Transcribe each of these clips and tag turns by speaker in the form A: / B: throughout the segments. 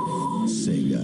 A: Sega.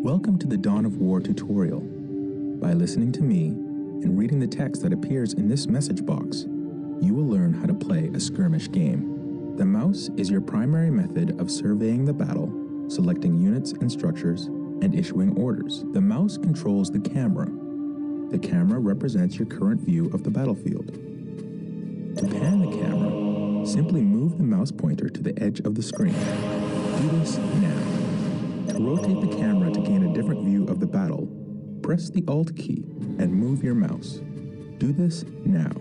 A: Welcome to the Dawn of War tutorial. By listening to me and reading the text that appears in this message box, you will learn how to play a skirmish game. The mouse is your primary method of surveying the battle, selecting units and structures, and issuing orders. The mouse controls the camera. The camera represents your current view of the battlefield. To pan the camera, simply move the mouse pointer to the edge of the screen. Do this now. To rotate the camera to gain a different view of the battle, press the Alt key and move your mouse. Do this now.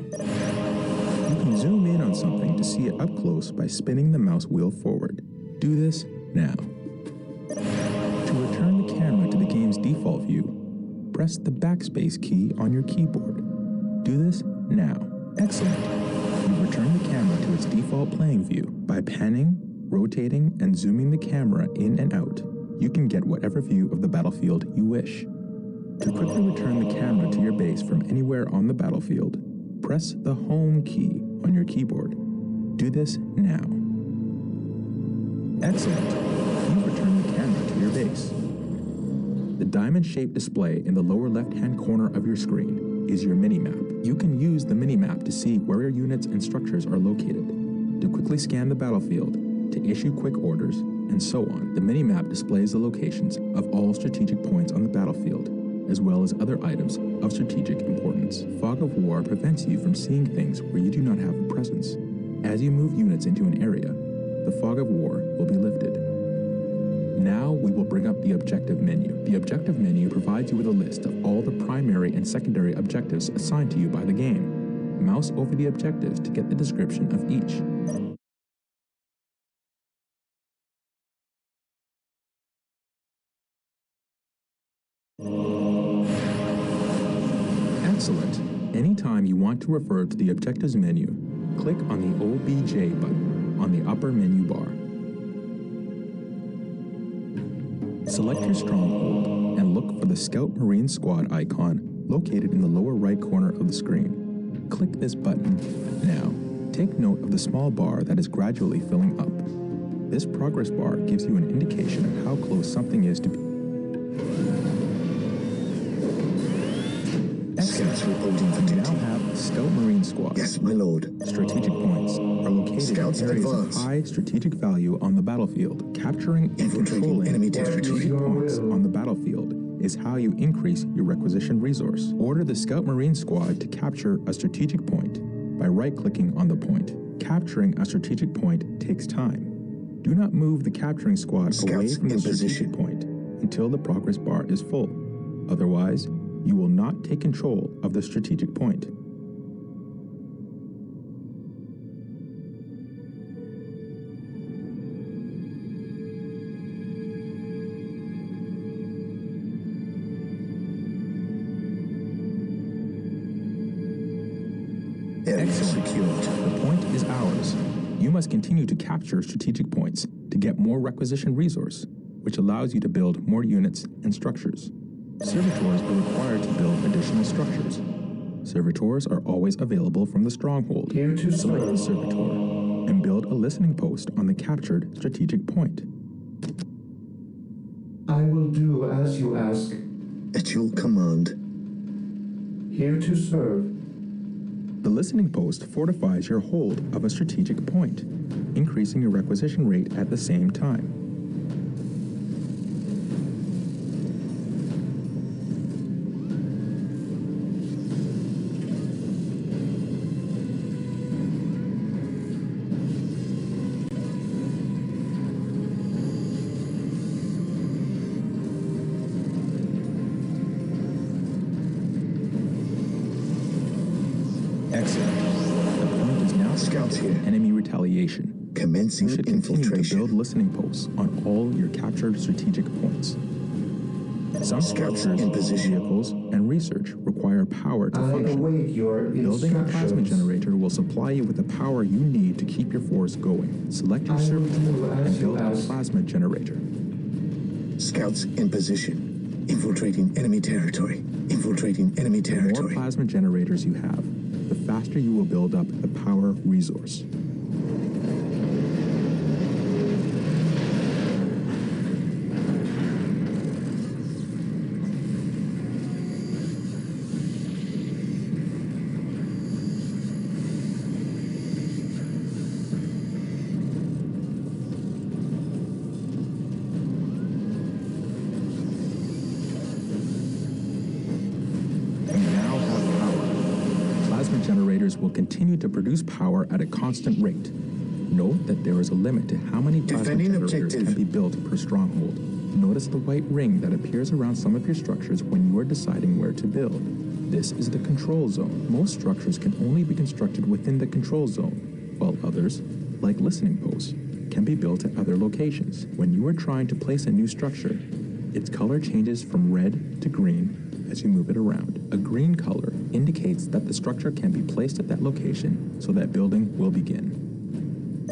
A: You can zoom in on something to see it up close by spinning the mouse wheel forward. Do this now. To return the camera to the game's default view, press the backspace key on your keyboard. Do this now. Excellent. You return the camera to its default playing view by panning, rotating, and zooming the camera in and out. You can get whatever view of the battlefield you wish. To quickly return the camera to your base from anywhere on the battlefield, press the Home key on your keyboard. Do this now. Excellent! You've returned the camera to your base. The diamond-shaped display in the lower left-hand corner of your screen is your minimap. You can use the minimap to see where your units and structures are located, to quickly scan the battlefield, to issue quick orders, and so on. The minimap displays the locations of all strategic points on the battlefield, as well as other items of strategic importance. Fog of War prevents you from seeing things where you do not have a presence. As you move units into an area, the Fog of War will be lifted. Now we will bring up the objective menu. The objective menu provides you with a list of all the primary and secondary objectives assigned to you by the game. Mouse over the objectives to get the description of each. Excellent. Anytime you want to refer to the Objectives menu, click on the OBJ button on the upper menu bar. Select your stronghold and look for the Scout Marine Squad icon located in the lower right corner of the screen. Click this button now. Take note of the small bar that is gradually filling up. This progress bar gives you an indication of how close something is to be.
B: Scouts reporting for duty.
A: We now have Scout Marine Squad.
B: Yes, my lord.
A: Strategic points are located
B: Scouts
A: in areas
B: advance.
A: of high strategic value on the battlefield. Capturing and
B: Infiltrating
A: controlling
B: enemy
A: strategic
B: territory.
A: points on the battlefield is how you increase your requisition resource. Order the Scout Marine Squad to capture a strategic point by right-clicking on the point. Capturing a strategic point takes time. Do not move the capturing squad away
B: Scouts
A: from the
B: in
A: strategic
B: position.
A: point until the progress bar is full. Otherwise, you will not take control of the strategic point.
B: Area
A: Excellent.
B: secured.
A: The point is ours. You must continue to capture strategic points to get more requisition resource, which allows you to build more units and structures. Servitors are required to build additional structures. Servitors are always available from the stronghold.
C: Here to
A: Select the
C: serve.
A: servitor and build a listening post on the captured strategic point.
C: I will do as you ask.
B: At your command.
C: Here to serve.
A: The listening post fortifies your hold of a strategic point, increasing your requisition rate at the same time.
B: Scouts here.
A: enemy retaliation.
B: Commencing
A: You should continue to
B: infiltration.
A: build listening posts on all your captured strategic points. Some
B: Scouts
A: structures,
B: in position.
A: vehicles, and research require power to
C: I
A: function.
C: await your
A: Building a plasma
C: instructions.
A: generator will supply you with the power you need to keep your force going. Select your
C: I will
A: servitor
C: do as
A: and
C: you
A: build a
C: ask.
A: plasma generator.
B: Scouts in position. Infiltrating enemy territory. Infiltrating enemy
A: The more
B: territory.
A: plasma generators you have, the faster you will build up the power resource. You now have power. Plasma generators will continue to produce power at a constant rate. Note that there is a limit to how many plasma
B: Defending
A: generators
B: objective.
A: can be built per stronghold. Notice the white ring that appears around some of your structures when you are deciding where to build. This is the control zone. Most structures can only be constructed within the control zone, while others, like listening posts, can be built at other locations. When you are trying to place a new structure, its color changes from red to green as you move it around. A green color indicates that the structure can be placed at that location, so that building will begin.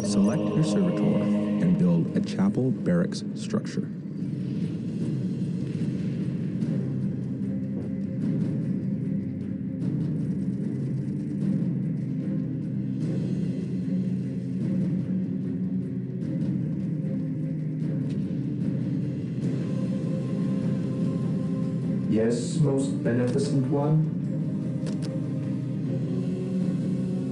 A: Select your servitor and build a chapel barracks structure.
C: Yes, most beneficent one.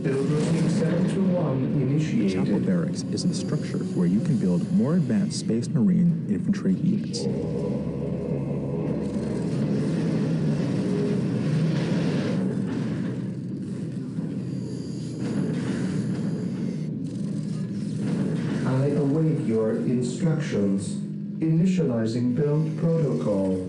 C: Build routine 721
A: Chapel
C: initiated.
A: barracks is the structure where you can build more advanced Space Marine infantry units.
C: I await your instructions. Initializing build protocol.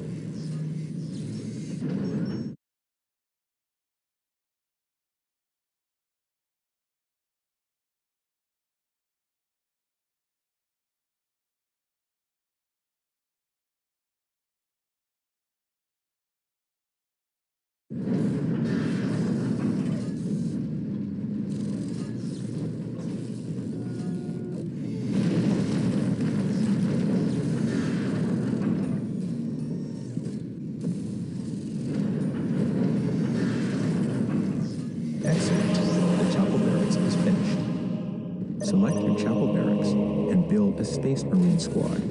A: Excellent. The chapel barracks is finished. Select your chapel barracks and build a Space Marine squad.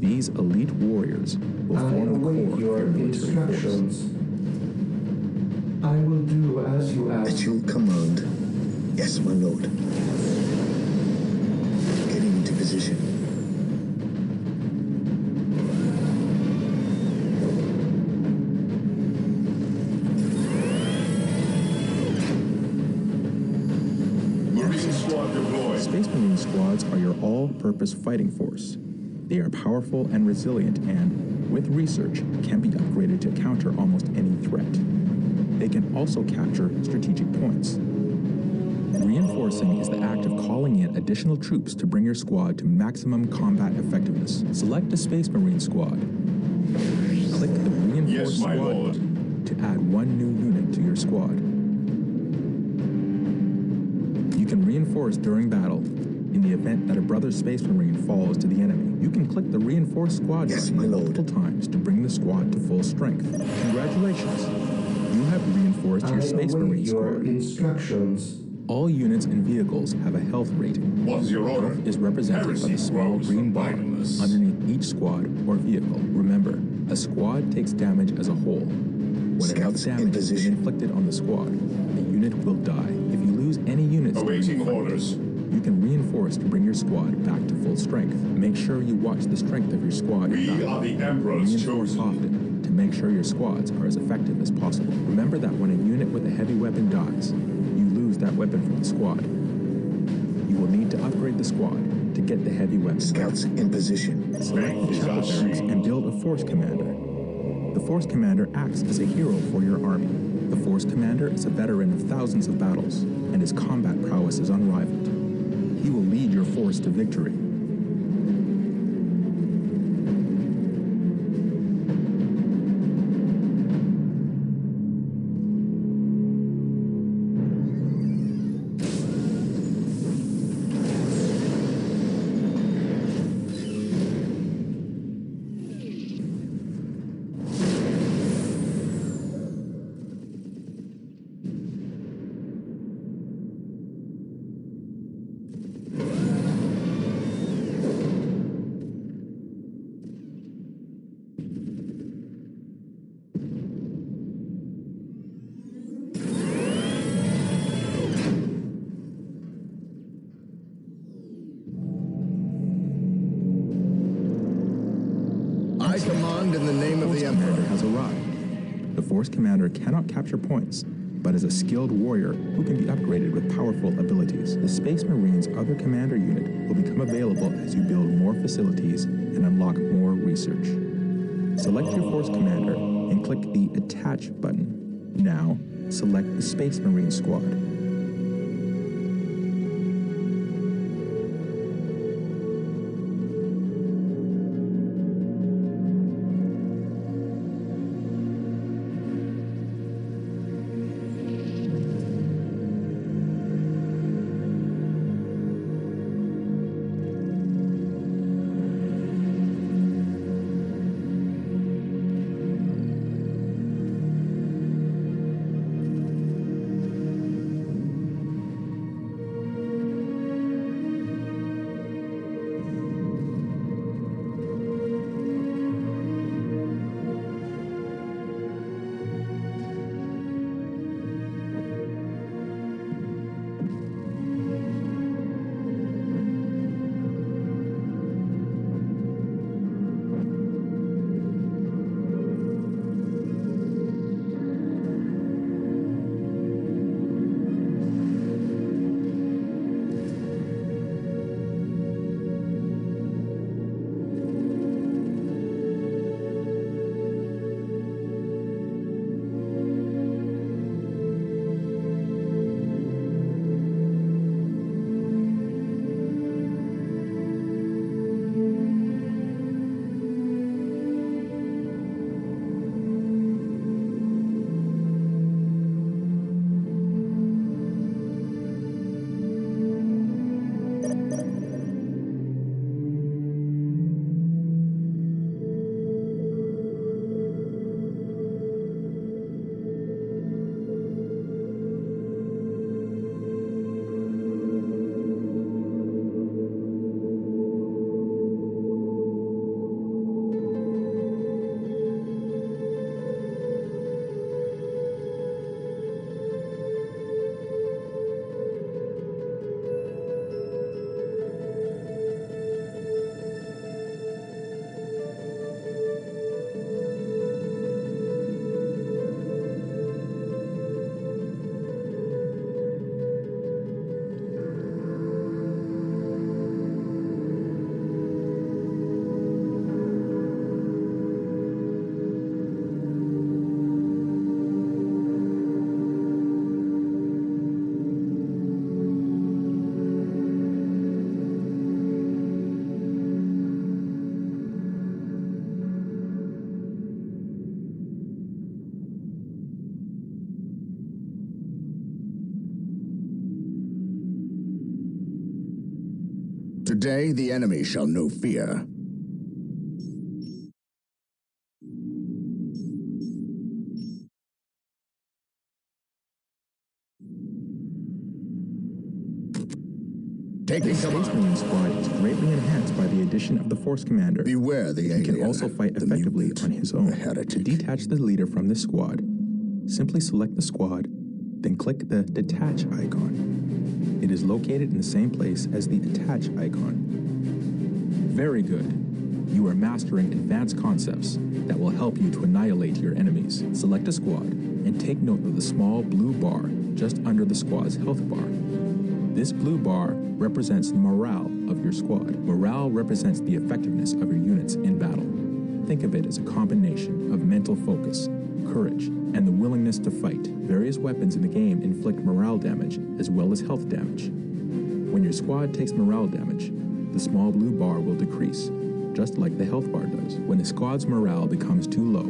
A: These elite warriors will
C: I
A: form the
C: await
A: core
C: your
A: of your military force.
C: instructions. I will do as you
B: At
C: ask.
B: your command. Yes, my lord. Getting into position.
D: Marine squad deployed.
A: Space Marine squads are your all-purpose fighting force. They are powerful and resilient and, with research, can be upgraded to counter almost any threat. They can also capture strategic points. Reinforcing is the act of calling in additional troops to bring your squad to maximum combat effectiveness. Select a Space Marine squad. Click the Reinforce
D: Yes, my
A: Squad
D: lord.
A: button to add one new unit to your squad. You can reinforce during battle. In the event that a brother Space Marine falls to the enemy, you can click the Reinforce Squad
B: Yes,
A: button
B: my lord.
A: multiple times to bring the squad to full strength. Congratulations! You have reinforced
C: I
A: your Space
C: await
A: Marine
C: your
A: squad.
C: instructions.
A: All units and vehicles have a health rating.
D: What is your order?
A: Health is represented by
D: Heresy
A: the small
D: grows
A: green
D: from
A: bar
D: idleness.
A: underneath each squad or vehicle. Remember, a squad takes damage as a whole. When enough
B: Scouts in
A: damage is
B: position.
A: inflicted on the squad, a unit will die. If you lose any units during the
D: Awaiting
A: fight,
D: orders.
A: you can reinforce to bring your squad back to full strength. Make sure you watch the strength of your squad in
D: We
A: battle.
D: are the Emperor's
A: Reinforce
D: chosen.
A: often to make sure your squads are as effective as possible. Remember that when a unit with a heavy weapon dies, you lose that weapon from the squad. You will need to upgrade the squad to get the heavy weapon.
B: Scouts in position.
A: Select the
D: Faith is
A: chapel
D: our
A: barracks
D: shield.
A: and build a force commander. The force commander acts as a hero for your army. The Force Commander is a veteran of thousands of battles, and his combat prowess is unrivaled. He will lead your force to victory.
E: I command in the name of the
A: Force Commander
E: Emperor.
A: has arrived. The Force Commander cannot capture points, but is a skilled warrior who can be upgraded with powerful abilities. The Space Marine's other commander unit will become available as you build more facilities and unlock more research. Select your Force Commander and click the Attach button. Now, select the Space Marine Squad.
E: Today the enemy shall know fear. Taking
A: The Space
E: command.
A: Marine Squad is greatly enhanced by the addition of the Force Commander.
E: Beware the
A: He
E: alien.
A: can also fight
E: the
A: effectively
E: mutant,
A: on his
E: the
A: own. To
E: heretic.
A: detach the leader from this squad, simply select the squad, then click the Detach icon. It is located in the same place as the Attach icon. Very good. You are mastering advanced concepts that will help you to annihilate your enemies. Select a squad and take note of the small blue bar just under the squad's health bar. This blue bar represents the morale of your squad. Morale represents the effectiveness of your units in battle. Think of it as a combination of mental focus, courage, and the willingness to fight. Various weapons in the game inflict morale damage as well as health damage. When your squad takes morale damage, the small blue bar will decrease, just like the health bar does. When the squad's morale becomes too low,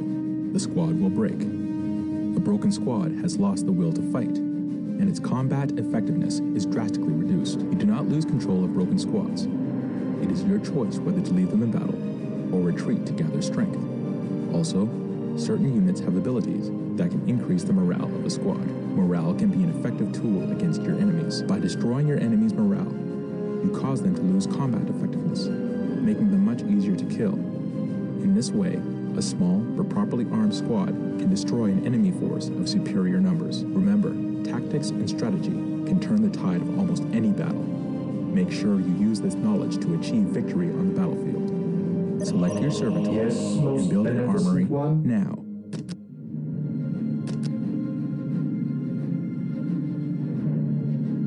A: the squad will break. A broken squad has lost the will to fight, and its combat effectiveness is drastically reduced. You do not lose control of broken squads. It is your choice whether to leave them in battle or retreat to gather strength. Also, certain units have abilities that can increase the morale of a squad. Morale can be an effective tool against your enemies. By destroying your enemy's morale, you cause them to lose combat effectiveness, making them much easier to kill. In this way, a small but properly armed squad can destroy an enemy force of superior numbers. Remember, tactics and strategy can turn the tide of almost any battle. Make sure you use this knowledge to achieve victory on the battlefield. Select your servitor
C: Yes, most
A: and build an
C: beneficent
A: armory
C: one.
A: now.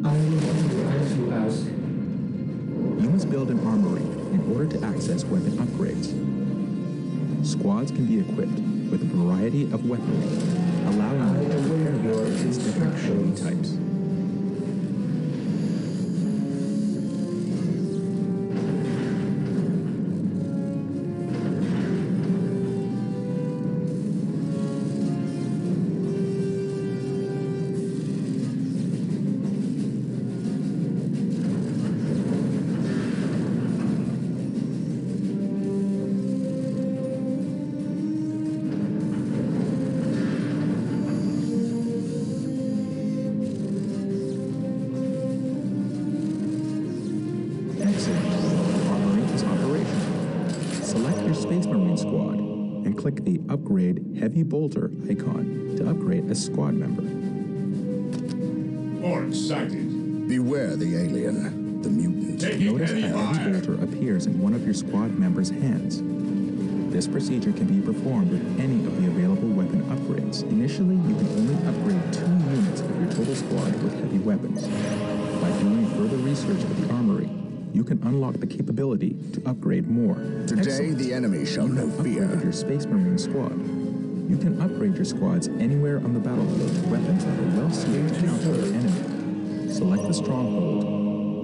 C: I will do as you ask.
A: You must build an armory in order to access weapon upgrades. Squads can be equipped with a variety of weaponry, allowing
C: I
A: you to
C: await your
A: against different enemy
C: instructions.
A: types. Excellent. Armory is operational. Select your Space Marine squad and click the Upgrade Heavy Bolter icon to upgrade a squad member.
D: Orc sighted.
E: Beware the alien, the mutant.
D: Taking
A: Notice
D: heavy
A: how Heavy
D: fire.
A: Bolter appears in one of your squad members' hands. This procedure can be performed with any of the available weapon upgrades. Initially, you can only upgrade 2 units of your total squad with heavy weapons. By doing further research of the armory, you can unlock the capability to upgrade more.
E: Today
A: Excellent.
E: the enemy shall
A: You
E: know
A: have
E: fear.
A: upgraded your Space Marine squad. You can upgrade your squads anywhere on the battlefield to weapons that are well suited to counter the enemy. Select the stronghold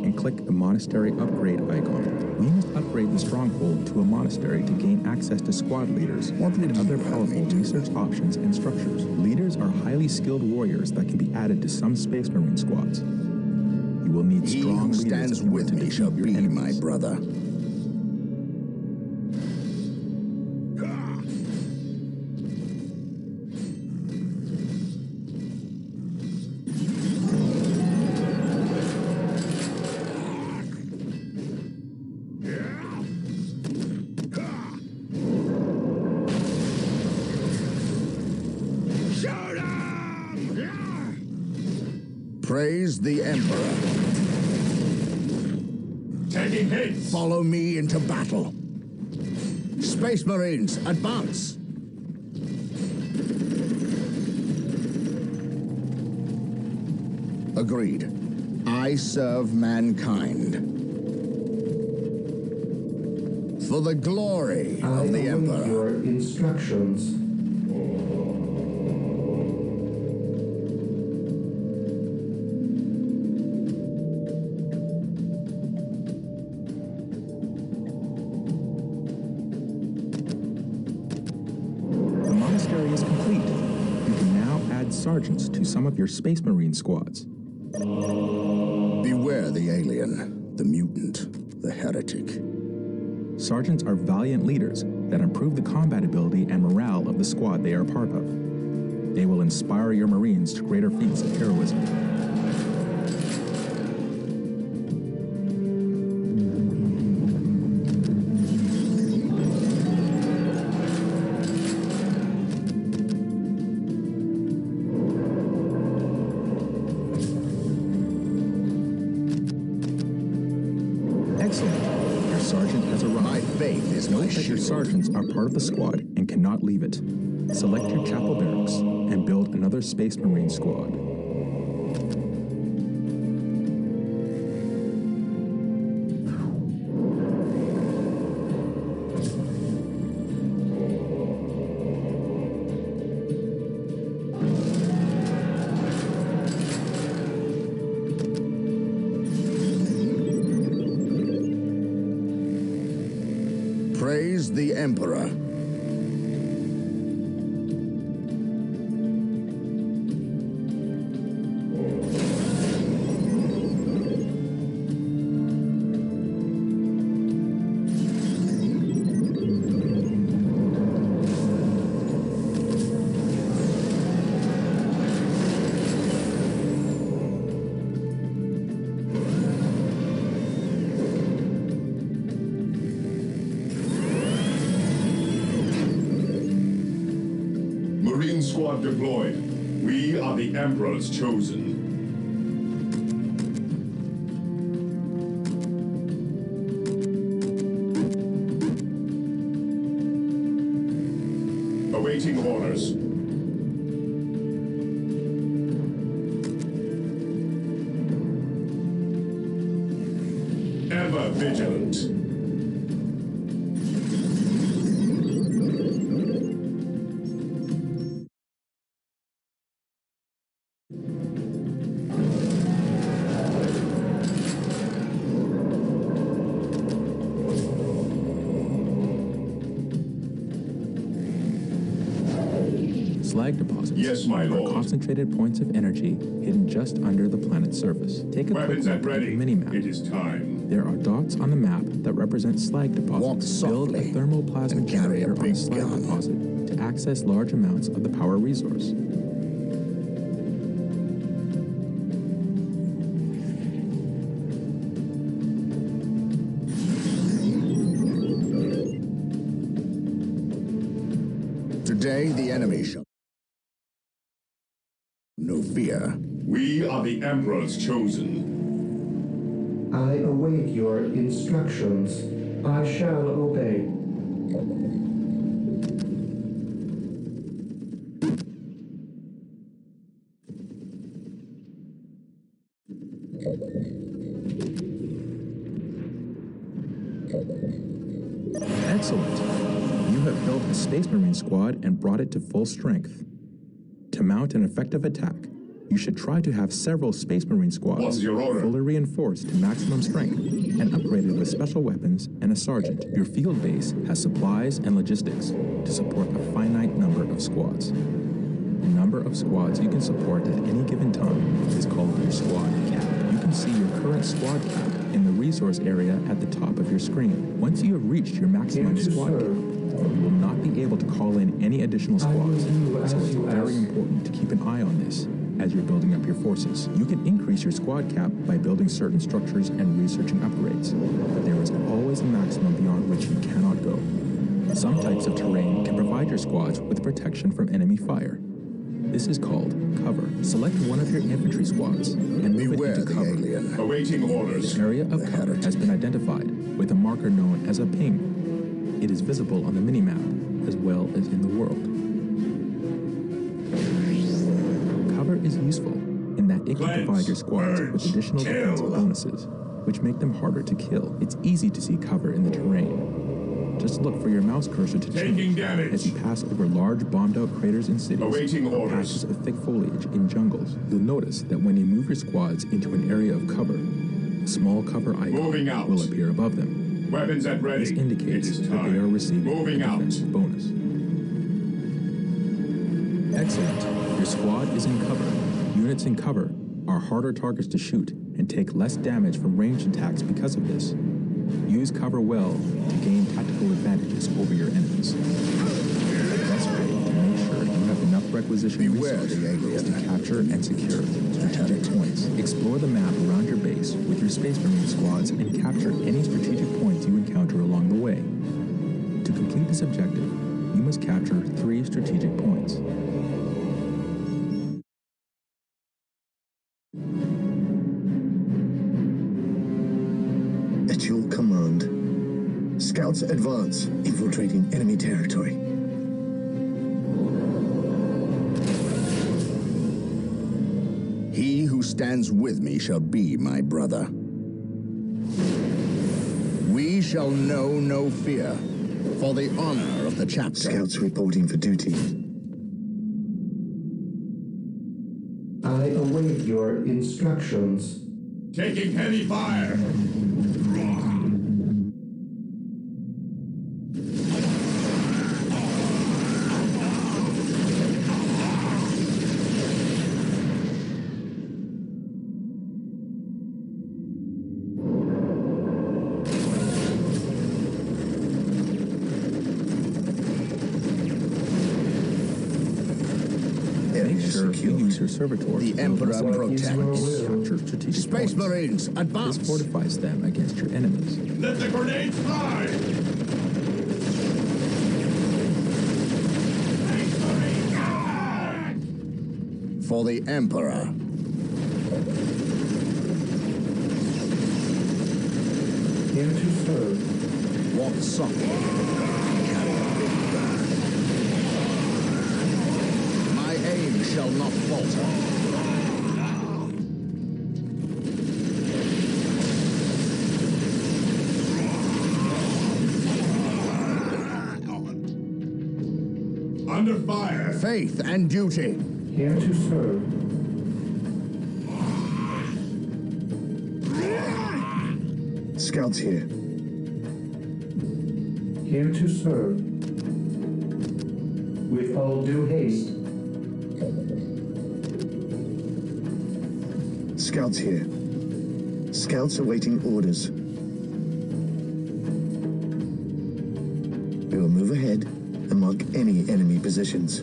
A: and click the monastery upgrade icon. We must upgrade the stronghold to a monastery to gain access to squad leaders
E: What would
A: and
E: you
A: other
E: have
A: powerful
E: me do?
A: research options and structures. Leaders are highly skilled warriors that can be added to some Space Marine squads. You will need
E: He
A: strong
E: who
A: leaders
E: stands
A: in order
E: with
A: to
E: me
A: defeat
E: shall
A: your
E: be my
A: enemies.
E: brother. Praise the Emperor.
D: Taking hits.
E: Follow me into battle. Space Marines, advance! Agreed. I serve mankind. For the glory
C: I
E: of the
C: await
E: Emperor.
C: your instructions.
A: The monastery is complete. You can now add sergeants to some of your Space Marine squads.
E: Beware the alien, the mutant, the heretic.
A: Sergeants are valiant leaders that improve the combat ability and morale of the squad they are part of. They will inspire your Marines to greater feats of heroism. Excellent. Your sergeant has arrived.
E: My faith is my
A: Note that your
E: shield.
A: sergeants are part of the squad and cannot leave it. Select your chapel barracks and build another Space Marine squad.
E: Emperor.
D: Marine squad deployed. We are the Emperor's chosen. Awaiting orders. Ever vigilant.
A: Slag deposits
D: Yes, my
A: are
D: lord.
A: concentrated points of energy hidden just under the planet's surface. Take a quick
D: Weapons
A: look
D: at
A: at the
D: ready.
A: mini-map.
D: It is time.
A: There are dots on the map that represent slag deposits.
E: Walk
A: Build a
E: softly
A: thermoplasmic
E: and carry a
A: generator on a
E: big
A: slag
E: gun.
A: deposit to access large amounts of the power resource.
E: Today, the enemy shall no fear.
D: We are the Emperor's chosen.
C: I await your instructions. I shall obey.
A: Excellent. You have built a Space Marine squad and brought it to full strength. To mount an effective attack, you should try to have several Space Marine squads
D: What's your order?
A: fully reinforced to maximum strength and upgraded with special weapons and a sergeant. Your field base has supplies and logistics to support a finite number of squads. The number of squads you can support at any given time is called your squad cap. You can see your current squad cap in the resource area at the top of your screen. Once you have reached your maximum
C: Here to
A: squad cap,
C: serve.
A: you will not be able to call in any additional
C: I will
A: squads,
C: do as
A: so it's
C: you
A: very
C: ask.
A: important to keep an eye on this as you're building up your forces. You can increase your squad cap by building certain structures and researching upgrades, but there is always a maximum beyond which you cannot go. Some types of terrain can provide your squads with protection from enemy fire. This is called cover. Select one of your infantry squads and move
E: Beware
A: it into
E: the
A: cover.
E: alien.
D: Awaiting orders.
A: The area of cover has been identified with a marker known as a ping. It is visible on the minimap as well as in the world. Cover is useful in that it can
D: Cleanse,
A: provide your squads with
D: purge,
A: additional
D: kill.
A: defensive bonuses, which make them harder to kill. It's easy to see cover in the terrain. Just look for your mouse cursor to
D: Taking
A: change
D: damage.
A: as you pass over large bombed-out craters in cities
D: Awaiting
A: or
D: orders.
A: patches of thick foliage in jungles. You'll notice that when you move your squads into an area of cover, a small cover
D: Moving
A: icon
D: out.
A: will appear above them.
D: Weapons at ready.
A: This indicates
D: it is
A: that
D: time.
A: they are receiving
D: Moving
A: a
D: out.
A: defense bonus. Excellent. Your squad is in cover. Units in cover are harder targets to shoot and take less damage from ranged attacks because of this. Use cover well to gain tactical advantages over your enemies. The best way to make sure you have enough requisition
E: Beware
A: resources
E: the alien.
A: is to capture and secure strategic points. Explore the map around your base with your Space Marine squads and capture any strategic points you encounter along the way. To complete this objective, you must capture 3 strategic points.
B: At your command, scouts advance, infiltrating enemy territory.
E: He who stands with me shall be my brother. We shall know no fear, for the honor of the chapter.
B: Scouts reporting for duty.
C: I await your instructions.
D: Taking heavy fire.
B: area
A: Make sure you
B: secure.
A: use your servitor
E: The
A: to build
E: Emperor
A: listening points
E: protects.
A: and capture strategic
E: Space
A: points.
E: Marines, advance!
A: This fortifies them against your enemies.
D: Let the grenades fly!
E: For the Emperor.
C: Here to serve.
E: Walk softly. Carry a big burn. My aim shall not falter.
D: Under fire!
E: Faith and duty.
C: Here to serve.
B: Scouts here.
C: Here to serve. With all due haste.
B: Scouts here. Scouts awaiting orders. We will move ahead and mark any enemy positions.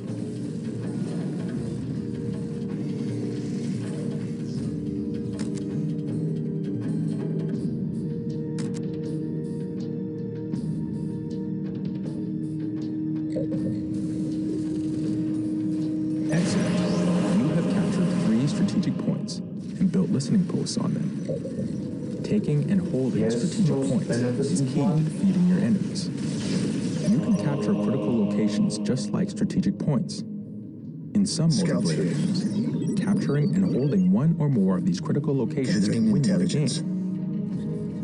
A: Excellent. You have captured 3 strategic points and built listening posts on them. Taking and holding
C: Yes,
A: strategic
C: most
A: points is
C: beneficent
A: key to
C: one.
A: defeating your enemies. You can capture critical locations just like strategic points. In some
B: Scouts
A: multiplayer
B: here.
A: games, capturing and holding one or more of these critical locations
B: Gathering
A: can win you the
B: intelligence.
A: game.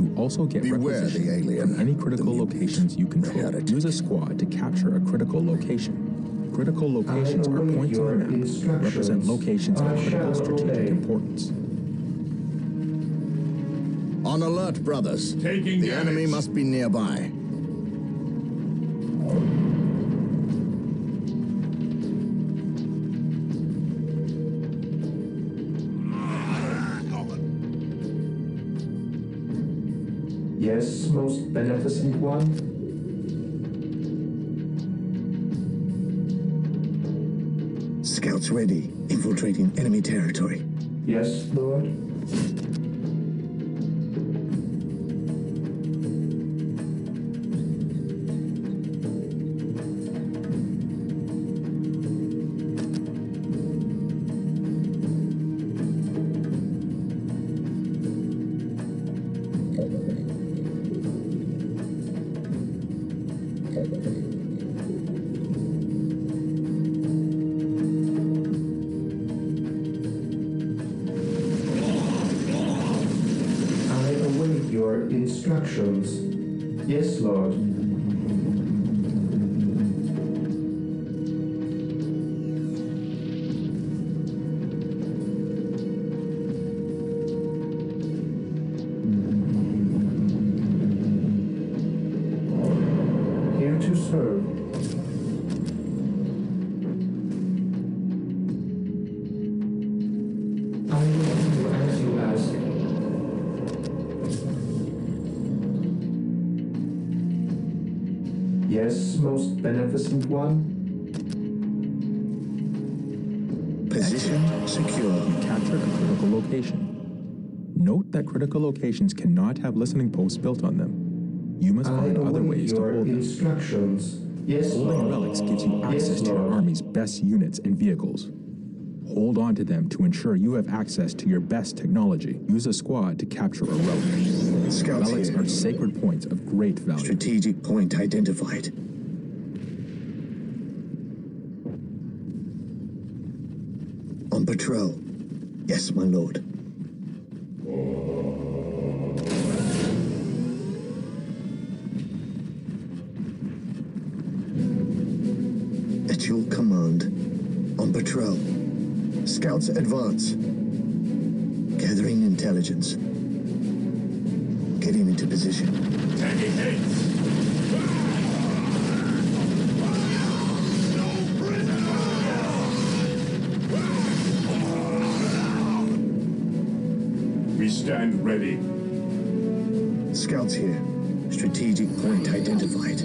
A: You also get
E: Beware
A: requisition
E: the alien,
A: from any critical
E: the mutant,
A: locations you
E: the
A: control.
E: heretic.
A: Use a squad to capture a critical location. Critical locations are
C: await
A: points on
C: your
A: the map that represent
C: instructions.
A: locations of
C: I
A: critical
C: shall
A: strategic
C: obey.
A: importance.
E: On alert, brothers.
D: Taking
E: The
D: damage.
E: enemy must be nearby.
C: Yes, most beneficent one.
B: Scouts ready, infiltrating enemy territory.
C: Yes, Lord. I await your instructions. Yes, Lord. Here to serve. I will do as you ask. Yes, most beneficent one.
B: Position secure.
A: You captured a critical location. Note that critical locations cannot have listening posts built on them. You must
C: I
A: find other
C: await
A: ways to
C: your
A: hold them.
C: instructions. Yes,
A: Holding
C: Lord.
A: relics gives you access
C: Yes,
A: to your
C: Lord.
A: army's best units and vehicles. Hold on to them to ensure you have access to your best technology. Use a squad to capture a relic.
B: Scouts
A: Relics
B: here.
A: are sacred points of great value.
B: Strategic point identified. On patrol. Yes, my lord. At your command. On patrol. Scouts advance. Gathering intelligence. Getting into position.
D: Taking hits! We stand ready.
B: Scouts here. Strategic point identified.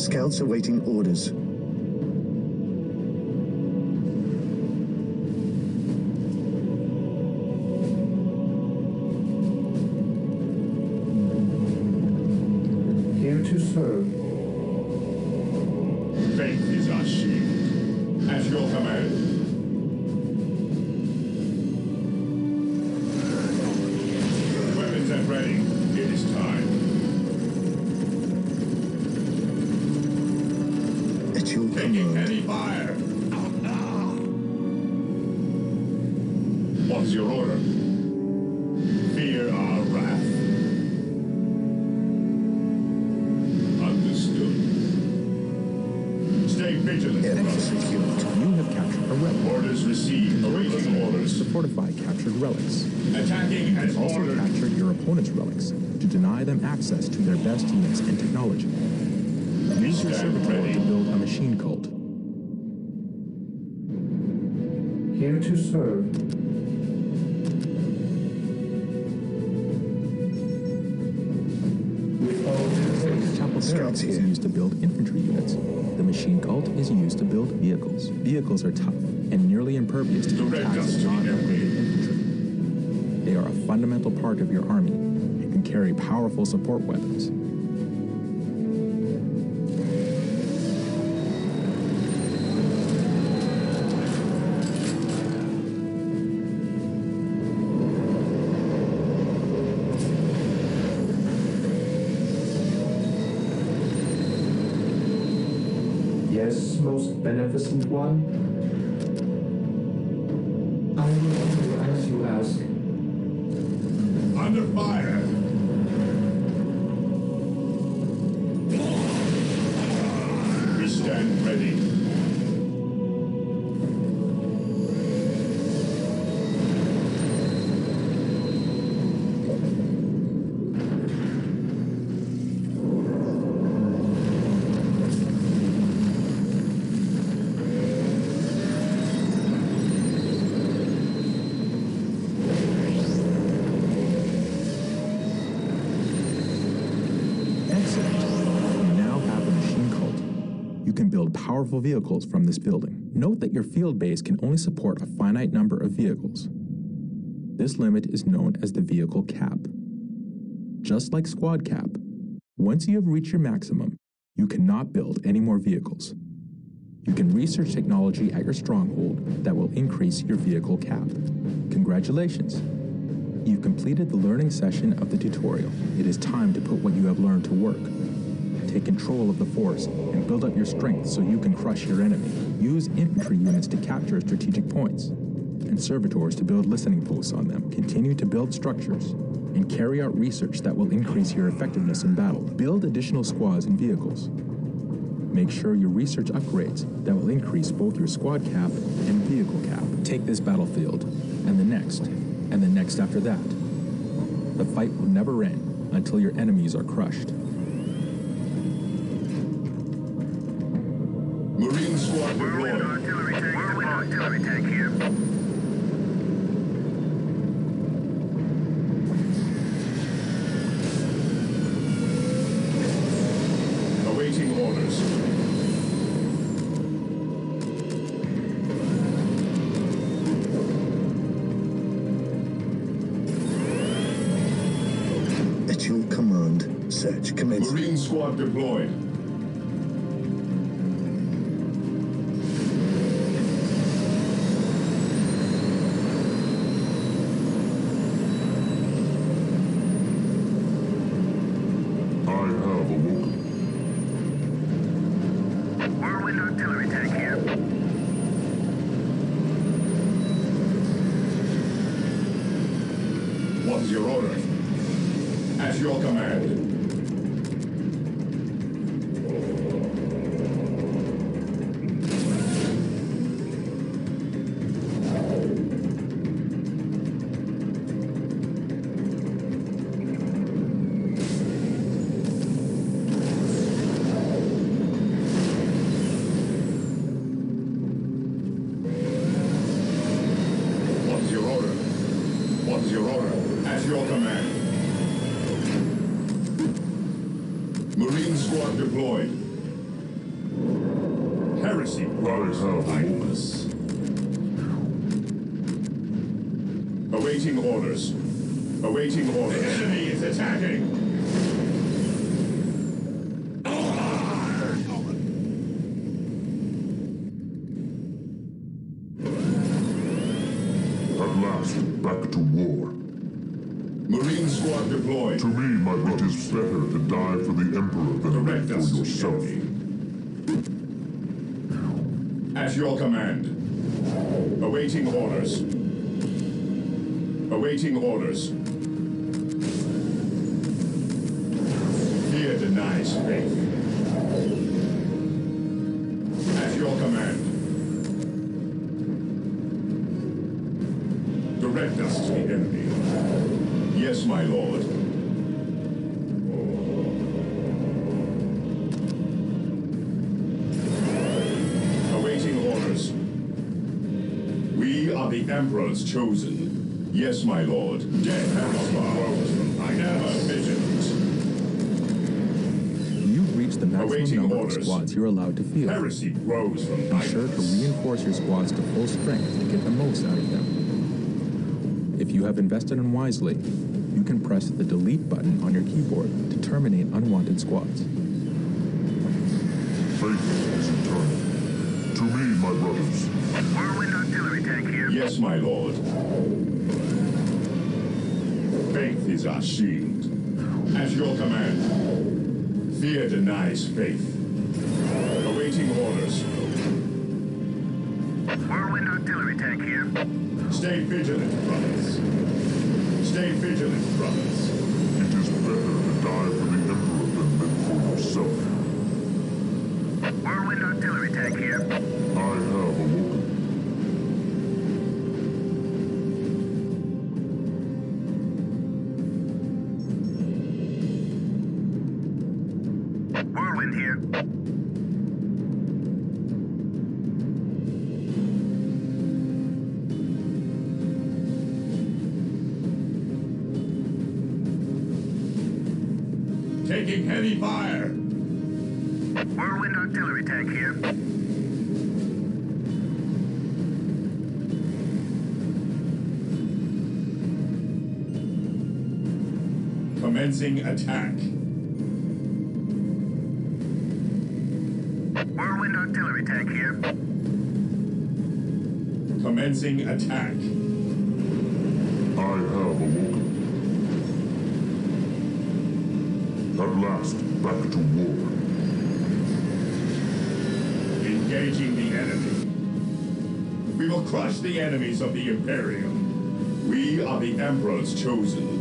B: Scouts awaiting orders.
C: Here to serve.
D: Faith is our shield. At your command. Weapons at ready. It is time.
B: At your
D: Taking
B: command.
D: heavy fire. What's your order? Fear our wrath. Understood. Stay vigilant.
B: Area secured.
A: You have captured a relic.
D: Orders received. Awaiting orders.
A: To fortify captured relics.
D: Attacking as
A: Also
D: ordered.
A: capture your opponent's relics to deny them access to their best units and technology. Use your
D: Stand
A: servitor
D: ready.
A: to build a machine cult.
C: Here to serve. With all due haste.
A: Chapel
B: Scouts
A: Barracks is
B: here.
A: used to build infantry units. The machine cult is used to build vehicles. Vehicles are tough and nearly impervious to the
D: The Red
A: attacks
D: Dust
A: of
D: Team
A: non-upgraded infantry. They are a fundamental part of your army and can carry powerful support weapons.
C: Yes, most beneficent one. I will do as you ask.
D: Under fire. We stand ready.
A: Excellent. You now have a machine cult. You can build powerful vehicles from this building. Note that your field base can only support a finite number of vehicles. This limit is known as the vehicle cap. Just like squad cap, once you have reached your maximum, you cannot build any more vehicles. You can research technology at your stronghold that will increase your vehicle cap. Congratulations! You've completed the learning session of the tutorial. It is time to put what you have learned to work. Take control of the force and build up your strength so you can crush your enemy. Use infantry units to capture strategic points and servitors to build listening posts on them. Continue to build structures and carry out research that will increase your effectiveness in battle. Build additional squads and vehicles. Make sure you research upgrades that will increase both your squad cap and vehicle cap. Take this battlefield and the next after that. The fight will never end until your enemies are crushed.
D: Marine squad deployed.
F: Artillery tank here.
D: Awaiting orders.
B: At your command. Search commencing.
D: Marine squad deployed.
F: Whirlwind artillery tank here.
D: What is your order? At your command. What's your order? What's your order? At your command. Marine squad deployed. Heresy grows from idleness. Awaiting orders. Awaiting orders. The enemy is attacking!
G: At last, back to war.
D: Marine squad deployed.
G: To me, my it is better to die for the Emperor than
D: Direct
G: live
D: us
G: for
D: to
G: yourself.
D: the enemy. At your command. Awaiting orders. Awaiting orders. Fear denies faith. At your command. Direct us to the enemy. Yes, my lord. Awaiting orders. We are the Emperor's chosen. Yes, my lord. Death has flows from I never vigilant.
A: You've reached the maximum
D: Awaiting
A: number
D: orders.
A: of squads you're allowed to field.
D: Heresy grows from
A: Be sure to
D: idleness.
A: reinforce your squads to full strength to get the most out of them. If you have invested unwisely, you can press the delete button on your keyboard to terminate unwanted squads.
G: Faith is eternal. To me, my brothers,
F: Whirlwind artillery tank here.
D: Yes, my lord. Faith is our shield. At your command. Fear denies faith. Awaiting orders.
F: Whirlwind artillery tank here.
D: Stay vigilant, brothers. Stay vigilant, brothers.
G: it is better to die for the Emperor than live for yourself.
F: Whirlwind artillery tank here.
G: I have awoken.
F: Whirlwind here.
D: Taking heavy fire.
F: Whirlwind artillery tank here.
D: Commencing attack.
F: Whirlwind artillery tank here.
D: Commencing attack.
G: I have awoken. At last, back to war.
D: Engaging the enemy. We will crush the enemies of the Imperium. We are the Emperor's chosen.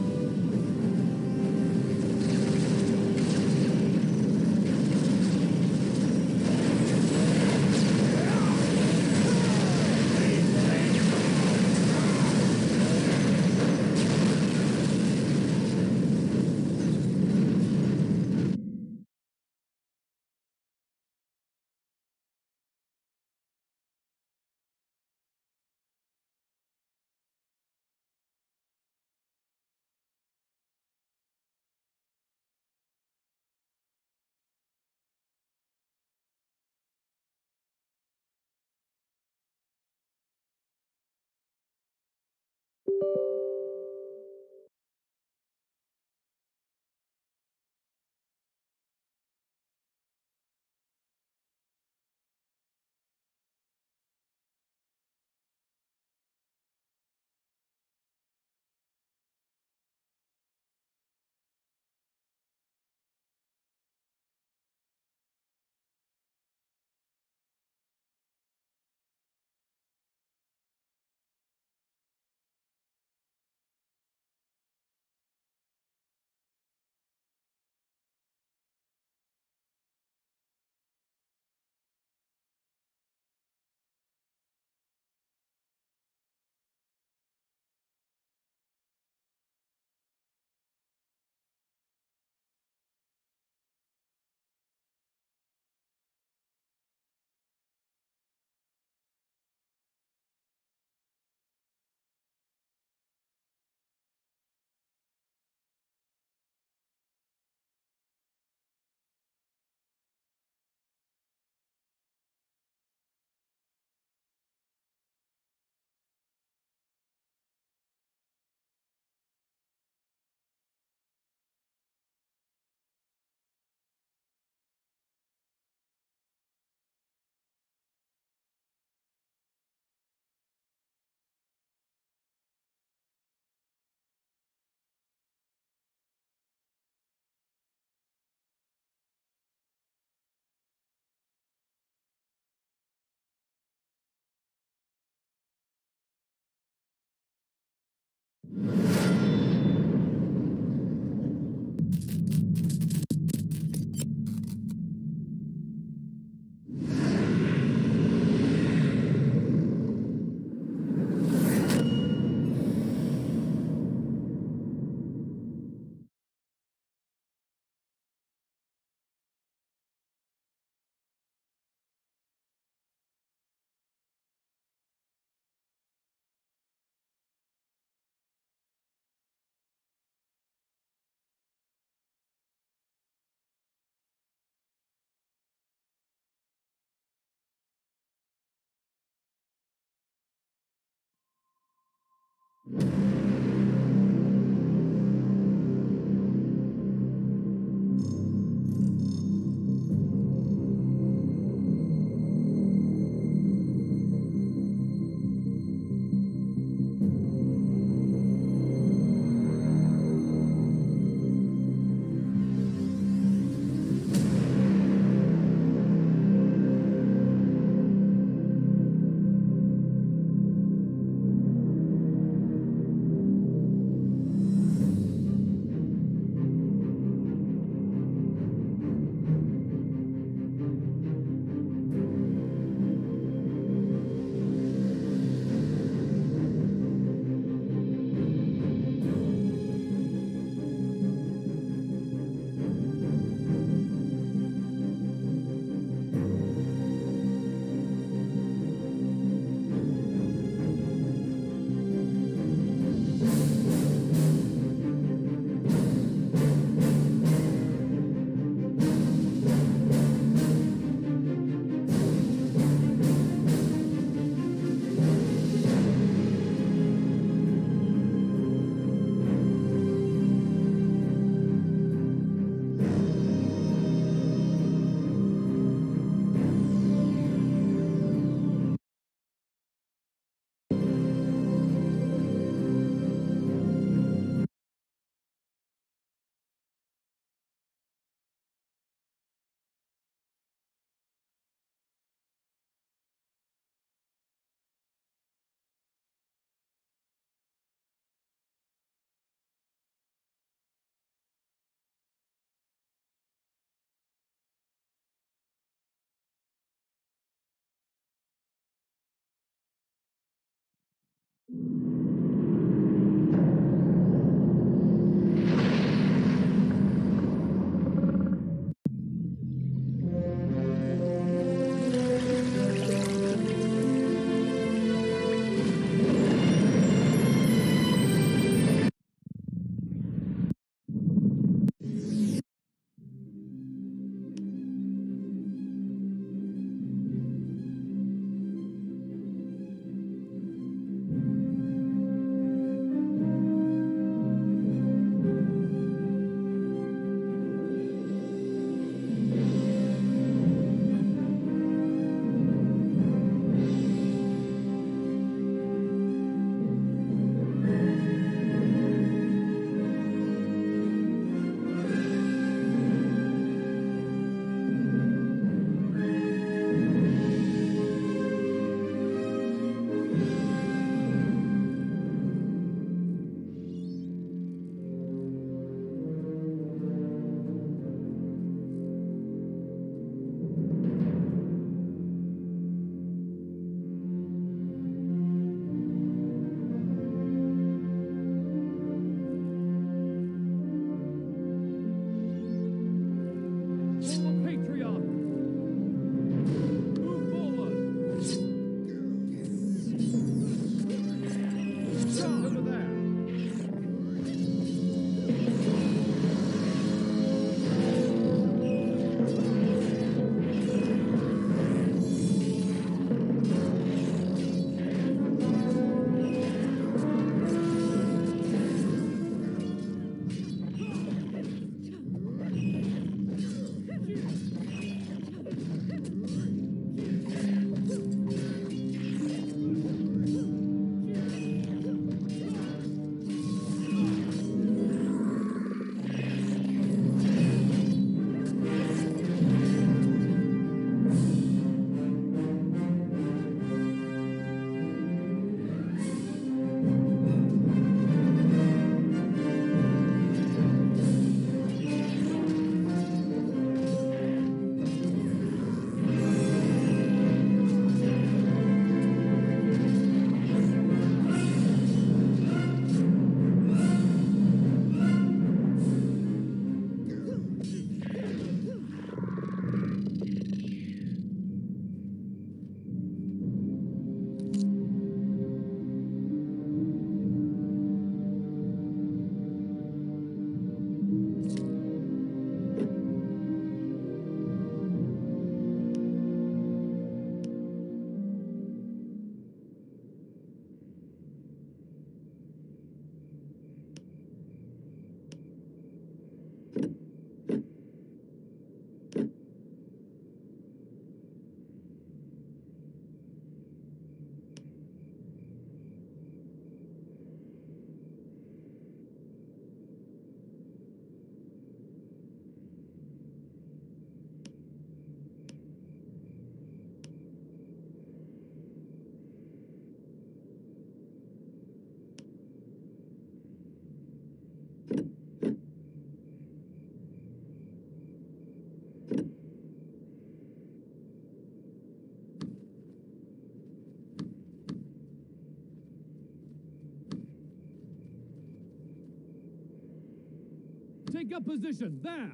H: Take up position, there!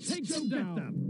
H: Take them down!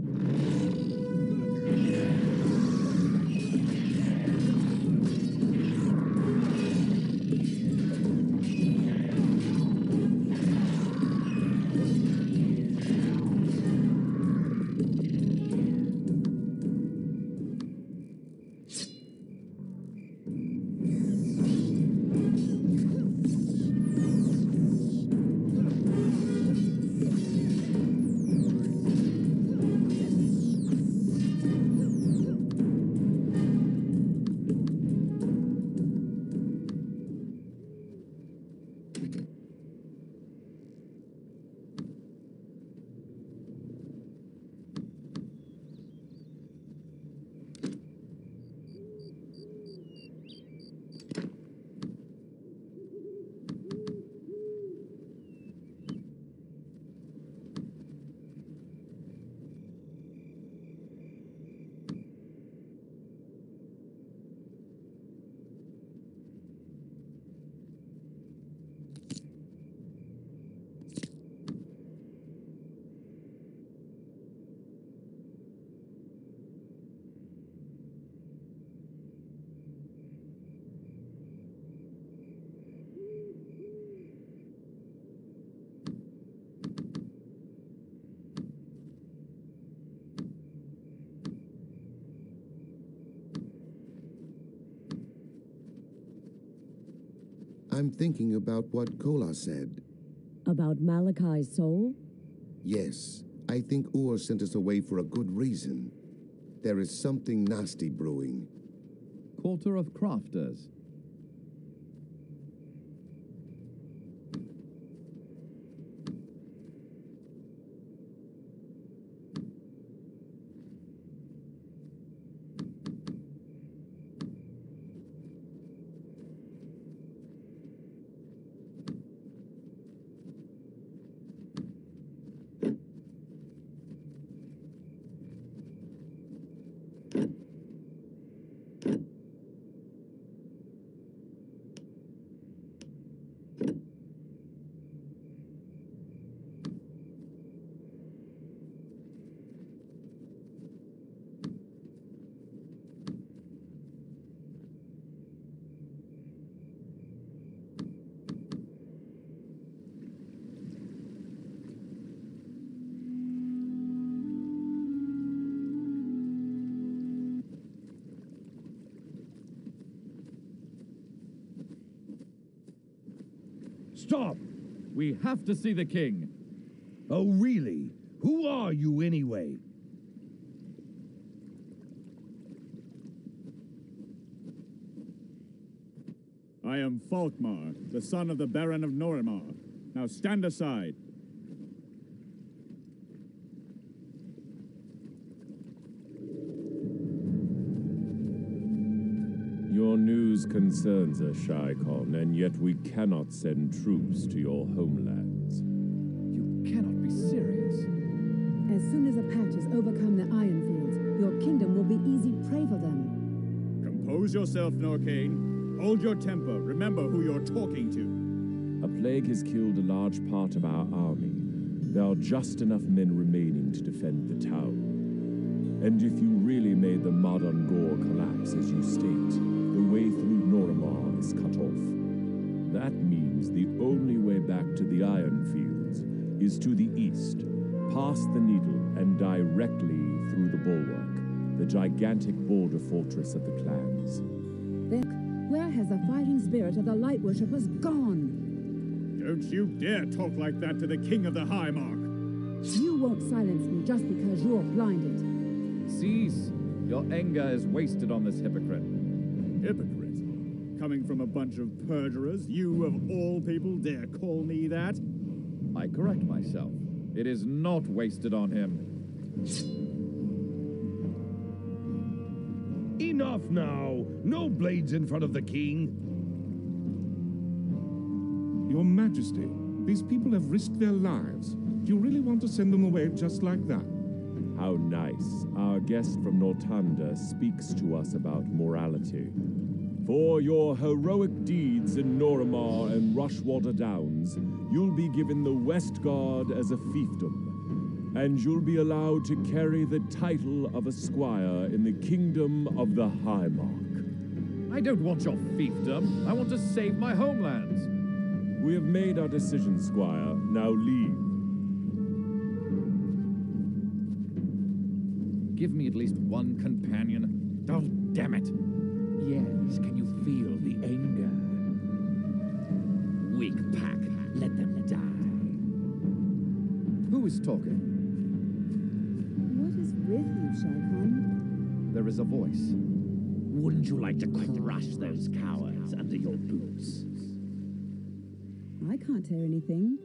E: I'm thinking about what Kola said.
I: About Malachi's soul?
E: Yes, I think Ur sent us away for a good reason. There is something nasty brewing.
H: Quarter of crafters. Stop! We have to see the king.
J: Oh, really? Who are you, anyway?
K: I am Falkmar, the son of the Baron of Norimar. Now stand aside.
L: Your news concerns us, Shai-Kon, and yet we cannot send troops to your homelands.
H: You cannot be serious.
M: As soon as Apaches overcome the Ironfields, your kingdom will be easy prey for them.
K: Compose yourself, Norcane. Hold your temper. Remember who you're talking to.
L: A plague has killed a large part of our army. There are just enough men remaining to defend the town. And if you really made the modern Gore collapse as you state, the way through Norimar is cut off. That means the only way back to the Ironfields is to the east, past the Needle, and directly through the Bulwark, the gigantic border fortress of the clans.
M: Then, where has the fighting spirit of the Light Worshippers gone?
K: Don't you dare talk like that to the King of the High Mark.
M: You won't silence me just because you're blinded.
H: Cease. Your anger is wasted on this hypocrite.
K: Hypocrite? Coming from a bunch of perjurers, you of all people dare call me that?
H: I correct myself. It is not wasted on him.
J: Enough now! No blades in front of the king!
G: Your Majesty, these people have risked their lives. Do you really want to send them away just like that?
L: How nice. Our guest from Nortanda speaks to us about morality. For your heroic deeds in Noramar and Rushwater Downs, you'll be given the Westguard as a fiefdom, and you'll be allowed to carry the title of a squire in the Kingdom of the Highmark.
H: I don't want your fiefdom. I want to save my homelands.
L: We have made our decision, squire. Now leave.
H: Give me at least one companion. Oh, damn it.
N: Yes, can you feel the anger? Weak pack, let them die.
H: Who is talking?
M: What is with you, Shai Khan?
H: There is a voice.
N: Wouldn't you like to crush those cowards under your boots?
M: I can't hear anything.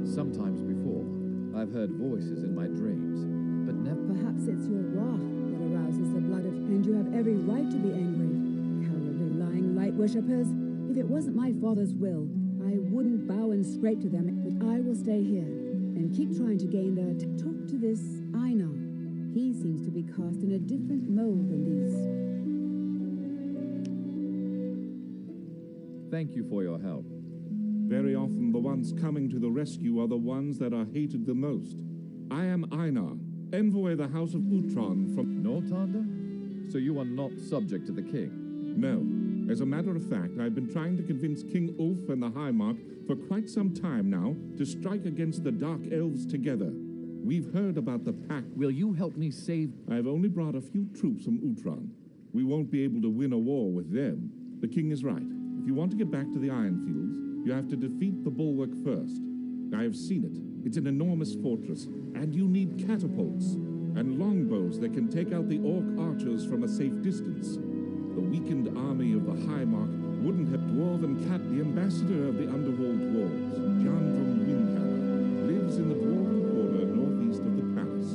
H: Sometimes before, I've heard voices in my dreams, but never...
M: Perhaps it's your wrath that arouses the blood of... And you have every right to be angry. Cowardly, lying light worshippers. If it wasn't my father's will, I wouldn't bow and scrape to them, but I will stay here and keep trying to gain their... Talk to this Einar. He seems to be cast in a different mold than these.
H: Thank you for your help.
G: Very often the ones coming to the rescue are the ones that are hated the most. I am Einar, envoy of the House of Utron from...
H: Northander? So you are not subject to the king?
G: No. As a matter of fact, I've been trying to convince King Ulf and the Highmark for quite some time now to strike against the Dark Elves together. We've heard about the pact.
H: Will you help me save...
G: I've only brought a few troops from Utron. We won't be able to win a war with them. The king is right. If you want to get back to the Ironfields, you have to defeat the Bulwark first. I have seen it. It's an enormous fortress, and you need catapults and longbows that can take out the Orc archers from a safe distance. The weakened army of the Highmark wouldn't have Dwarven Cat, the ambassador of the Underworld Dwarves. Jandrum Windhammer lives in the Dwarven Quarter northeast of the palace.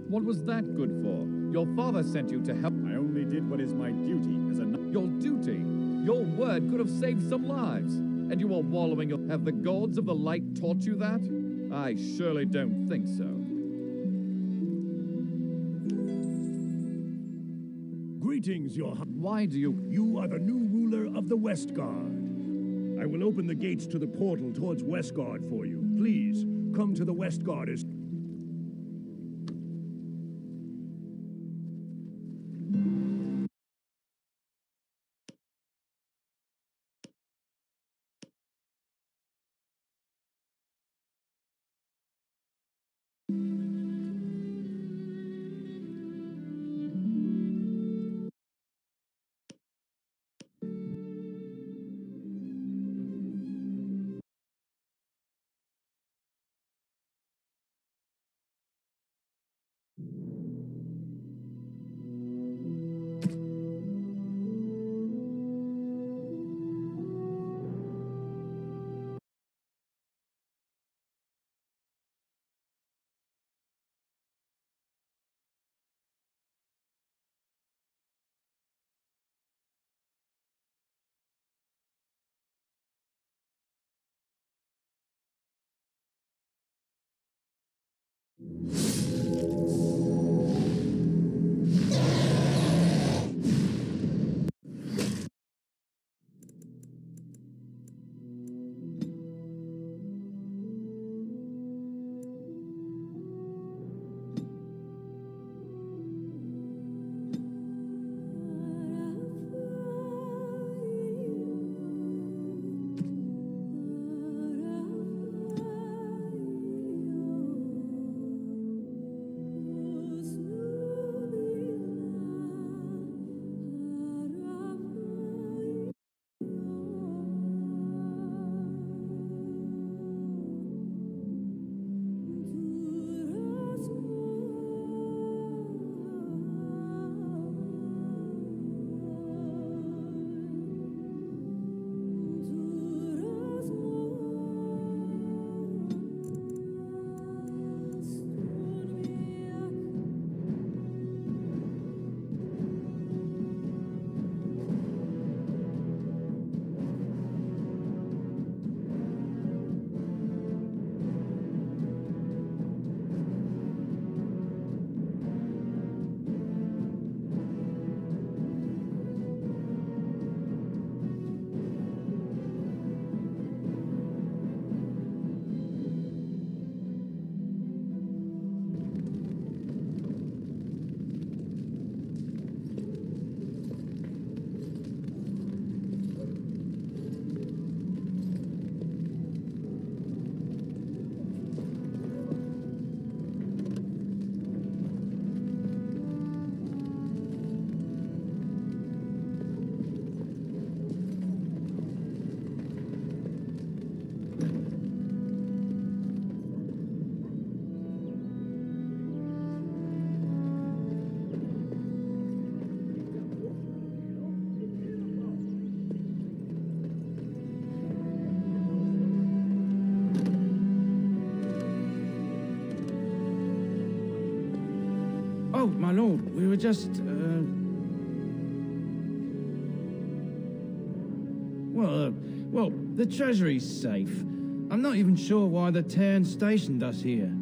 H: What was that good for? Your father sent you to help.
K: I only did what is my duty as a...
H: Your duty? Your word could have saved some lives. And you are wallowing... Have the gods of the light taught you that? I surely don't think so.
J: Greetings, your...
H: Why do you...
J: You are the new ruler of the Westguard. I will open the gates to the portal towards Westguard for you. Please, come to the Westguard as...
O: my lord. We were just, Well, the treasury's safe. I'm not even sure why the Terran stationed us here.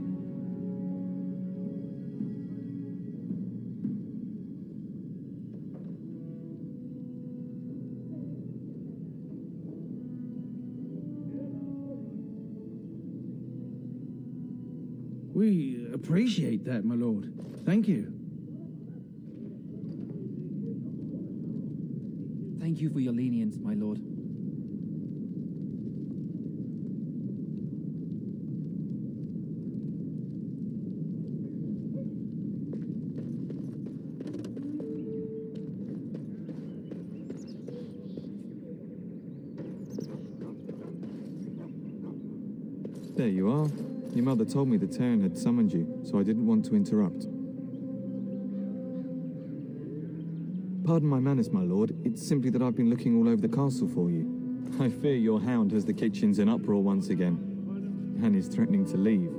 O: We appreciate that, my lord. Thank you.
P: Thank you for your lenience, my lord.
Q: There you are. Your mother told me the Terran had summoned you, so I didn't want to interrupt. Pardon my manners, my lord. It's simply that I've been looking all over the castle for you. I fear your hound has the kitchens in uproar once again, and is threatening to leave.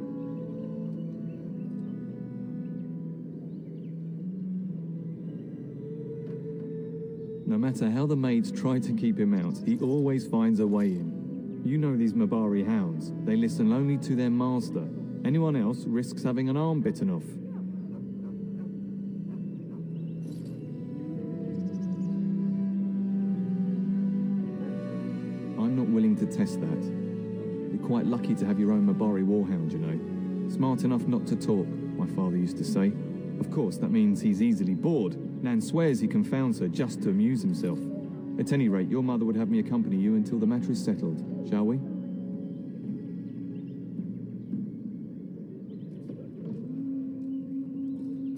Q: No matter how the maids try to keep him out, he always finds a way in. You know these Mabari hounds. They listen only to their master. Anyone else risks having an arm bitten off. I'm not willing to test that. You're quite lucky to have your own Mabari warhound, you know. Smart enough not to talk, my father used to say. Of course, that means he's easily bored. Nan swears he confounds her just to amuse himself. At any rate, your mother would have me accompany you until the matter is settled, shall we?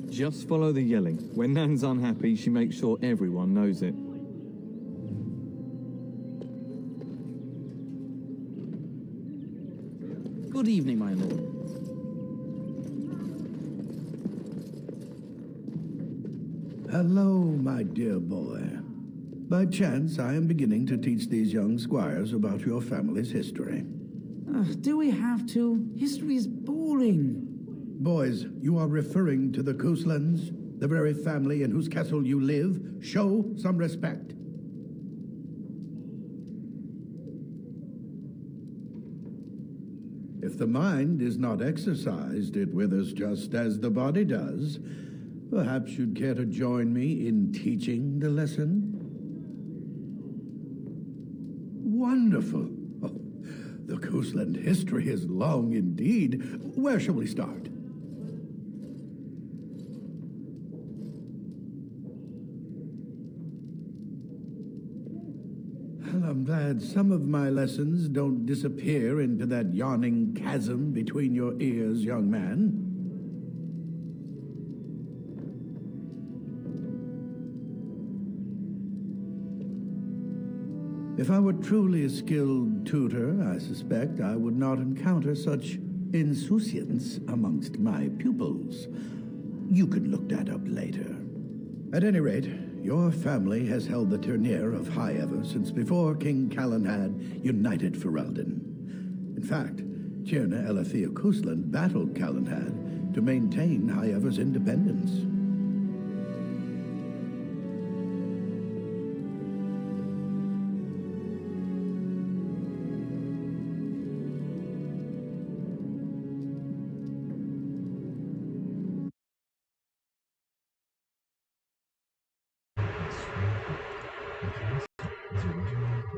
Q: Just follow the yelling. When Nan's unhappy, she makes sure everyone knows it.
P: Good evening, my lord.
J: Hello, my dear boy. By chance, I am beginning to teach these young squires about your family's history.
O: Do we have to? History is boring.
J: Boys, you are referring to the Couslands, the very family in whose castle you live. Show some respect. If the mind is not exercised, it withers just as the body does. Perhaps you'd care to join me in teaching the lesson? Wonderful. Oh, the Cousland history is long indeed. Where shall we start? Well, I'm glad some of my lessons don't disappear into that yawning chasm between your ears, young man. If I were truly a skilled tutor, I suspect I would not encounter such insouciance amongst my pupils. You can look that up later. At any rate, your family has held the Ternier of High Ever since before King Calenhad united Ferelden. In fact, Tierna Elethea Cousland battled Calenhad to maintain High Ever's independence.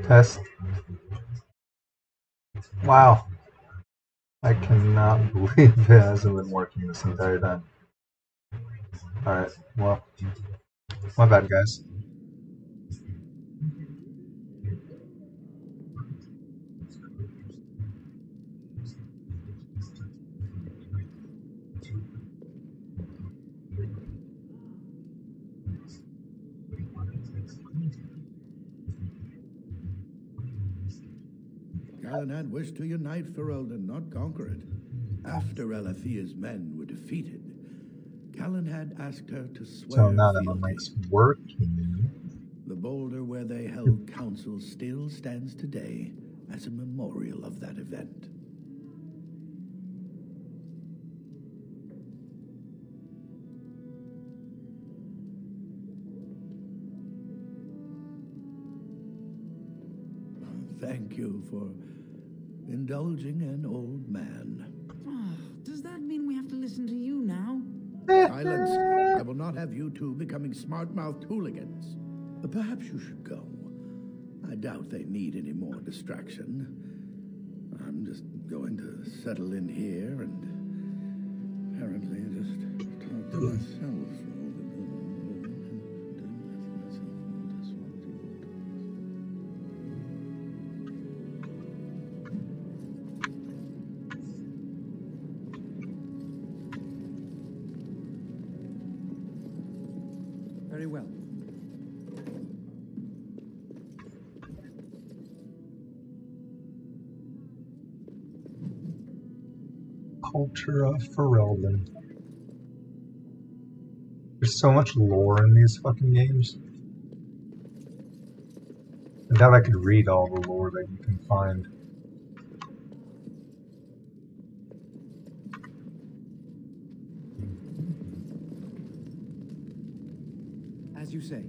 R: Test. Wow. I cannot believe it hasn't been working this entire time. Alright, well, my bad, guys.
J: Calenhad wished to unite Ferelden, not conquer it. After Elethea's men were defeated, Calenhad asked her to swear
R: So now that
J: fealty.
R: my mic's working.
J: The boulder where they held council still stands today as a memorial of that event. thank you for indulging an old man.
P: Does that mean we have to listen to you now?
J: Silence. I will not have you two becoming smart-mouthed hooligans. Perhaps you should go. I doubt they need any more distraction. I'm just going to settle in here and apparently just talk to myself.
P: Very well.
R: Culture of Ferelden. There's so much lore in these fucking games. I doubt I could read all the lore that you can find.
P: As you say.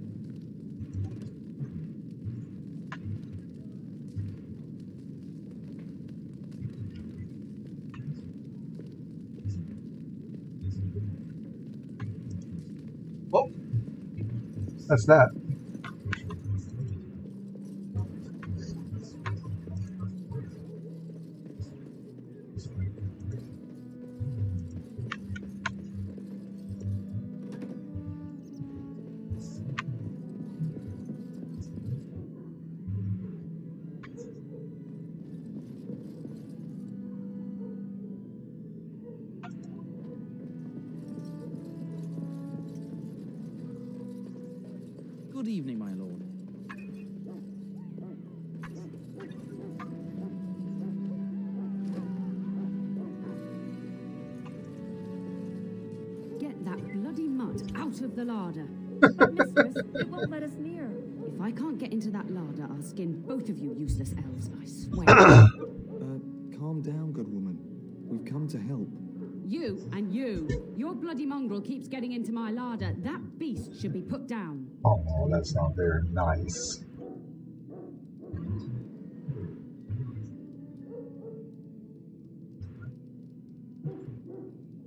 R: Oh, that's that.
P: Good evening, my lord.
S: Get that bloody mutt out of the larder. But mistress, it won't let us near. If I can't get into that larder, I'll skin both of you useless elves, I swear.
Q: Calm down, good woman. We've come to help.
S: You and you. Your bloody mongrel keeps getting into my larder. That beast should be put down.
R: Oh no, that's not very nice.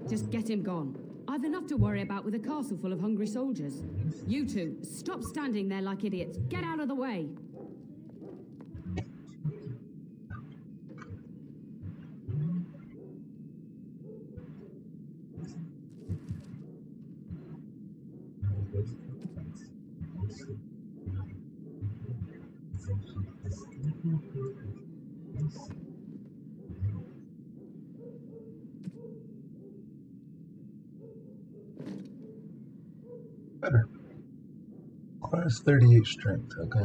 S: Just get him gone. I've enough to worry about with a castle full of hungry soldiers. You two, stop standing there like idiots. Get out of the way.
R: Better. Requires 38 strength, okay.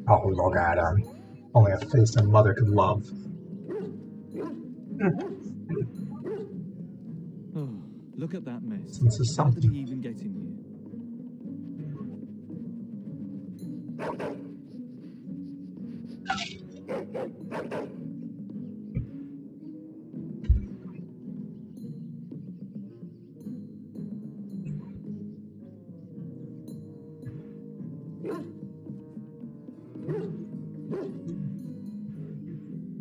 R: Oh, look at him. Only a face a mother could love.
Q: Oh, look at that mess.
R: This is
Q: How did
R: something.
Q: he even get in here?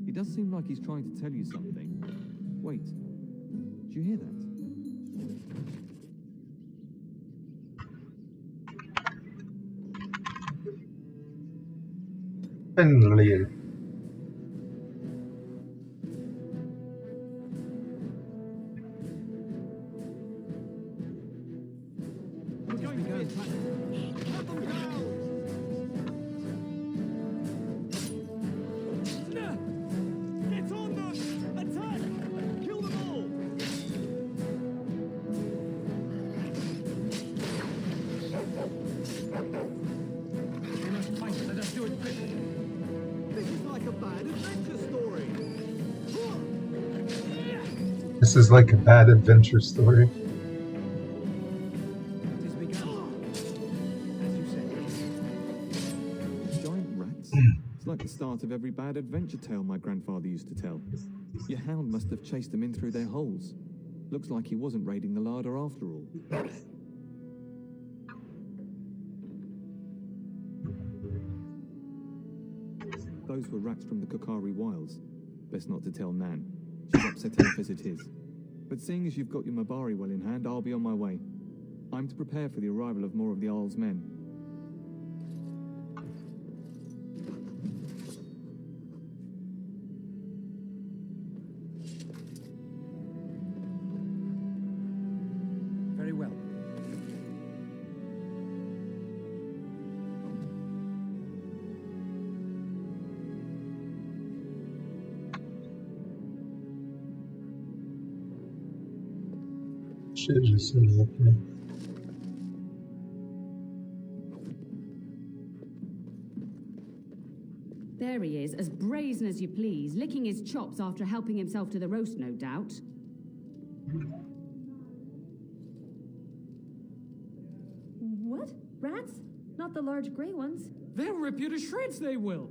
Q: He does seem like he's trying to tell you something. Wait, did you hear that?
R: Finley.
T: Get on them! Attack! Kill them all! We must fight, let us do it quickly. This is like a bad adventure story.
R: This is like a bad adventure story.
Q: It's like the start of every bad adventure tale my grandfather used to tell. Your hound must have chased them in through their holes. Looks like he wasn't raiding the larder after all. Those were rats from the Kokari Wilds. Best not to tell Nan. She's upset enough as it is. But seeing as you've got your Mabari well in hand, I'll be on my way. I'm to prepare for the arrival of more of the Isle's men.
P: Very well.
R: Shit just said okay.
S: There he is, as brazen as you please, licking his chops after helping himself to the roast, no doubt.
U: What? Rats? Not the large grey ones?
O: They'll rip you to shreds, they will.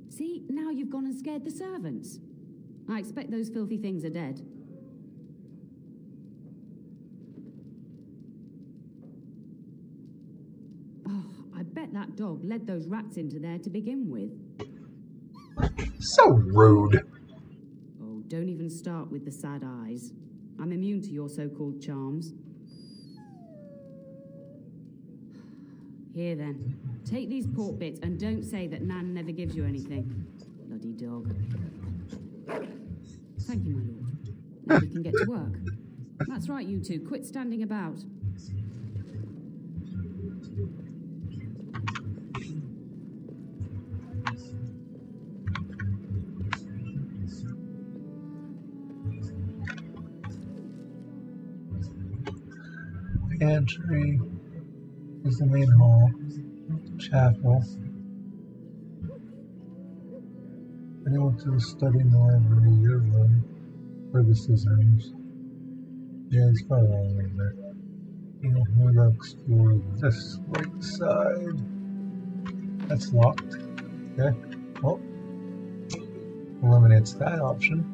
S: See, now you've gone and scared the servants. I expect those filthy things are dead. Oh, I bet that dog led those rats into there to begin with.
R: So rude.
S: Oh, don't even start with the sad eyes. I'm immune to your so-called charms. Here then, take these pork bits and don't say that Nan never gives you anything. Bloody dog. Thank you, my lord. Now we can get to work. That's right, you two. Quit standing about.
R: Pantry is the main hall. Chapel. Then I went to the study in the library, your room, Fergus's rooms. Yeah, it's probably all over there. You know, we're gonna explore this right side. That's locked. Okay. Well, eliminates that option.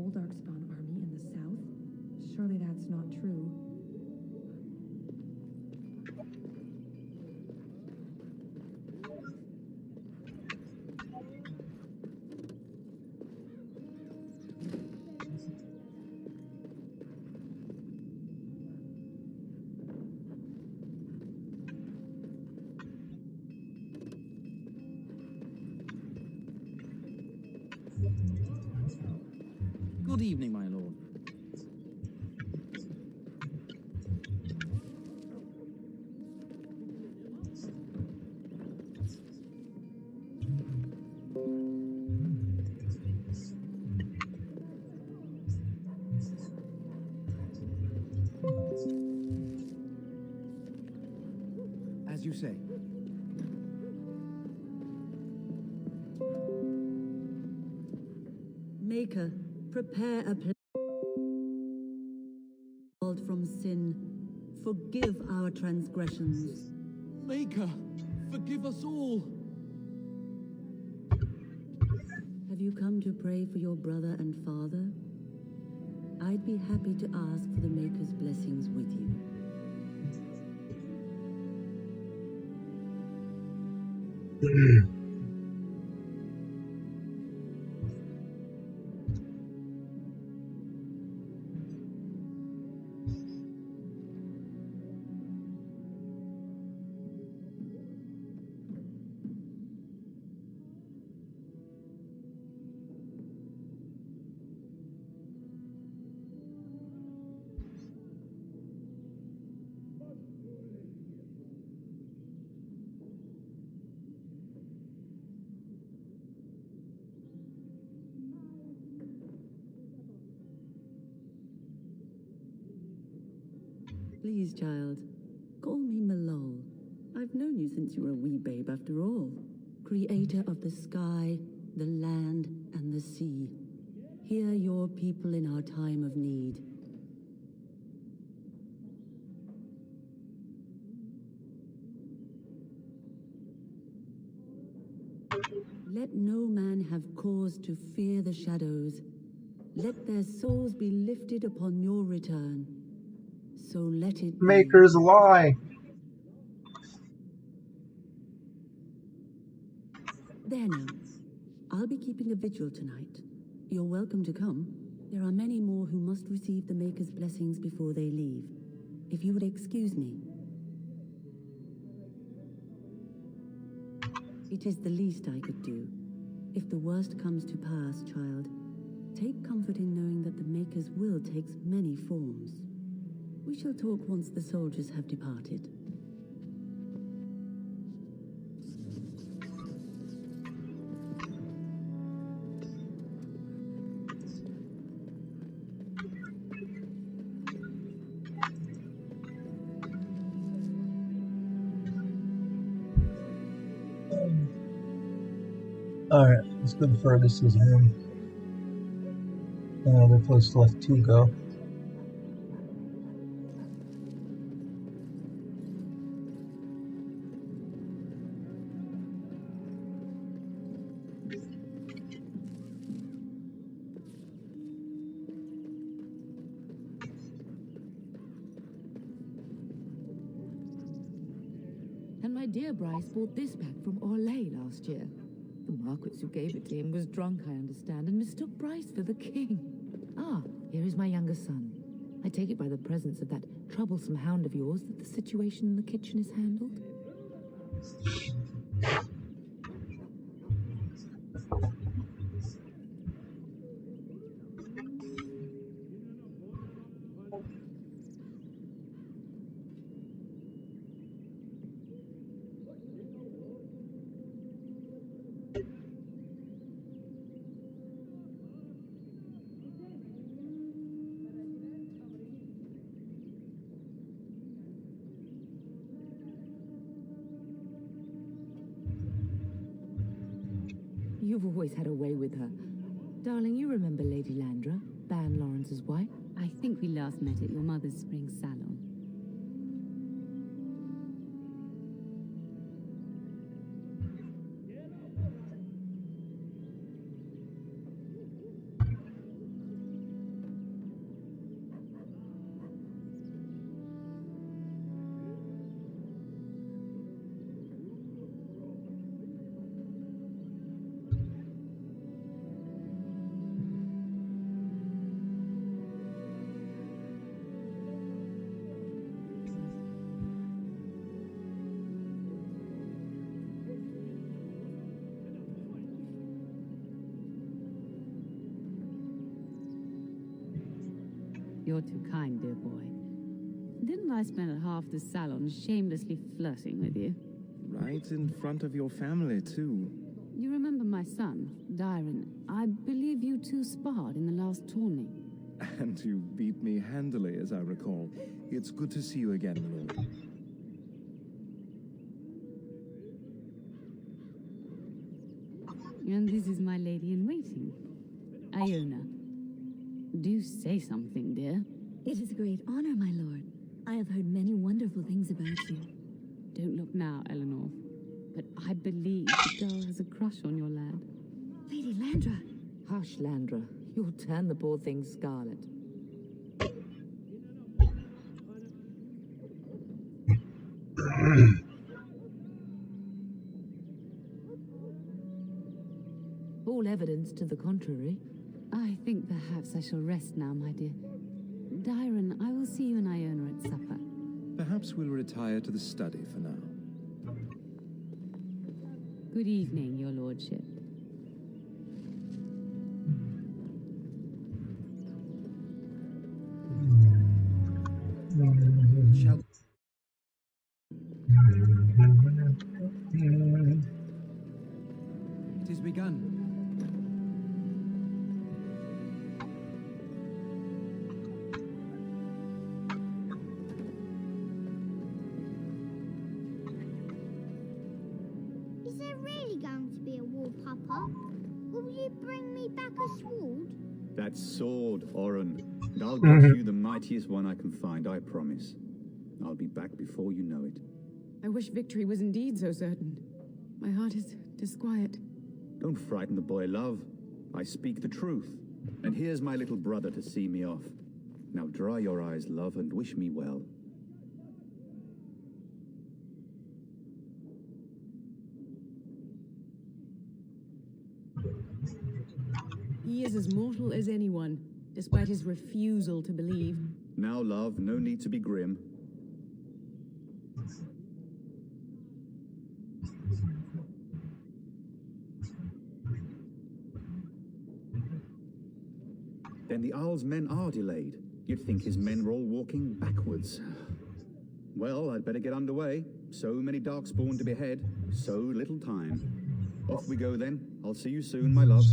U: Darkspawn army in the south? Surely that's not true.
P: Good evening, my lord. As you say.
V: Maker, prepare a place from sin. Forgive our transgressions.
O: Maker, forgive us all.
V: Have you come to pray for your brother and father? I'd be happy to ask for the Maker's blessings with you. Please, child, call me Malol. I've known you since you were a wee babe after all. Creator of the sky, the land, and the sea. Hear your people in our time of need. Let no man have cause to fear the shadows. Let their souls be lifted upon your return. So let it be.
B: Makers lie.
V: There now. I'll be keeping a vigil tonight. You're welcome to come. There are many more who must receive the Maker's blessings before they leave. If you would excuse me. It is the least I could do. If the worst comes to pass, child, take comfort in knowing that the Maker's will takes many forms. We shall talk once the soldiers have departed.
R: Alright, let's go to Fergus's room. Their place left to go.
C: And my dear Bryce bought this back from Orlais last year. The Marquis who gave it to him was drunk, I understand, and mistook Bryce for the king. Ah, here is my younger son. I take it by the presence of that troublesome hound of yours that the situation in the kitchen is handled? You've always had a way with her. Darling, you remember Lady Landra, Ban Lawrence's wife?
S: I think we last met at your mother's spring salon. You're too kind, dear boy. Didn't I spend half the salon shamelessly flirting with you?
W: Right in front of your family, too.
S: You remember my son, Dyron. I believe you two sparred in the last tourney.
W: And you beat me handily, as I recall. It's good to see you again, my lord.
S: And this is my lady-in-waiting, Iona. Do say something, dear.
U: It is a great honor, my lord. I have heard many wonderful things about you.
S: Don't look now, Eleanor. But I believe the girl has a crush on your lad.
U: Lady Landra.
C: Hush, Landra. You'll turn the poor thing scarlet. All evidence to the contrary.
S: I think perhaps I shall rest now, my dear. Dyron, I will see you and Iona at supper.
W: Perhaps we'll retire to the study for now.
S: Good evening, your lordship.
W: Shall...
P: It is begun.
A: surely going to be a war, Papa. Will you bring me back a sword?
B: That sword, Oren. And I'll get you the mightiest one I can find, I promise. I'll be back before you know it.
F: I wish victory was indeed so certain. My heart is disquiet.
B: Don't frighten the boy, love. I speak the truth. And here's my little brother to see me off. Now dry your eyes, love, and wish me well.
F: He is as mortal as anyone, despite his refusal to believe.
B: Now, love, no need to be grim. Then the Owl's men are delayed. You'd think his men were all walking backwards. Well, I'd better get underway. So many Darkspawn to behead, so little time. Off we go then. I'll see you soon, my love.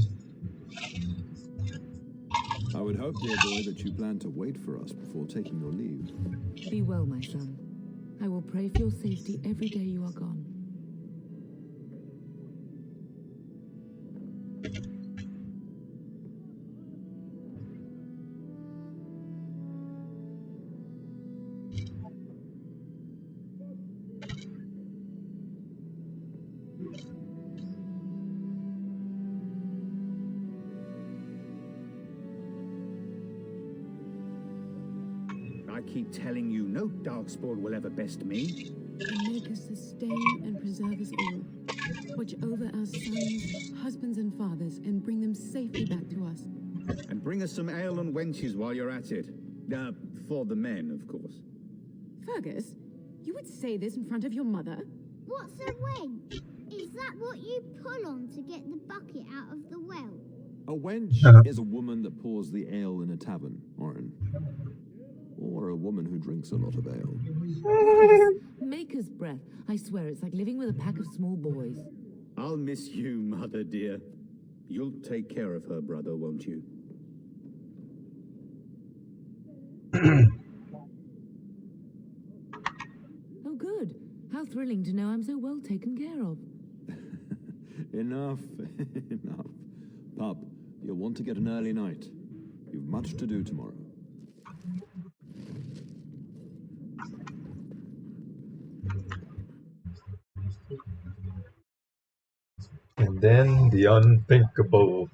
X: I would hope, dear boy, that you plan to wait for us before taking your leave.
C: Be well, my son. I will pray for your safety every day you are gone.
B: I keep telling you, no Darkspawn will ever best me.
F: And make us sustain and preserve us all. Watch over our sons, husbands, and fathers, and bring them safely back to us.
B: And bring us some ale and wenches while you're at it. For the men, of course.
F: Fergus, you would say this in front of your mother?
A: What's a wench? Is that what you pull on to get the bucket out of the well?
X: A wench is a woman that pours the ale in a tavern, Oren. Or a woman who drinks a lot of ale.
C: Maker's breath. I swear it's like living with a pack of small boys.
B: I'll miss you, mother dear. You'll take care of her, brother, won't you?
C: Oh, good. How thrilling to know I'm so well taken care of.
X: Enough, enough. Pup, you'll want to get an early night. You've much to do tomorrow.
R: And then the unthinkable.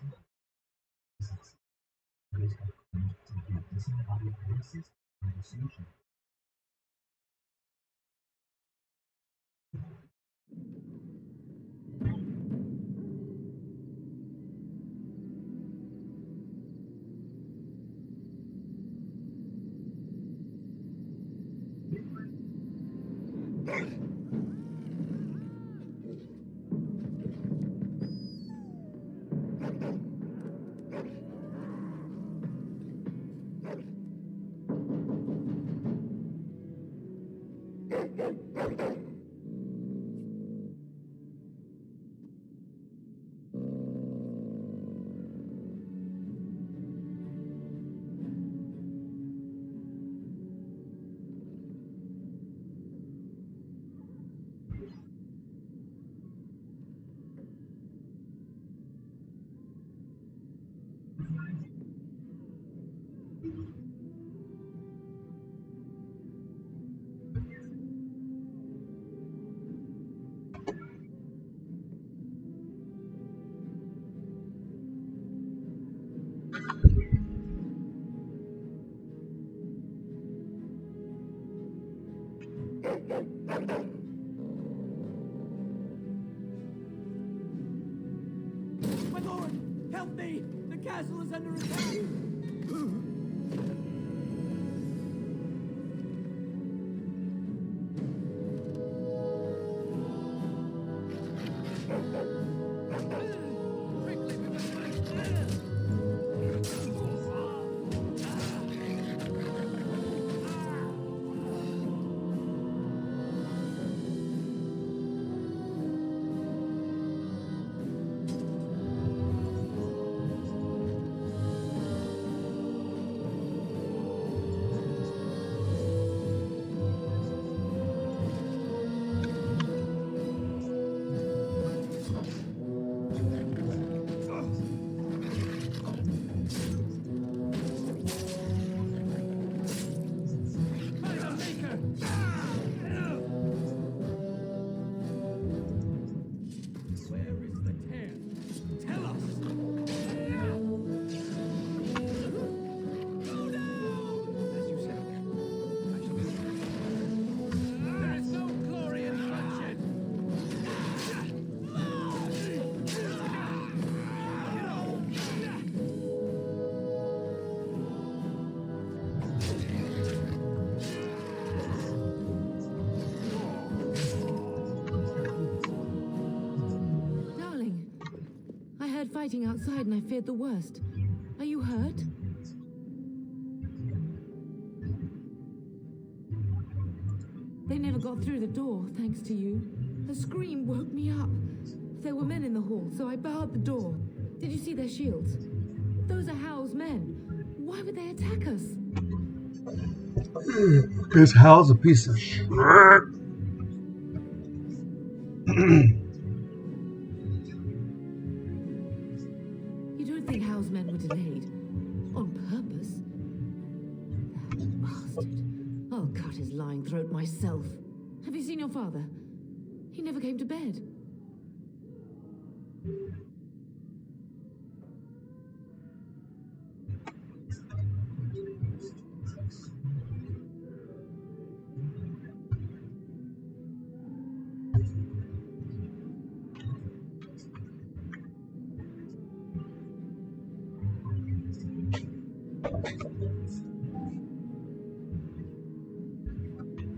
T: My lord, help me! The castle is under attack! Where is the tear? Tell us!
O: As you said, I shall be.
T: There is no glory in bloodshed!
C: Darling, I heard fighting outside and I feared the worst. Are you hurt? They never got through the door, thanks to you. A scream woke me up. There were men in the hall, so I barred the door. Did you see their shields? Those are Hal's men. Why would they attack us?
R: Because Hal's a piece of shit.
C: You don't think Hal's men were delayed? On purpose? That bastard. I'll cut his lying throat myself. Have you seen your father? He never came to bed.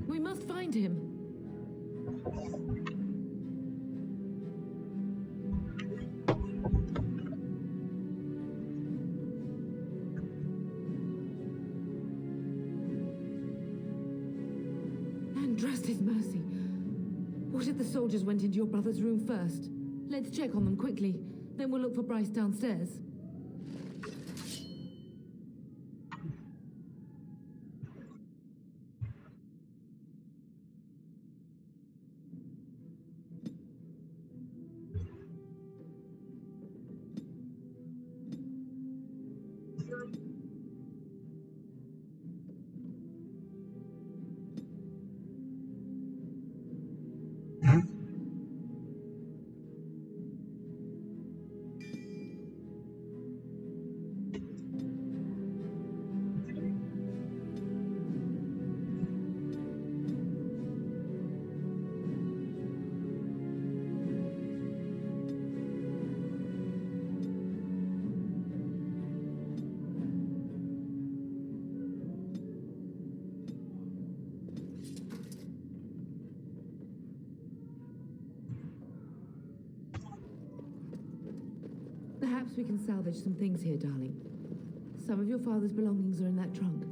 C: We must find him. And dressed his mercy. What if the soldiers went into your brother's room first? Let's check on them quickly. Then we'll look for Bryce downstairs. Perhaps we can salvage some things here, darling. Some of your father's belongings are in that trunk.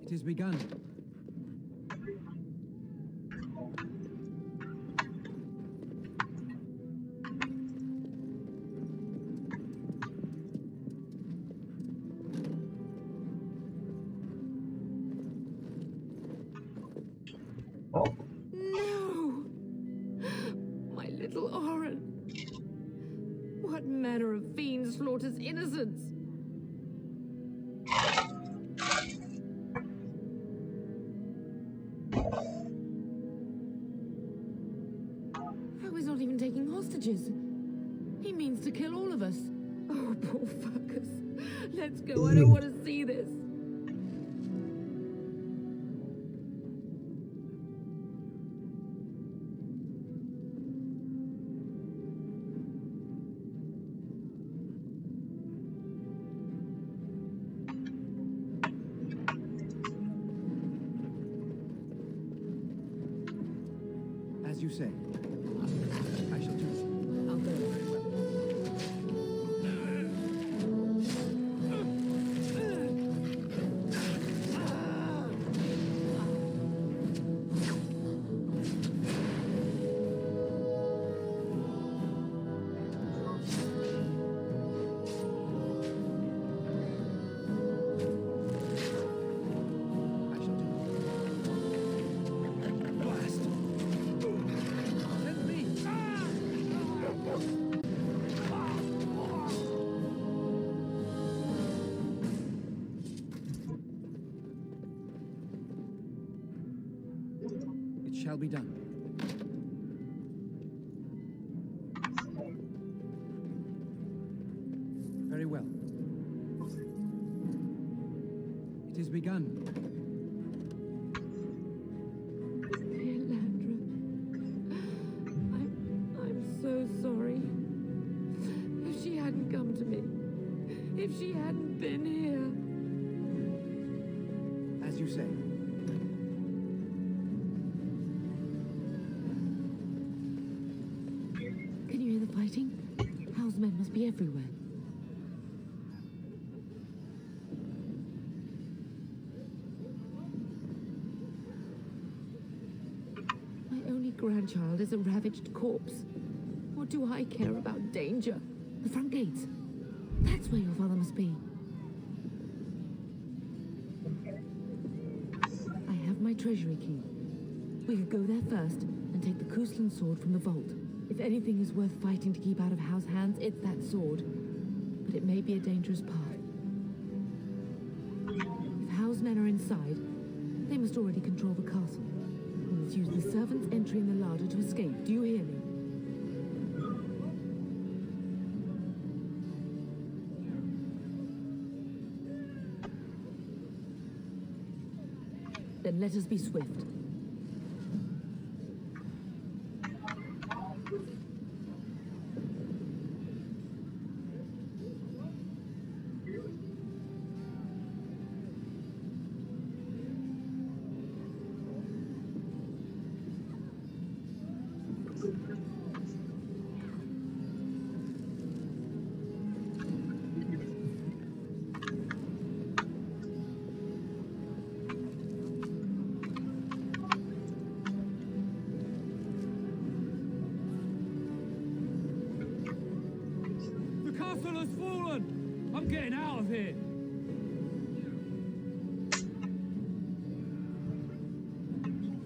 O: It has begun.
C: No! My little Oren. What manner of fiend slaughters innocents? How is not even taking hostages? He means to kill all of us. Oh, poor fuckers. Let's go. I don't want to see this.
P: As you say. I shall do so. I'll go very well. It shall be done. Very well. It is begun.
C: Dear Landra, I'm so sorry. If she hadn't come to me, if she hadn't been here.
P: As you say.
C: Can you hear the fighting? Hal's men must be everywhere. My only grandchild is a ravaged corpse. What do I care about danger? The front gates. That's where your father must be. I have my treasury key. We could go there first and take the Kuslan sword from the vault. If anything is worth fighting to keep out of Hal's hands, it's that sword. But it may be a dangerous path. If Hal's men are inside, they must already control the castle. We must use the servants entering the larder to escape. Do you hear me? Then let us be swift.
O: I'm getting out of here.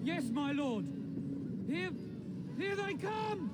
O: Yes, my lord. Here they come.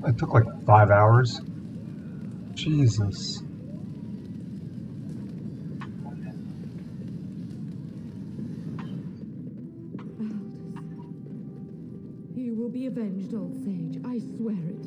R: It took like 5 hours. Jesus.
C: You will be avenged, old sage. I swear it.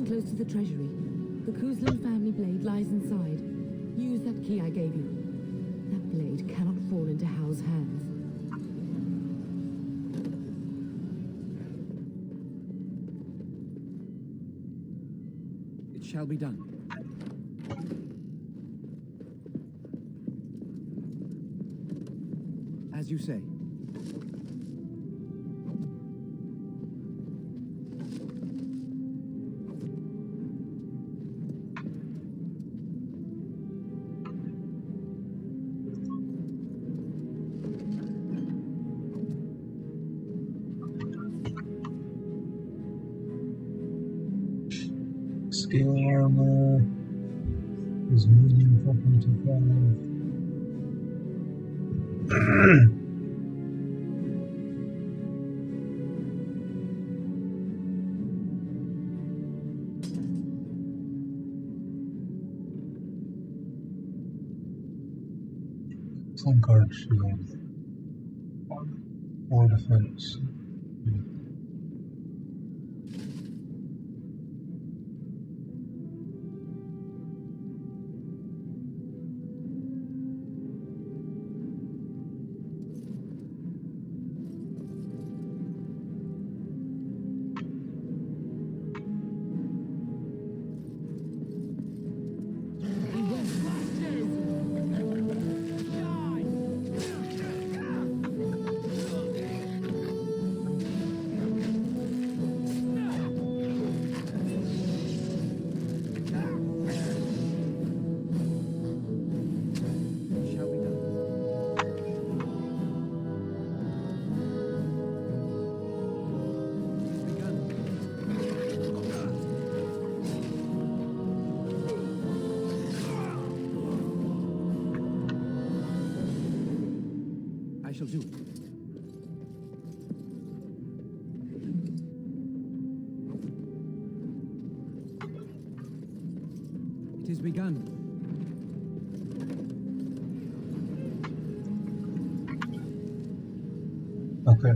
C: Close to the treasury. The Kuzlan family blade lies inside. Use that key I gave you. That blade cannot fall into Hal's hands.
T: It shall be done. As you say.
R: Scale armor is medium 4.25. Some guard shield or defense.
T: I shall do it. It is begun.
R: Okay.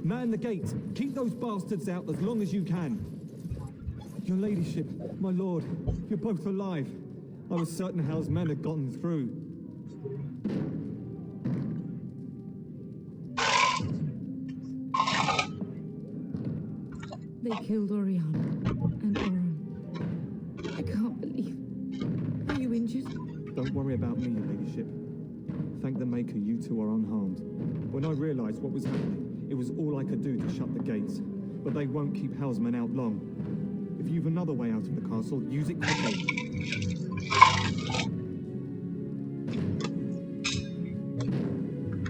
D: Man the gate. Keep those bastards out as long as you can. Your ladyship, my lord, you're both alive. I was certain Hal's men had gotten through.
C: They killed Oriana and Oren. I can't believe. Are you injured?
D: Don't worry about me, your ladyship. Thank the Maker you two are unharmed. When I realized what was happening, it was all I could do to shut the gates. But they won't keep Hal's men out long. If you've another way out of the castle, use it quickly.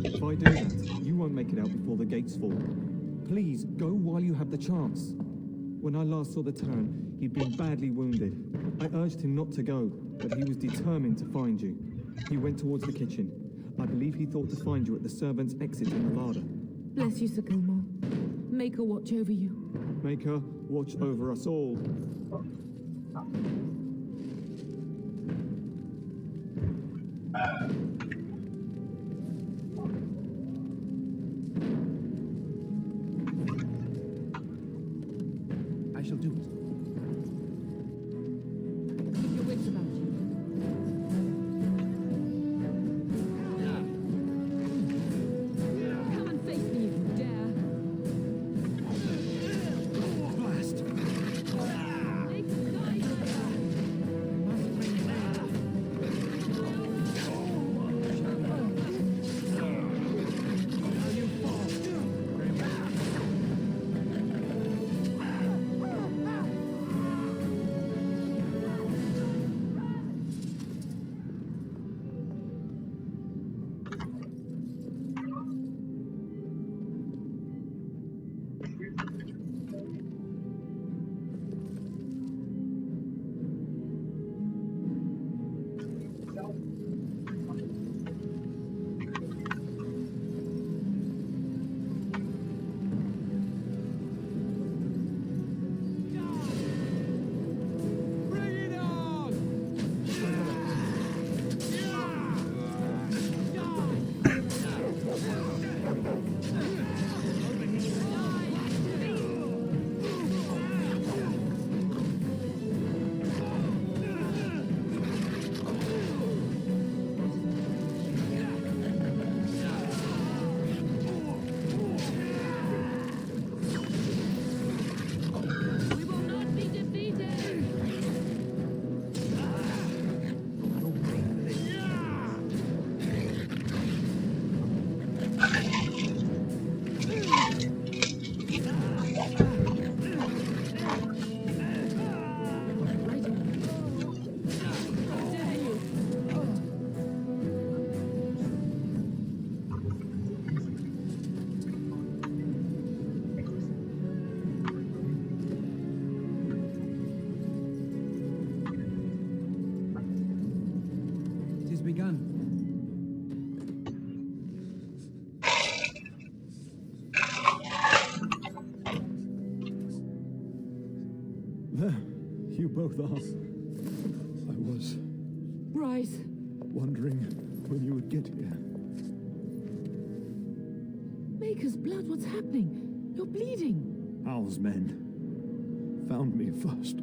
D: If I do that, you won't make it out before the gates fall. Please, go while you have the chance. When I last saw the Terran, he'd been badly wounded. I urged him not to go, but he was determined to find you. He went towards the kitchen. I believe he thought to find you at the servants' exit in the larder.
C: Bless you, Sir Gilmore. Make her watch over you.
D: Make her watch over us all.
P: I shall do it.
C: Keep your wits about you. Come and face me if you dare.
P: Blast!
D: There, you both are. I was
C: Bryce.
D: wondering when you would get here.
C: Maker's blood, what's happening? You're bleeding.
D: Al's men found me first.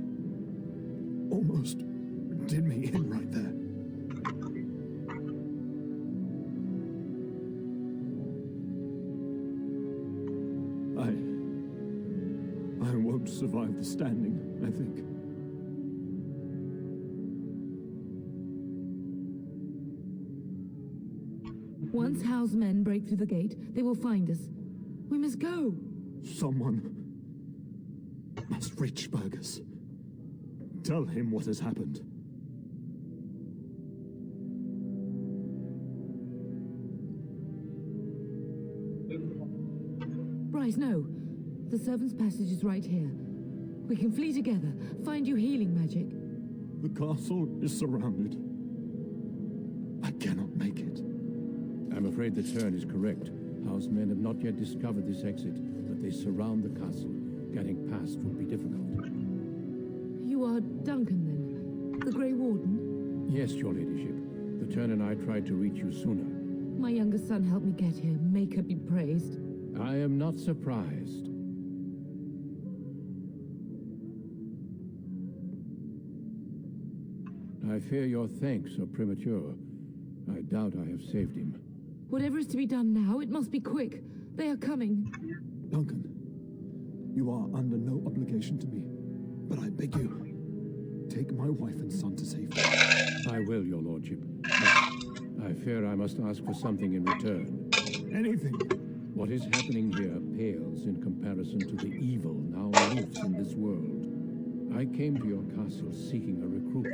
D: Almost did me in right there. I won't survive the standing, I think.
C: Once Hal's men break through the gate, they will find us. We must go.
D: Someone must reach Burgess. Tell him what has happened.
C: Bryce, no. The servant's passage is right here. We can flee together, find you healing magic.
D: The castle is surrounded. I cannot make it.
E: I'm afraid the Terran is correct. House men have not yet discovered this exit, but they surround the castle. Getting past will be difficult.
C: You are Duncan, then? The Grey Warden?
E: Yes, your ladyship. The Terran and I tried to reach you sooner.
C: My younger son helped me get here. Make her be praised.
E: I am not surprised. I fear your thanks are premature. I doubt I have saved him.
C: Whatever is to be done now, it must be quick. They are coming.
D: Duncan, you are under no obligation to me, but I beg you, take my wife and son to safety.
E: I will, your lordship. But I fear I must ask for something in return.
D: Anything.
E: What is happening here pales in comparison to the evil now lives in this world. I came to your castle seeking a recruit.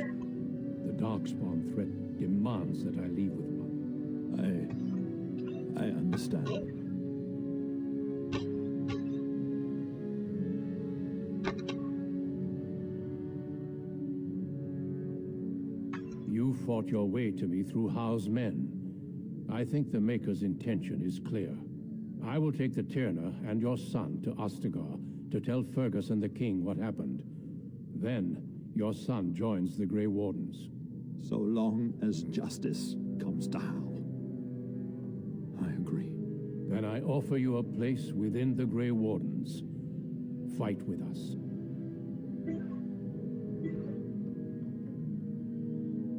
E: The Darkspawn threat demands that I leave with one.
X: I understand.
E: You fought your way to me through Howe's men. I think the Maker's intention is clear. I will take the Tyrna and your son to Ostagar to tell Fergus and the king what happened. Then, your son joins the Grey Wardens.
X: So long as justice comes to Howe. I agree.
E: Then I offer you a place within the Grey Wardens. Fight with us.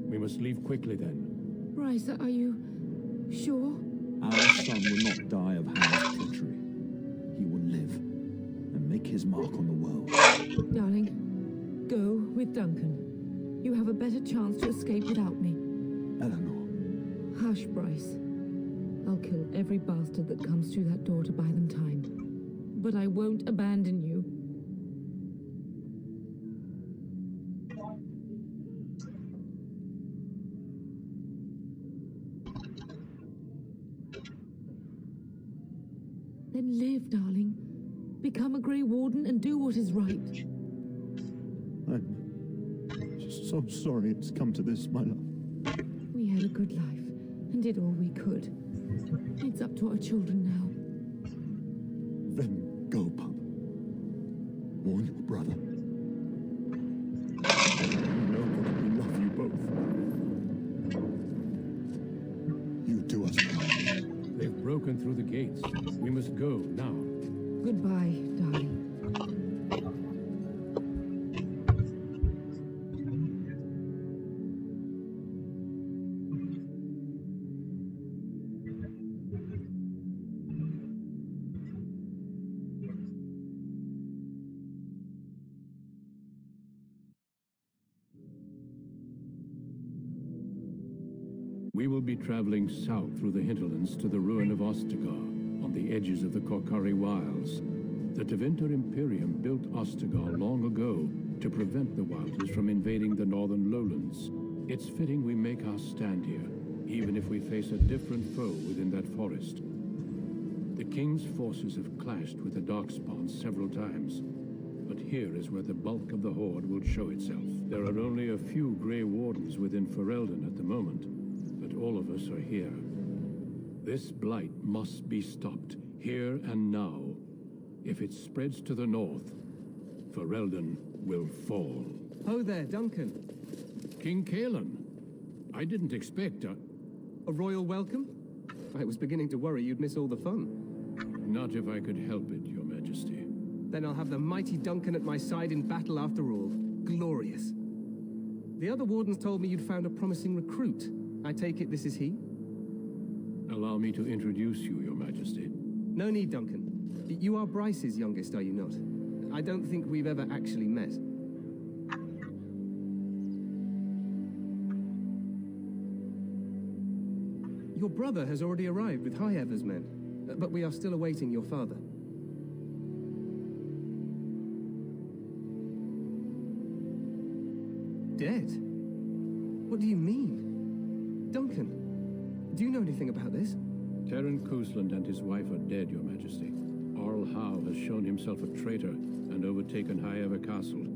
E: We must leave quickly then.
C: Bryce, are you sure?
X: Our son will not die of Howe's treachery. He will live and make his mark on the world.
C: Darling, go with Duncan. You have a better chance to escape without me.
X: Eleanor.
C: Hush, Bryce. I'll kill every bastard that comes through that door to buy them time. But I won't abandon you. Then live, darling. Become a Grey Warden and do what is right.
X: I'm just so sorry it's come to this, my love.
C: We had a good life and did all we could. It's up to our children now.
X: Then go, pup. Warn your brother. You know that we love you both. You do us proud.
E: They've broken through the gates. We must go now.
C: Goodbye, darling.
E: We will be traveling south through the hinterlands to the ruin of Ostagar, on the edges of the Korcari Wilds. The Tevinter Imperium built Ostagar long ago to prevent the Wilders from invading the northern lowlands. It's fitting we make our stand here, even if we face a different foe within that forest. The King's forces have clashed with the Darkspawn several times, but here is where the bulk of the Horde will show itself. There are only a few Grey Wardens within Ferelden at the moment, but all of us are here. This blight must be stopped, here and now. If it spreads to the north, Ferelden will fall.
I: Oh there, Duncan.
E: King Cailan. I didn't expect
I: a royal welcome? I was beginning to worry you'd miss all the fun.
E: Not if I could help it, Your Majesty.
I: Then I'll have the mighty Duncan at my side in battle after all. Glorious. The other wardens told me you'd found a promising recruit. I take it this is he?
E: Allow me to introduce you, Your Majesty.
I: No need, Duncan. You are Bryce's youngest, are you not? I don't think we've ever actually met. Your brother has already arrived with High-Ever's men, but we are still awaiting your father. Dead? What do you mean? Duncan, do you know anything about this?
E: Terran Cousland and his wife are dead, Your Majesty. Arl Howe has shown himself a traitor and overtaken High-Ever Castle.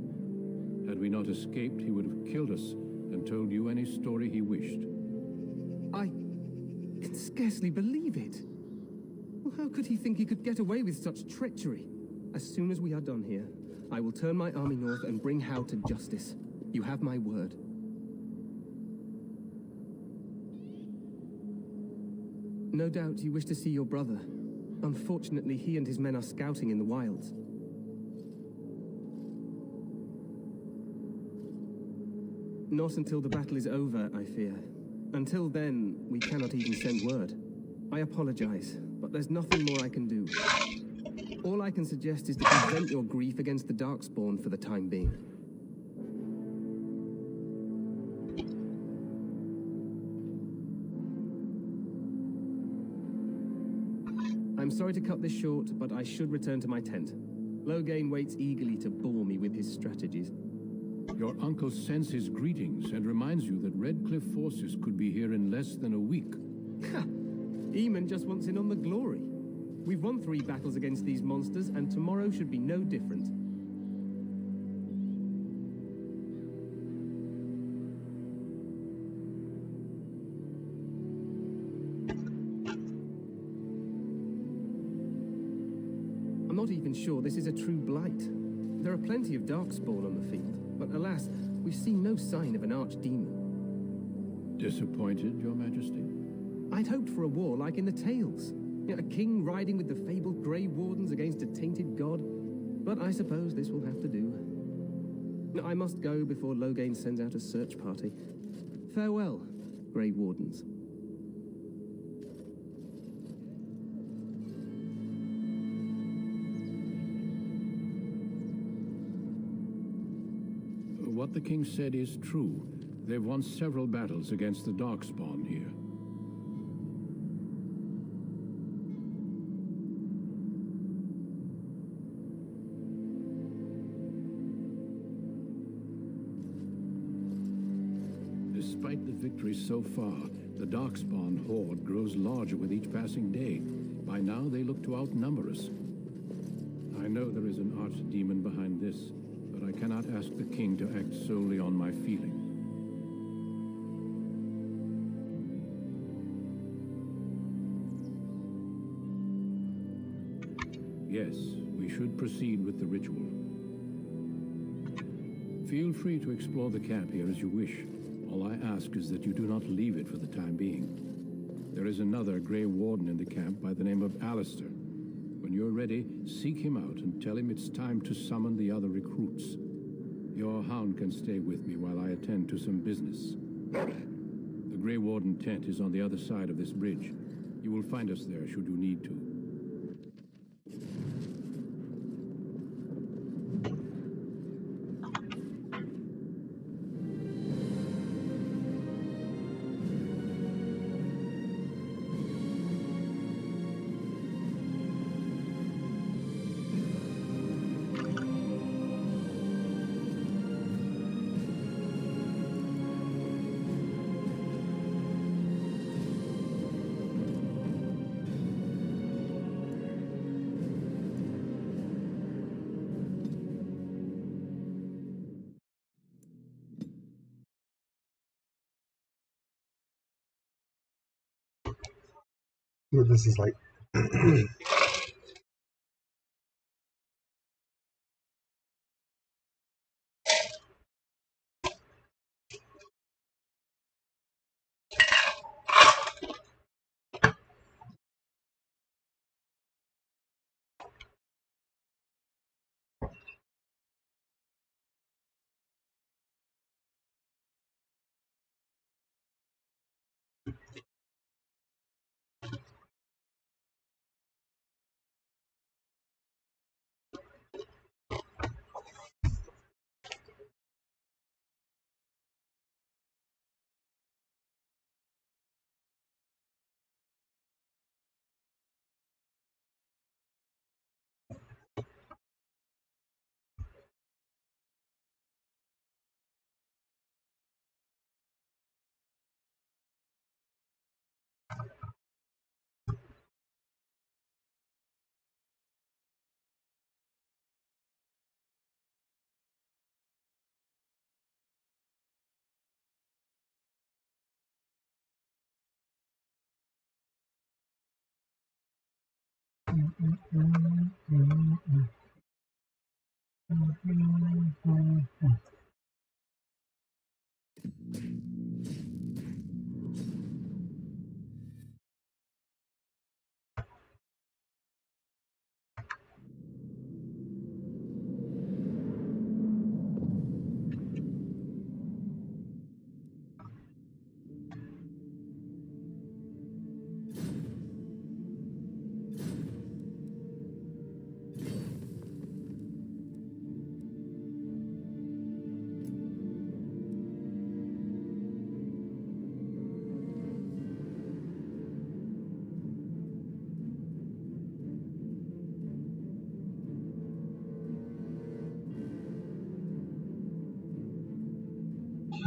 E: Had we not escaped, he would have killed us and told you any story he wished.
I: I can scarcely believe it. Well, how could he think he could get away with such treachery? As soon as we are done here, I will turn my army north and bring Howe to justice. You have my word. No doubt you wish to see your brother. Unfortunately, he and his men are scouting in the wilds. Not until the battle is over, I fear. Until then, we cannot even send word. I apologize, but there's nothing more I can do. All I can suggest is to prevent your grief against the Darkspawn for the time being. I'm sorry to cut this short, but I should return to my tent. Loghain waits eagerly to bore me with his strategies.
E: Your uncle sends his greetings and reminds you that Redcliffe forces could be here in less than a week.
I: Eamon just wants in on the glory. We've won 3 battles against these monsters, and tomorrow should be no different. I'm not even sure this is a true blight. There are plenty of darkspawn on the field, but alas, we've seen no sign of an archdemon.
E: Disappointed, Your Majesty?
I: I'd hoped for a war like in the tales. A king riding with the fabled Grey Wardens against a tainted god. But I suppose this will have to do. I must go before Loghain sends out a search party. Farewell, Grey Wardens.
E: What the king said is true. They've won several battles against the Darkspawn here. Despite the victories so far, the Darkspawn horde grows larger with each passing day. By now, they look to outnumber us. I know there is an archdemon behind this, but I cannot ask the king to act solely on my feeling. Yes, we should proceed with the ritual. Feel free to explore the camp here as you wish. All I ask is that you do not leave it for the time being. There is another Grey Warden in the camp by the name of Alistair. When you're ready, seek him out and tell him it's time to summon the other recruits. Your hound can stay with me while I attend to some business. The Grey Warden tent is on the other side of this bridge. You will find us there should you need to.
R: What this is like.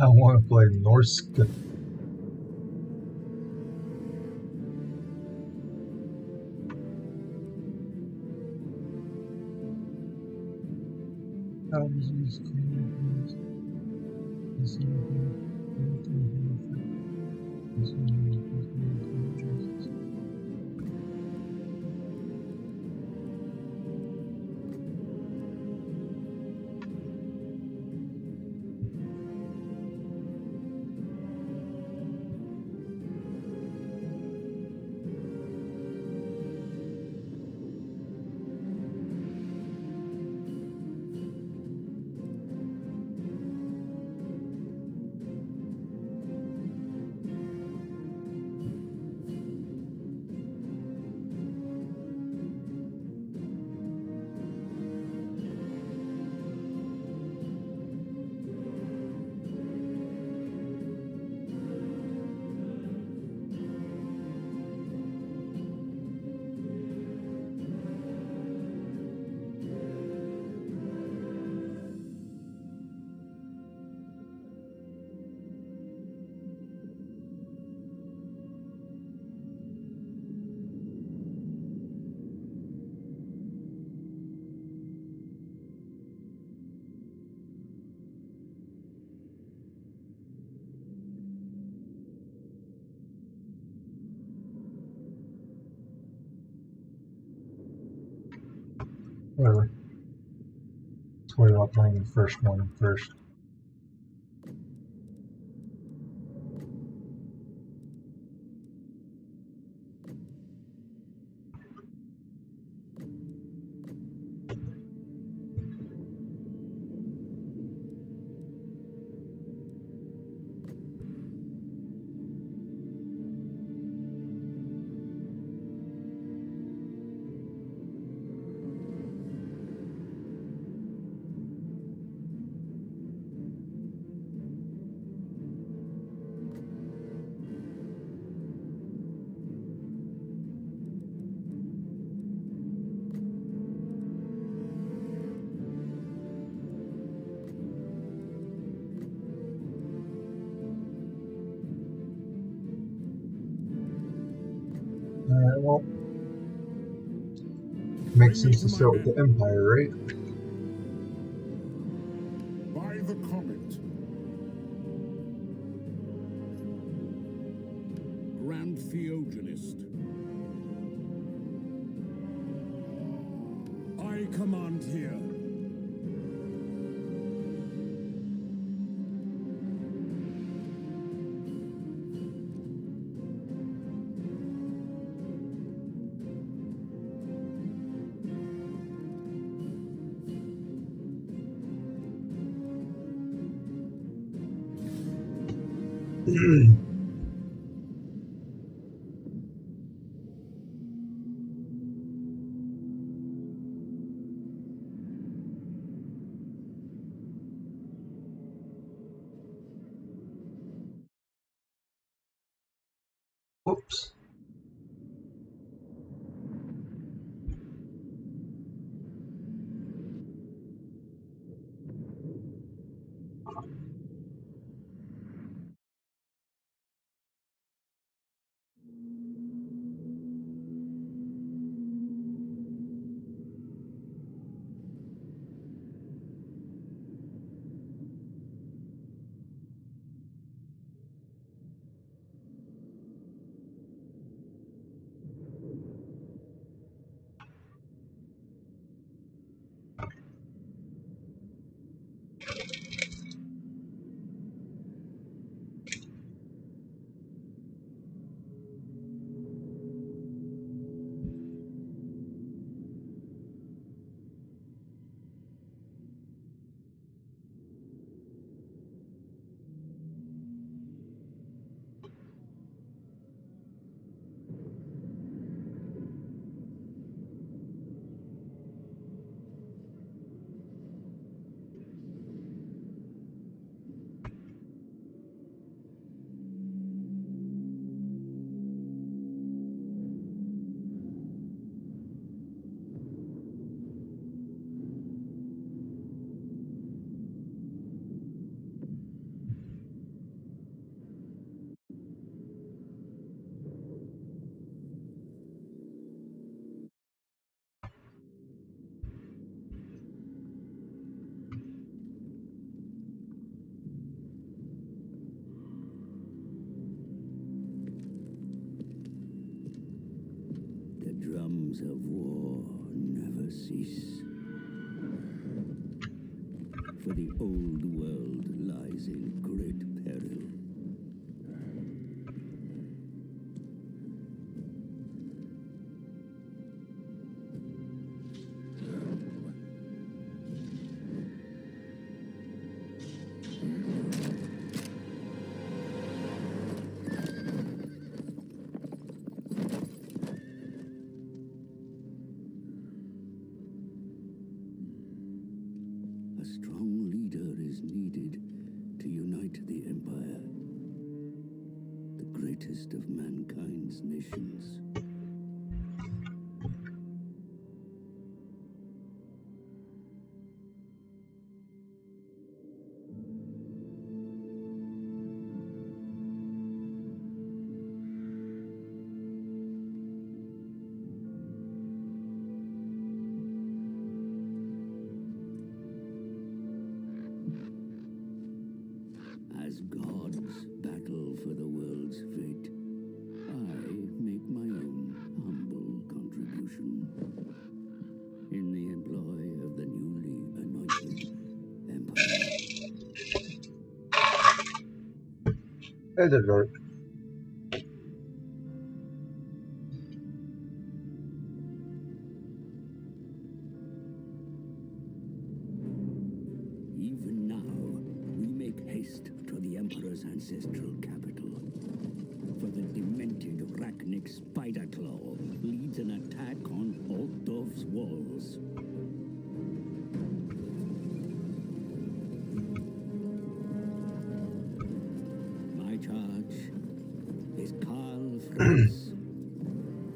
R: I want to play Norse. Whatever. Let's worry about playing the first one first. Alright, well, makes sense to start with the Empire, right?
G: By the comet. Grand Theogenist. I command here. Whoops.
K: drums of war never cease. For the old world lies in great peril. A strong leader is needed to unite the Empire, the greatest of mankind's nations. As gods battle for the world's fate, I make my own humble contribution. In the employ of the newly anointed Empire.
R: Edinburgh.
K: Even now, we make haste to the Emperor's ancestral capital. For the demented Rachnic Spiderclaw leads an attack on Altdorf's walls. My charge is Karl Franz,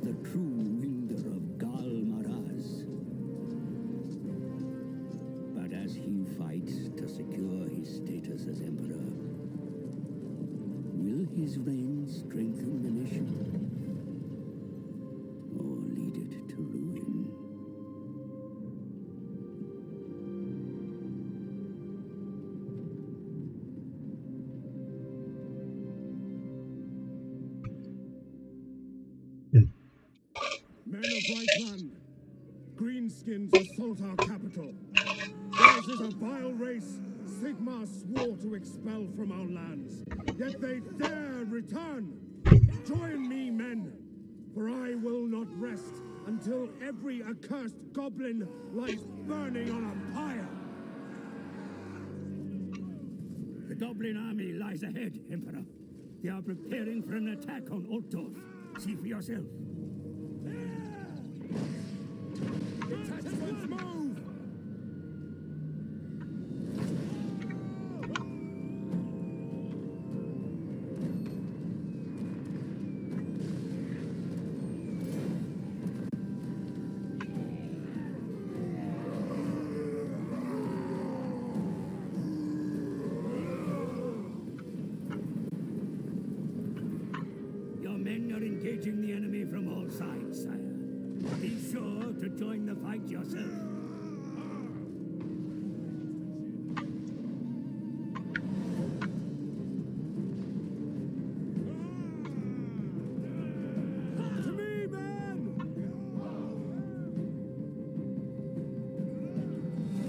K: the true wielder of Gal Maraz. But as he fights to secure his status as Emperor, will his reign strengthen the nation? Or lead it to ruin?
G: Men of Reichland, greenskins assault our capital. Theirs is a vile race Sigmar swore to expel from our lands. Yet they dare return. Join me, men, for I will not rest until every accursed goblin lies burning on a pyre.
K: The Goblin army lies ahead, Emperor. They are preparing for an attack on Altdorf. See for yourself.
G: Detachments move!
K: Your men are engaging the enemy from all sides, sire. Be sure to join the fight yourself.
G: To me, men!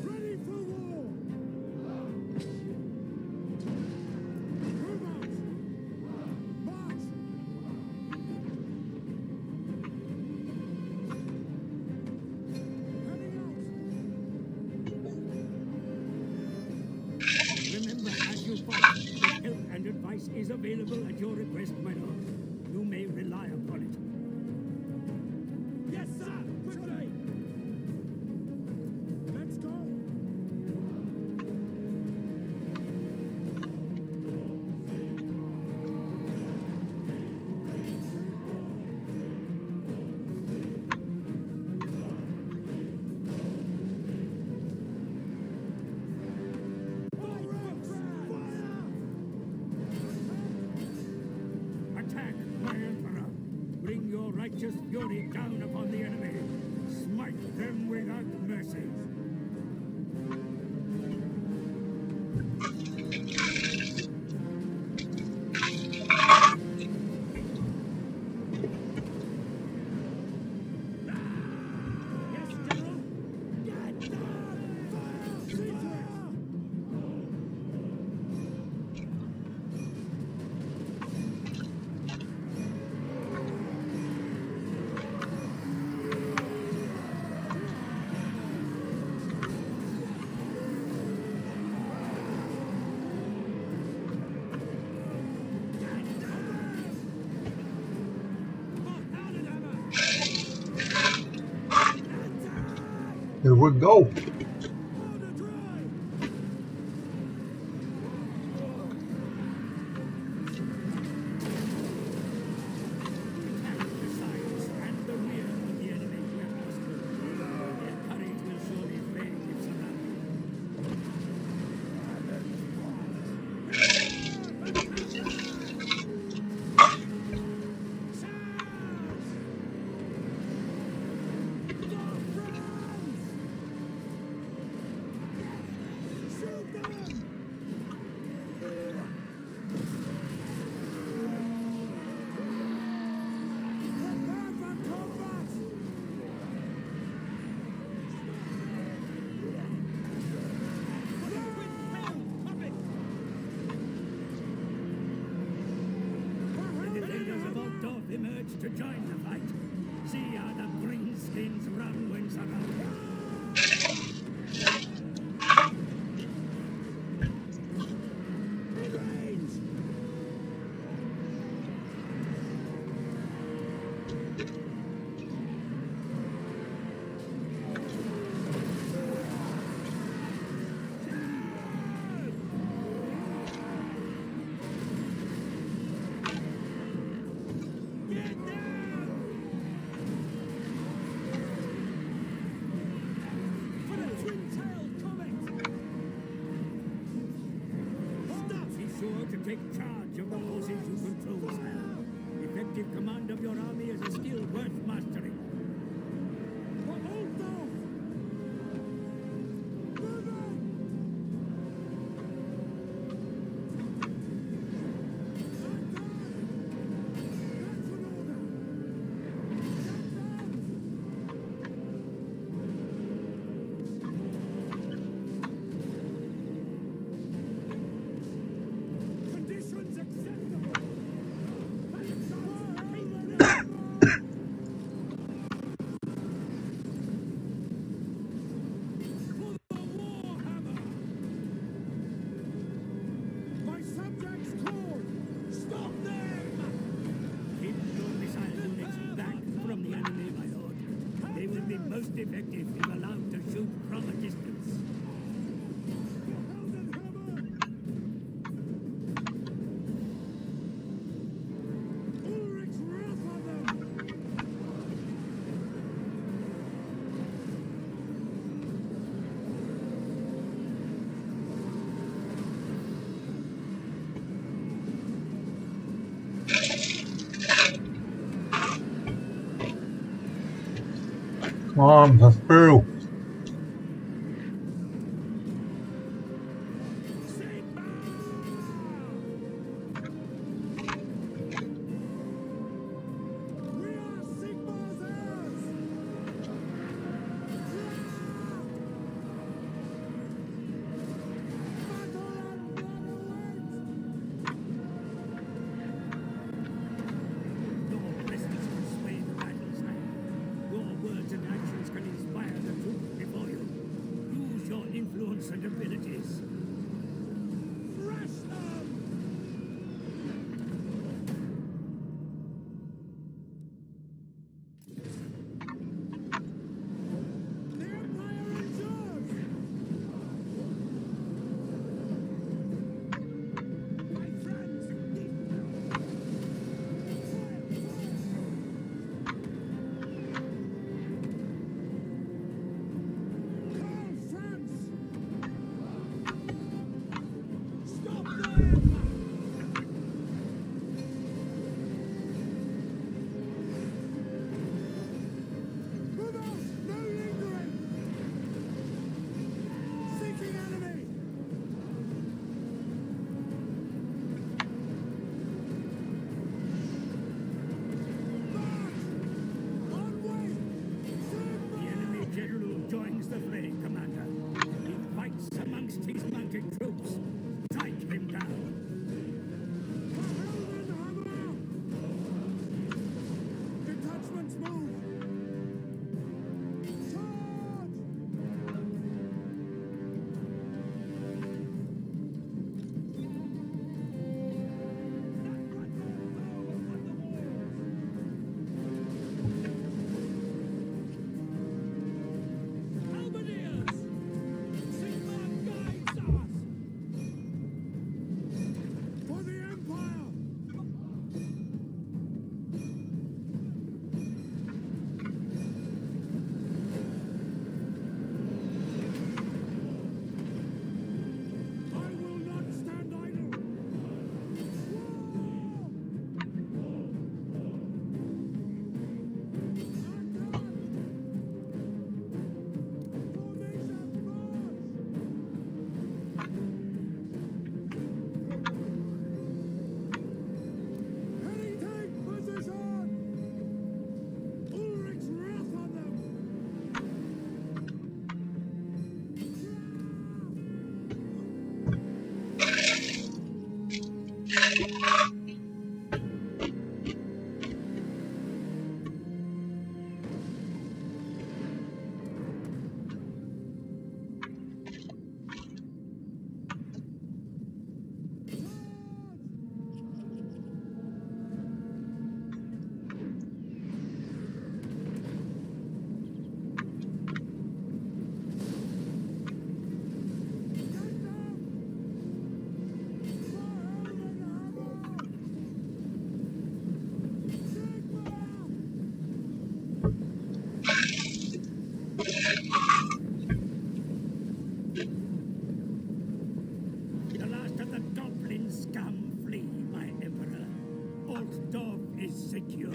G: Ready for war! Move out! March!
K: Remember, as you fight, that help and advice is available at your request, my lord. You may rely upon it.
G: Yes, sir! Quickly! Let's go!
K: Attack, my emperor! Bring your righteous fury down upon the enemy. Smite them without mercy.
R: Here we go.
H: To join the fight. See how the greenskins run when surrounded. Take charge of the forces you control, sire. Effective command of your army is a skill worth mastering. Most effective if allowed to shoot from a distance.
R: Come on, that's through.
H: Your words and actions can inspire the troops. Altdorf is secure.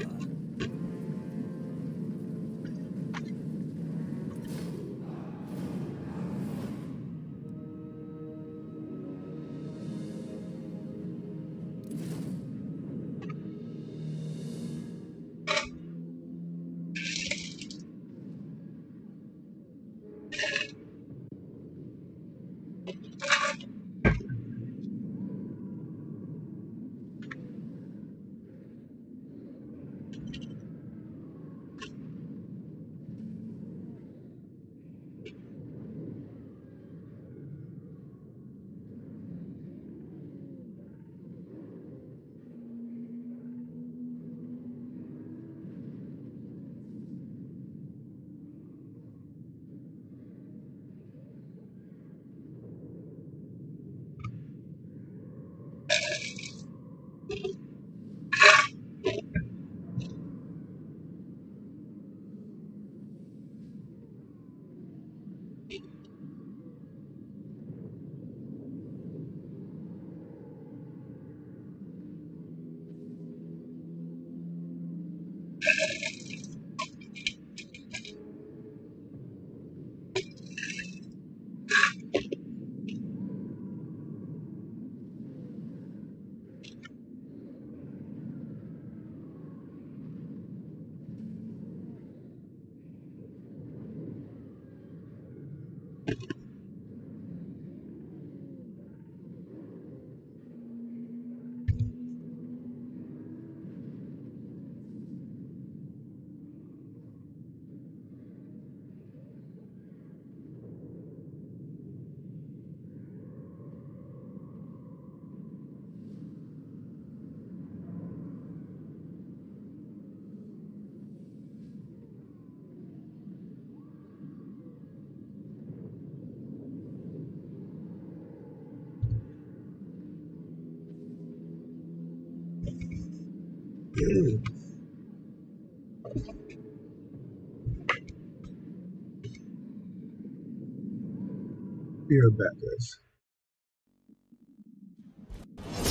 R: You're back, guys.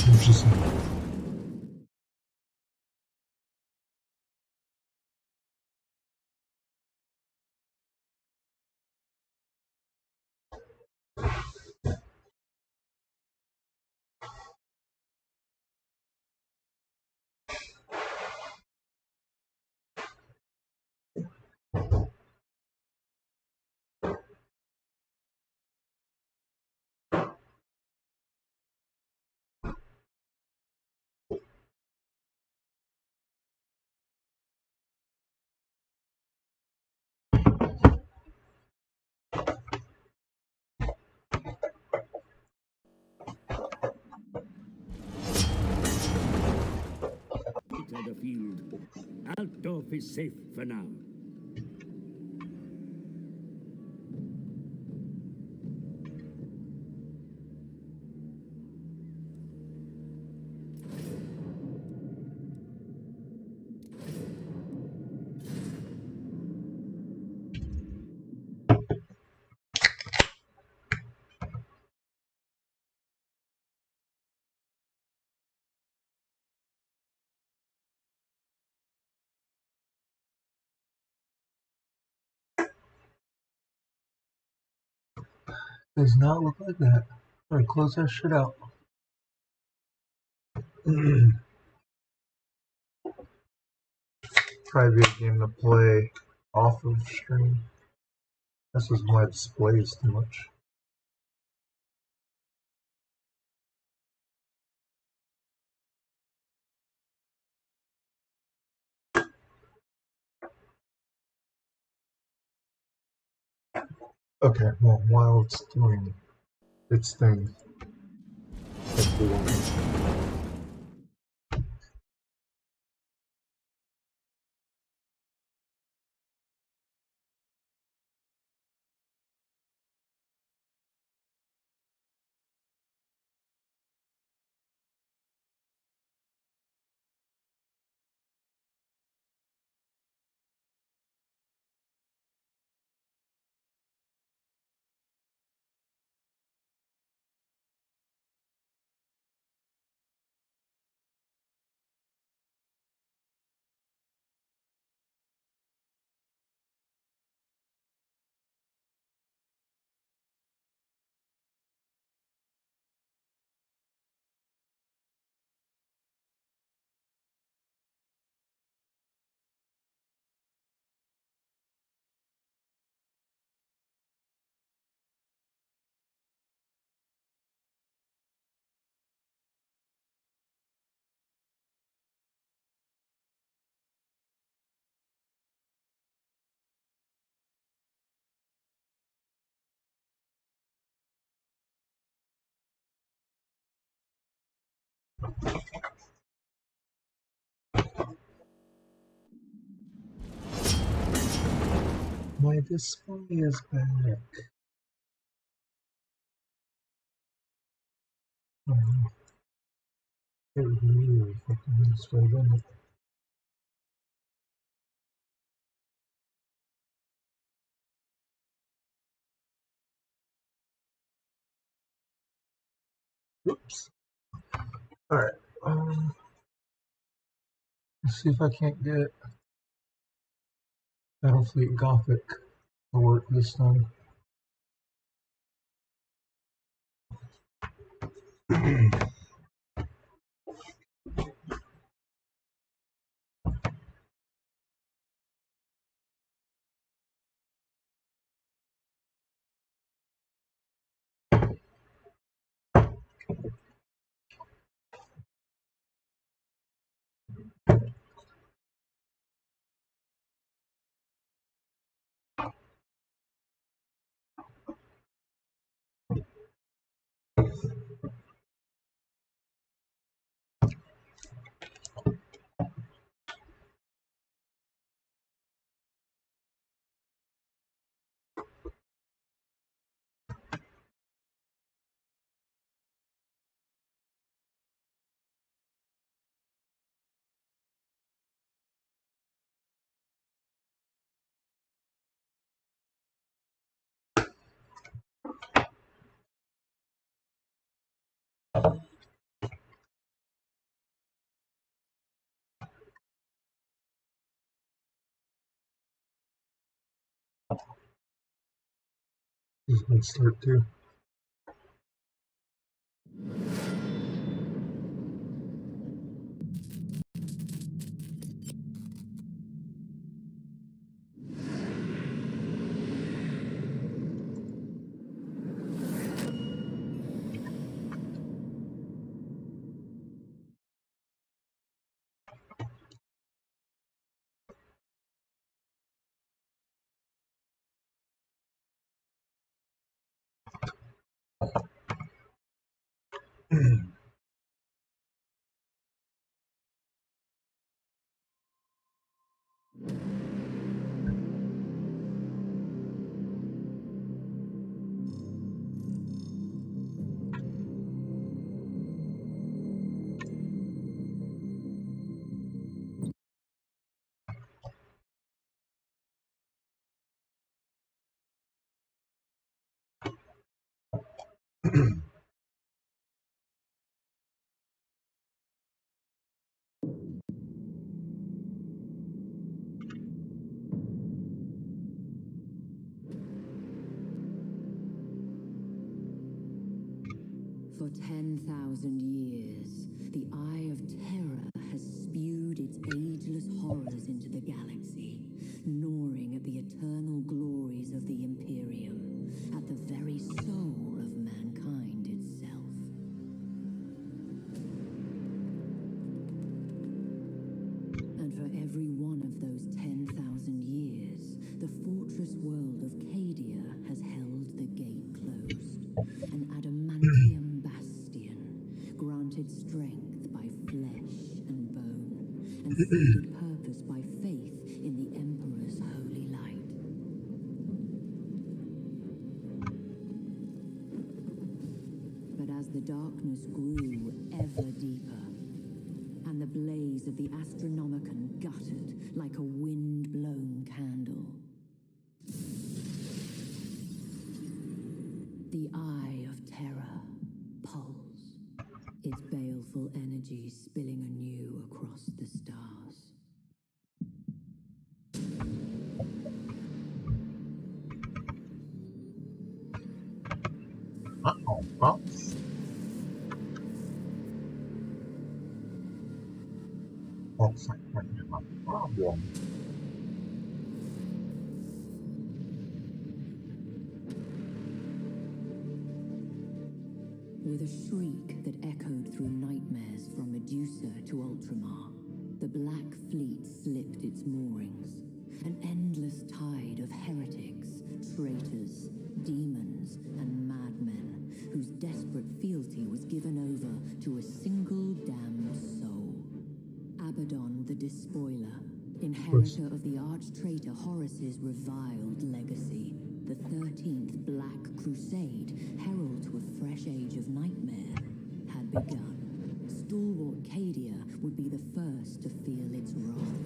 R: Interesting.
H: Enter the field. Altdorf is safe for now.
R: Does not look like that. Better close that shit out. Probably be a game to play off of stream. This is my displays too much. Okay, well, while it's doing its thing, let's do one. My display is back. It was really fucking useful, wasn't it? Oops. Alright, let's see if I can't get Battlefleet Gothic to work this time. This is a good start too.
J: For 10,000 years, the Eye of Terror has spewed its ageless horrors into the galaxy, gnawing at the eternal glories of the Imperium, at the very soul of mankind itself. And for every one of those 10,000 years, the fortress world of Cadia has held the gate closed, an adamantium granted strength by flesh and bone, and seeded purpose by faith in the Emperor's holy light. But as the darkness grew ever deeper, and the blaze of the Astronomicon guttered like a wind-blown candle, the Eye of Terror pulsed, its baleful energy spilling anew across the stars.
R: Uh-oh, pops. Looks like we have a problem.
J: With a shriek that echoed through nightmares from Medusa to Ultramar, the Black Fleet slipped its moorings. An endless tide of heretics, traitors, demons, and madmen whose desperate fealty was given over to a single damned soul. Abaddon the Despoiler, inheritor of the arch-traitor Horus's reviled legacy. The 13th Black Crusade, herald to a fresh age of nightmare, had begun. Stalwart Cadia would be the first to feel its wrath.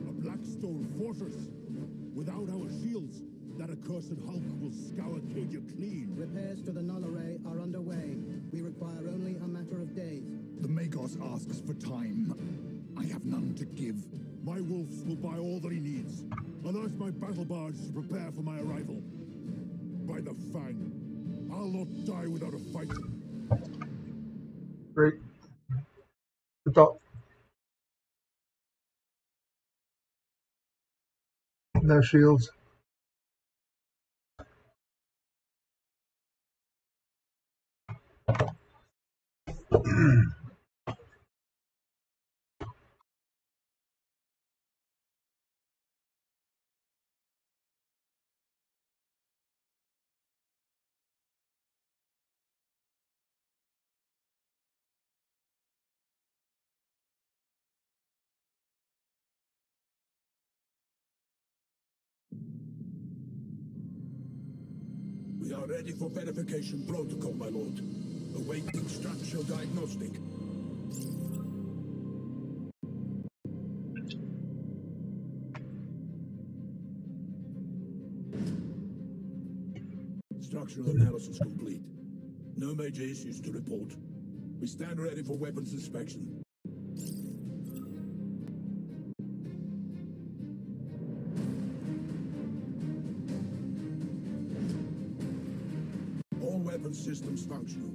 G: A Blackstone fortress! Without our shields, that accursed Hulk will scour Cadia clean.
L: Repairs to the null array are underway. We require only a matter of days.
G: The Magos asks for time. I have none to give. My wolves will buy all that he needs. Alert my battle barge to prepare for my arrival. By the Fang, I'll not die without a fight.
R: Great. Good talk. No shields.
H: We are ready for verification protocol, my lord. Awaiting structural diagnostic. Structural analysis complete. No major issues to report. We stand ready for weapons inspection. All weapon systems functional.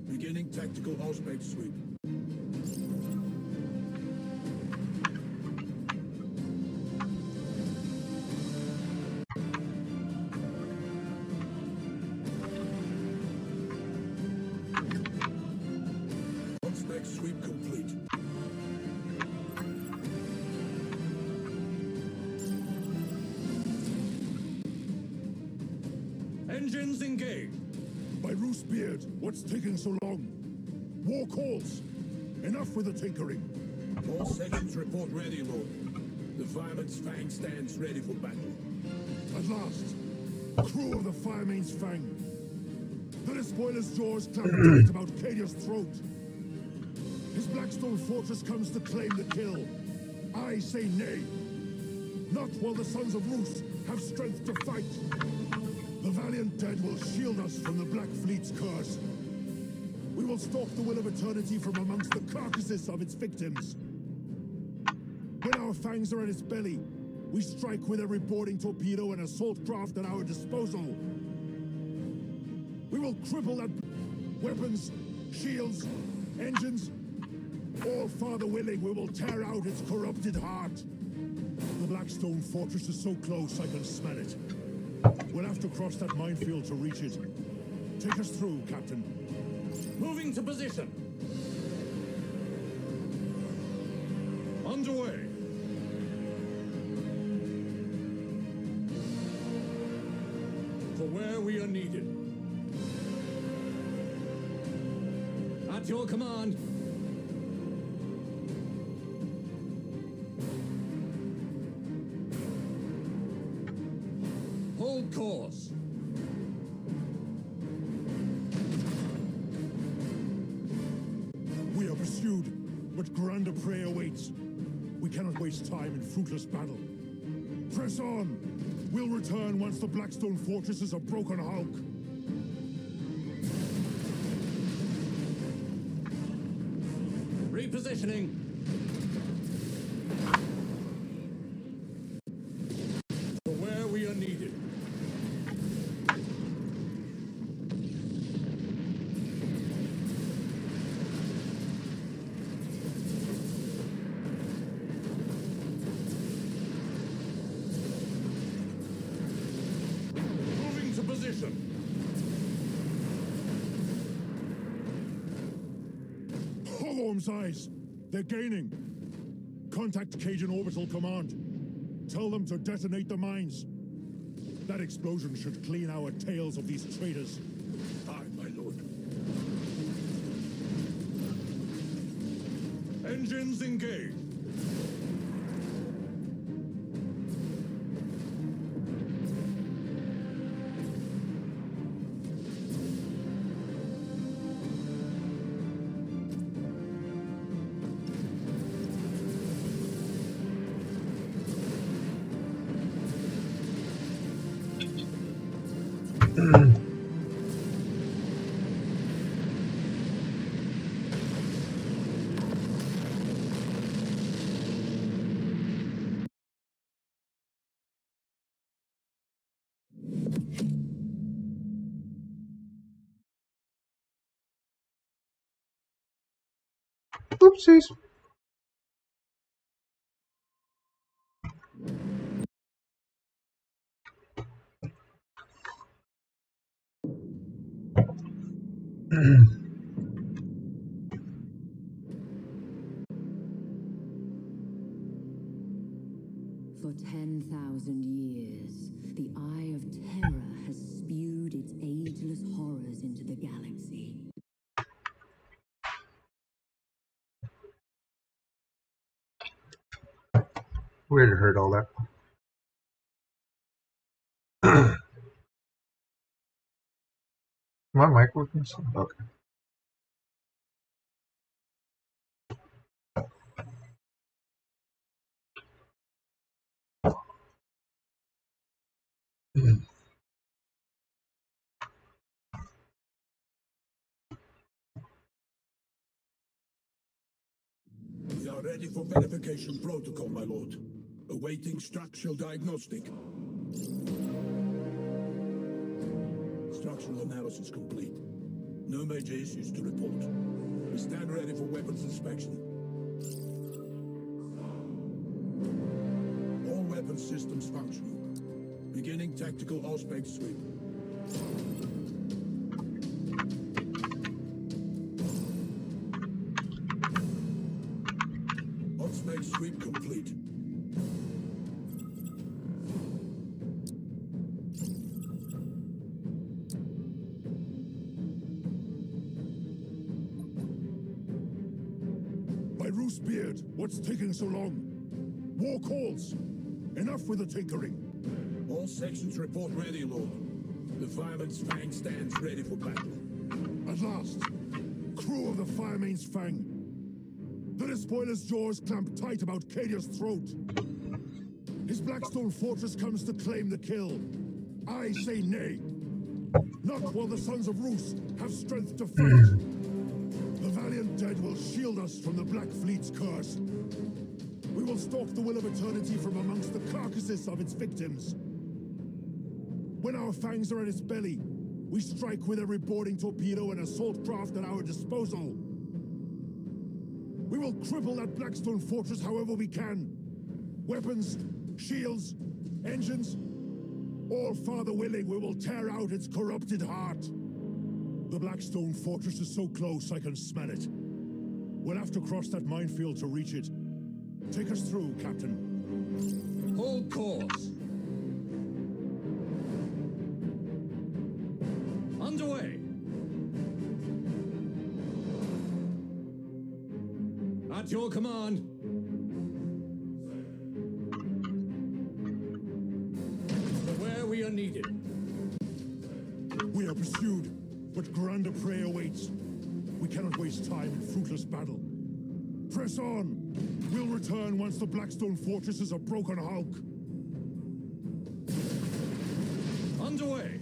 H: Beginning tactical Auspex sweep. Auspex sweep complete.
G: Engines engaged. My Roose Beard, what's taking so long? War calls. Enough with the tinkering.
H: All sections report ready, Lord. The Fireman's Fang stands ready for battle.
G: At last, crew of the Firemane's Fang. The Despoiler's jaws clamp tight about Cadia's throat. His Blackstone fortress comes to claim the kill. I say nay. Not while the Sons of Roose have strength to fight. The valiant dead will shield us from the Black Fleet's curse. We will stalk the will of eternity from amongst the carcasses of its victims. When our fangs are at its belly, we strike with every boarding torpedo and assault craft at our disposal. We will cripple that weapons, shields, engines. All Father willing, we will tear out its corrupted heart. The Blackstone fortress is so close I can smell it. We'll have to cross that minefield to reach it. Take us through, Captain.
H: Moving to position.
G: Underway.
H: For where we are needed. At your command. Hold course.
G: We are pursued, but grander prey awaits. We cannot waste time in fruitless battle. Press on! We'll return once the Blackstone fortress is a broken hulk.
H: Repositioning. For where we are needed. Moving to position.
G: Hogorm's eyes! They're gaining. Contact Cajun Orbital Command. Tell them to detonate the mines. That explosion should clean our tails of these traitors.
M: Aye, my lord.
G: Engines engaged.
R: Oopsies.
J: For 10,000 years, the Eye of Terror has spewed its ageless horrors into the galaxy.
R: We already heard all that. My mic working? Okay.
M: We are ready for verification protocol, my lord. Awaiting structural diagnostic. Structural analysis complete. No major issues to report. We stand ready for weapons inspection. All weapon systems functional. Beginning tactical Auspex sweep. Auspex sweep complete.
G: By Roosebeard, what's taking so long? War calls. Enough with the tinkering.
M: All sections report ready, Lord. The Fireman's Fang stands ready for battle.
G: At last, crew of the Firemane's Fang. The despoiler's jaws clamp tight about Cadia's throat. His Blackstone fortress comes to claim the kill. I say nay. Not while the Sons of Roos have strength to fight. The valiant dead will shield us from the Black Fleet's curse. We will stalk the Will of Eternity from amongst the carcasses of its victims. When our fangs are at its belly, we strike with every boarding torpedo and assault craft at our disposal. We will cripple that Blackstone fortress however we can. Weapons, shields, engines, all Father willing, we will tear out its corrupted heart. The Blackstone fortress is so close I can smell it. We'll have to cross that minefield to reach it. Take us through, Captain.
M: Hold course. Underway. At your command. Where we are needed.
G: We are pursued, but grander prey awaits. We cannot waste time in fruitless battle. Press on! We'll return once the Blackstone fortress is a broken hulk.
M: Underway!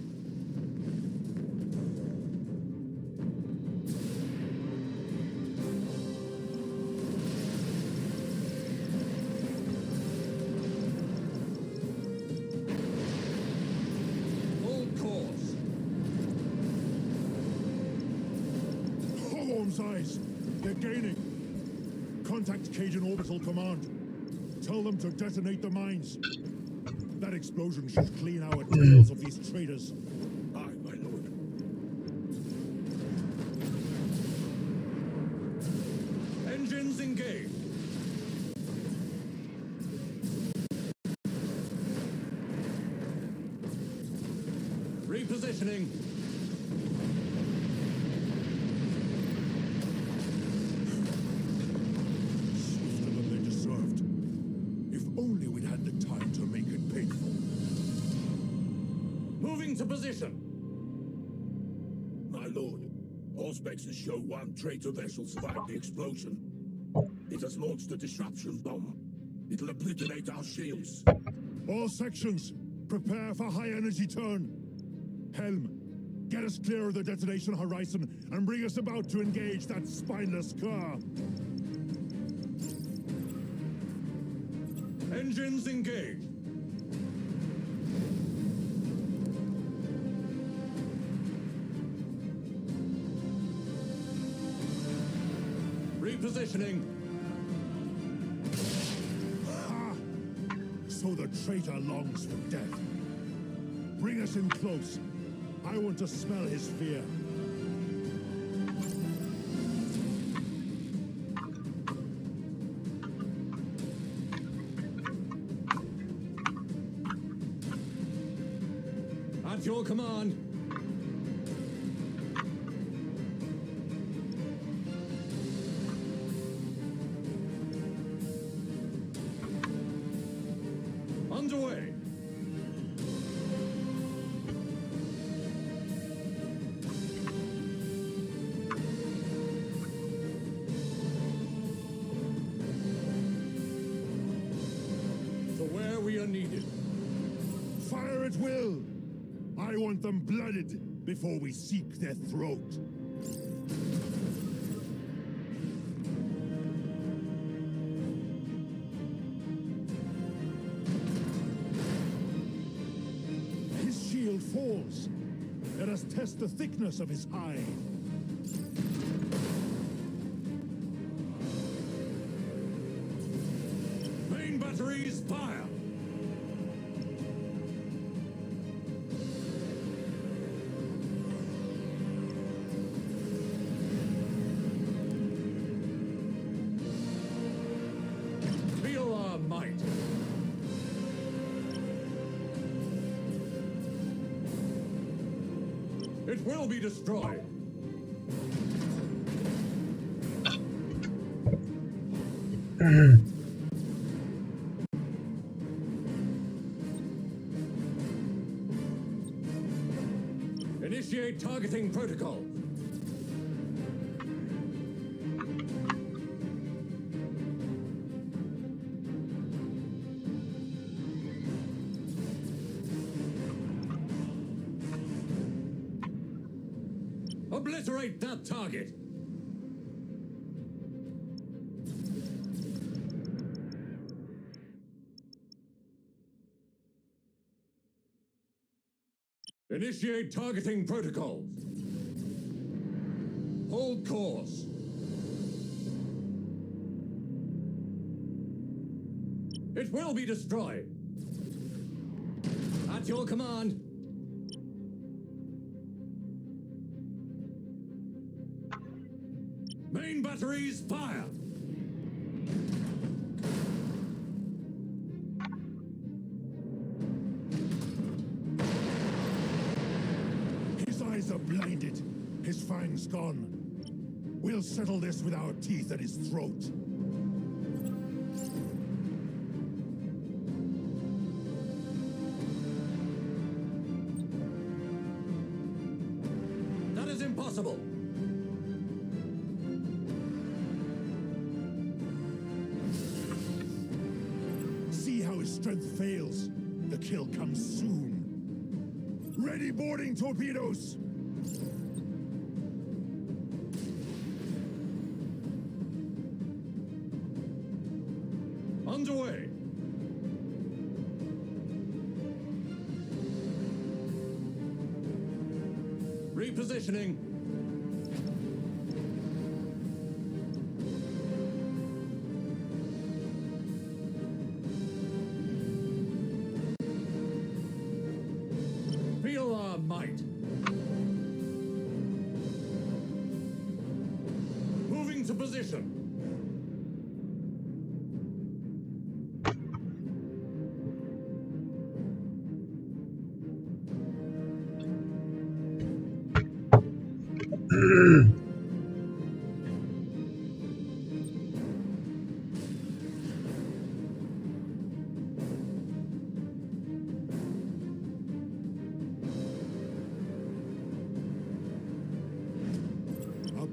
M: Hold course.
G: Hogorm's eyes! They're gaining! Contact Cajun Orbital Command. Tell them to detonate the mines. That explosion should clean our tails of these traitors.
M: Aye, my lord.
G: Engines engaged.
E: Repositioning.
M: Swifter than they deserved. If only we'd had the time to make it painful.
E: Moving to position.
M: My lord, all specs show one traitor vessel survived the explosion. It has launched a disruption bomb. It'll obliterate our shields.
G: All sections, prepare for high energy turn. Helm, get us clear of the detonation horizon and bring us about to engage that spineless car.
E: Engines engaged. Repositioning.
G: Ha! So the traitor longs for death. Bring us in close. I want to smell his fear.
E: At your command. Underway. To where we are needed.
G: Fire at will! I want them blooded before we seek their throat. His shield falls. Let us test the thickness of his hide.
E: Main batteries, fire! Feel our might. It will be destroyed. Initiate targeting protocol. Obliterate that target. Initiate targeting protocol. Hold course. It will be destroyed. At your command. Main batteries, fire!
G: His eyes are blinded. His fangs gone. We'll settle this with our teeth at his throat.
E: That is impossible.
G: See how his strength fails. The kill comes soon. Ready boarding torpedoes!
E: Underway. Repositioning. Feel our might. Moving to position.
G: Our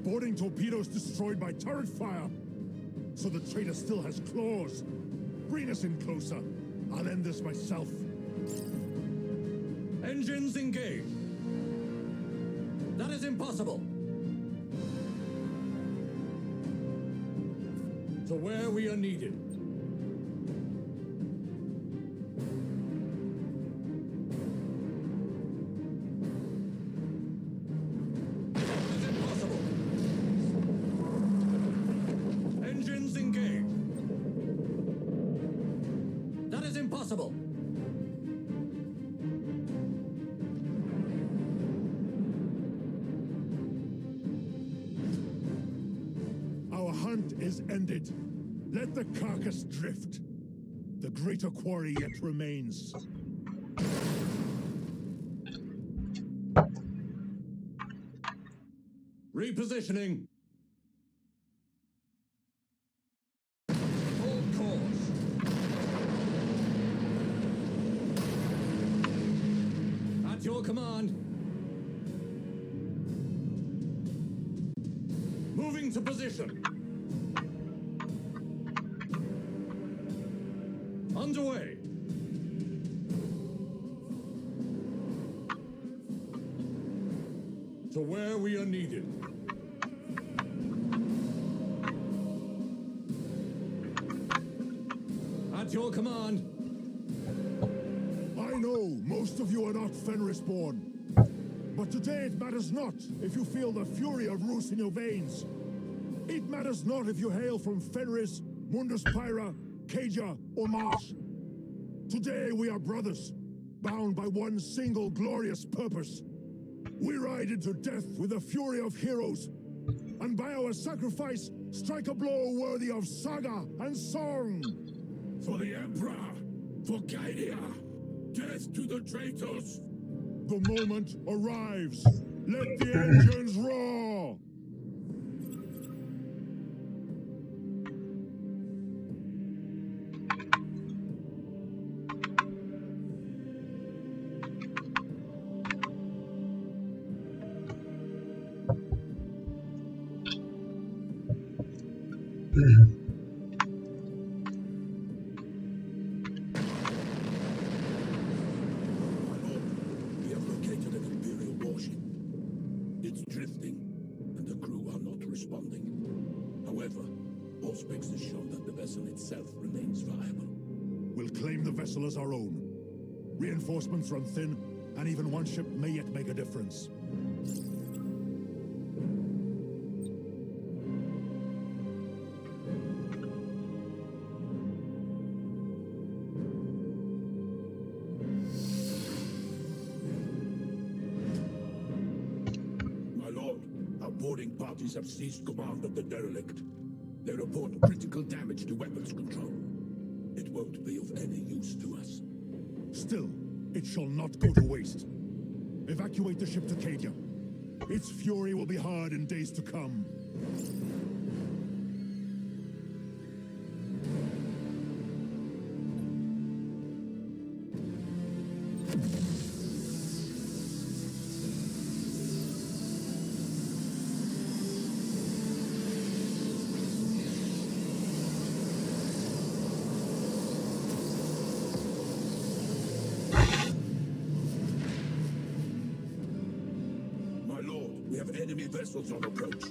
G: boarding torpedoes destroyed by turret fire. So the traitor still has claws. Bring us in closer. I'll end this myself.
N: Engines engaged. That is impossible. To where we are needed. That is impossible. Engines engaged. That is impossible.
G: Our hunt is ended. Let the carcass drift. The greater quarry yet remains.
N: Repositioning. Hold course. At your command. Moving to position. Underway. To where we are needed. At your command.
G: I know most of you are not Fenris-born. But today it matters not if you feel the fury of Roos in your veins. It matters not if you hail from Fenris, Mundus Pyra, Cadia, or Marsh. Today we are brothers, bound by one single glorious purpose. We ride into death with the fury of heroes, and by our sacrifice, strike a blow worthy of saga and song.
M: For the Emperor, for Cadia, death to the traitors.
G: The moment arrives. Let the engines roar!
M: We have located an Imperial warship. It's drifting, and the crew are not responding. However, Auspex has shown that the vessel itself remains viable.
G: We'll claim the vessel as our own. Reinforcements run thin, and even one ship may yet make a difference.
M: My lord, our boarding parties have seized command of the derelict. They report critical damage to weapons control. It won't be of any use to us.
G: Still, it shall not go to waste. Evacuate the ship to Cadia. Its fury will be hard in days to come.
M: My lord, we have enemy vessels on approach.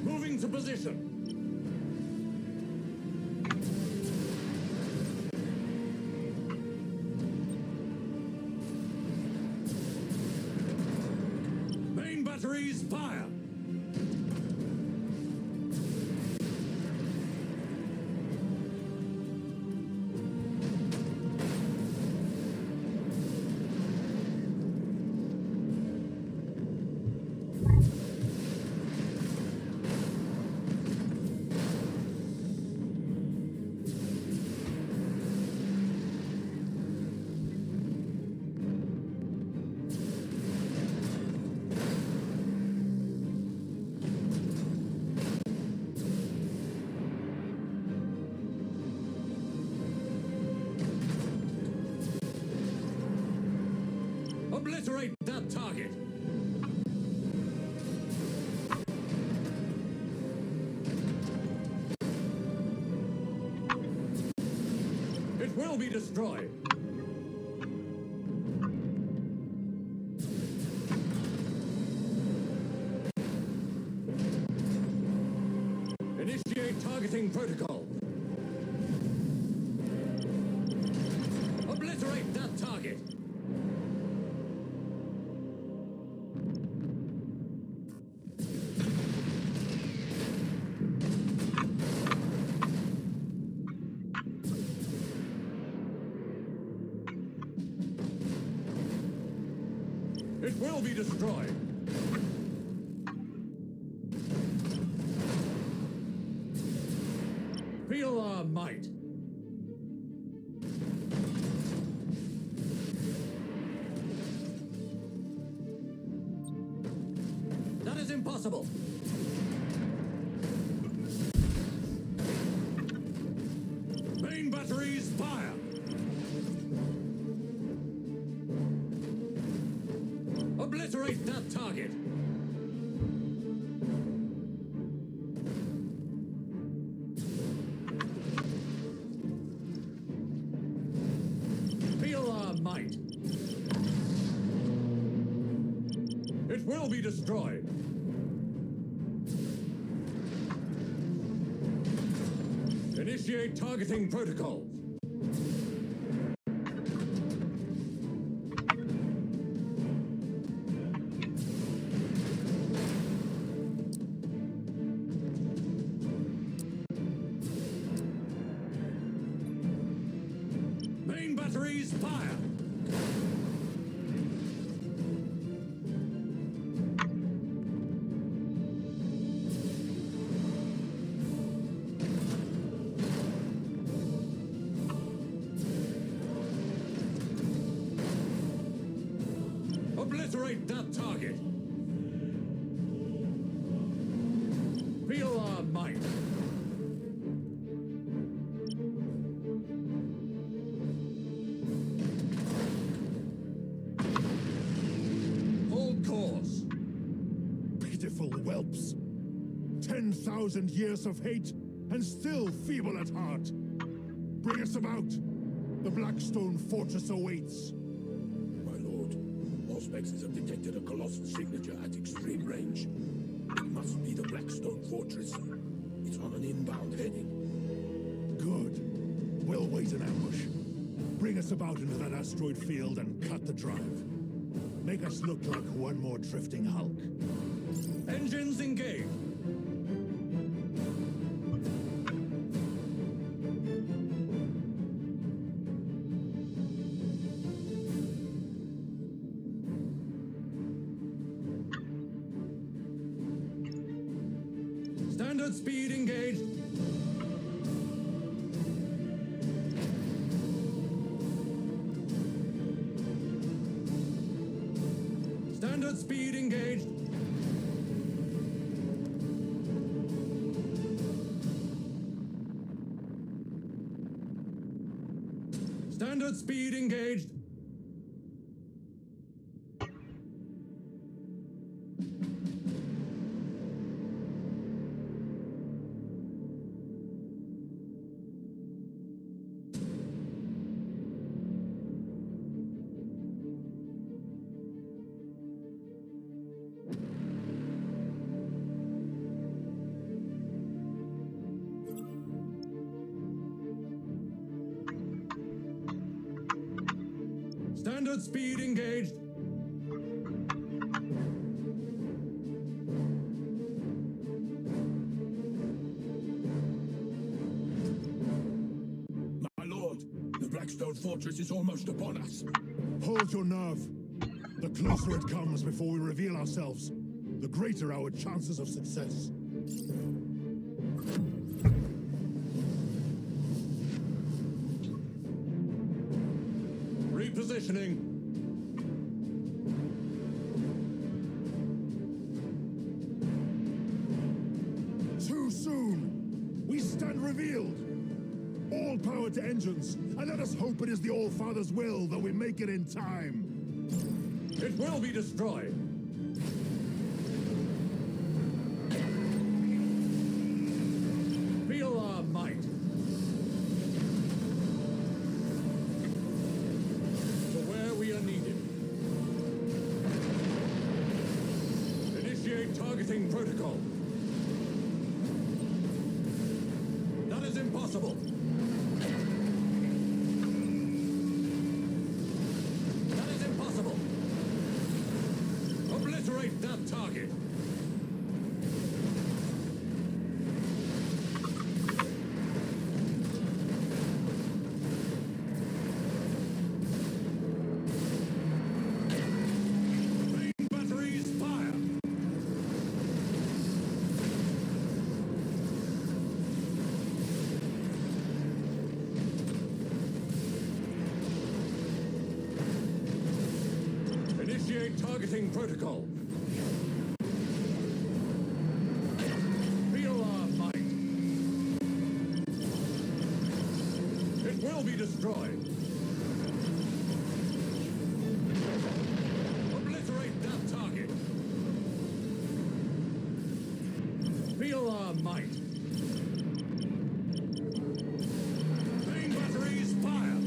N: Moving to position. Main batteries fire. Obliterate that target! It will be destroyed! Initiate targeting protocol. Obliterate that target. It will be destroyed. Feel our might. That is impossible. Main batteries fire. Obliterate that target. Feel our might. It will be destroyed. Initiate targeting protocols. Main batteries fire. Obliterate that target. Feel our might. Hold course.
G: Pitiful whelps. 10,000 years of hate, and still feeble at heart. Bring us about. The Blackstone Fortress awaits.
M: My lord, Auspexes have detected a colossal signature at extreme range. It must be the Blackstone Fortress. It's on an inbound heading.
G: Good. We'll wait in ambush. Bring us about into that asteroid field and cut the drive. Make us look like one more drifting hulk.
N: Engines engaged. Standard speed engaged. Standard speed engaged. Standard speed engaged. Standard speed engaged.
M: My lord, the Blackstone Fortress is almost upon us.
G: Hold your nerve. The closer it comes before we reveal ourselves, the greater our chances of success.
N: Repositioning.
G: Too soon! We stand revealed! All power to engines, and let us hope it is the All-Father's will that we make it in time.
N: It will be destroyed. Feel our might. To where we are needed. Initiate targeting protocol. That is impossible. That is impossible. Obliterate that target. Main batteries fire. Initiate targeting protocol. Feel our might. It will be destroyed. Obliterate that target. Feel our might. Main batteries fire.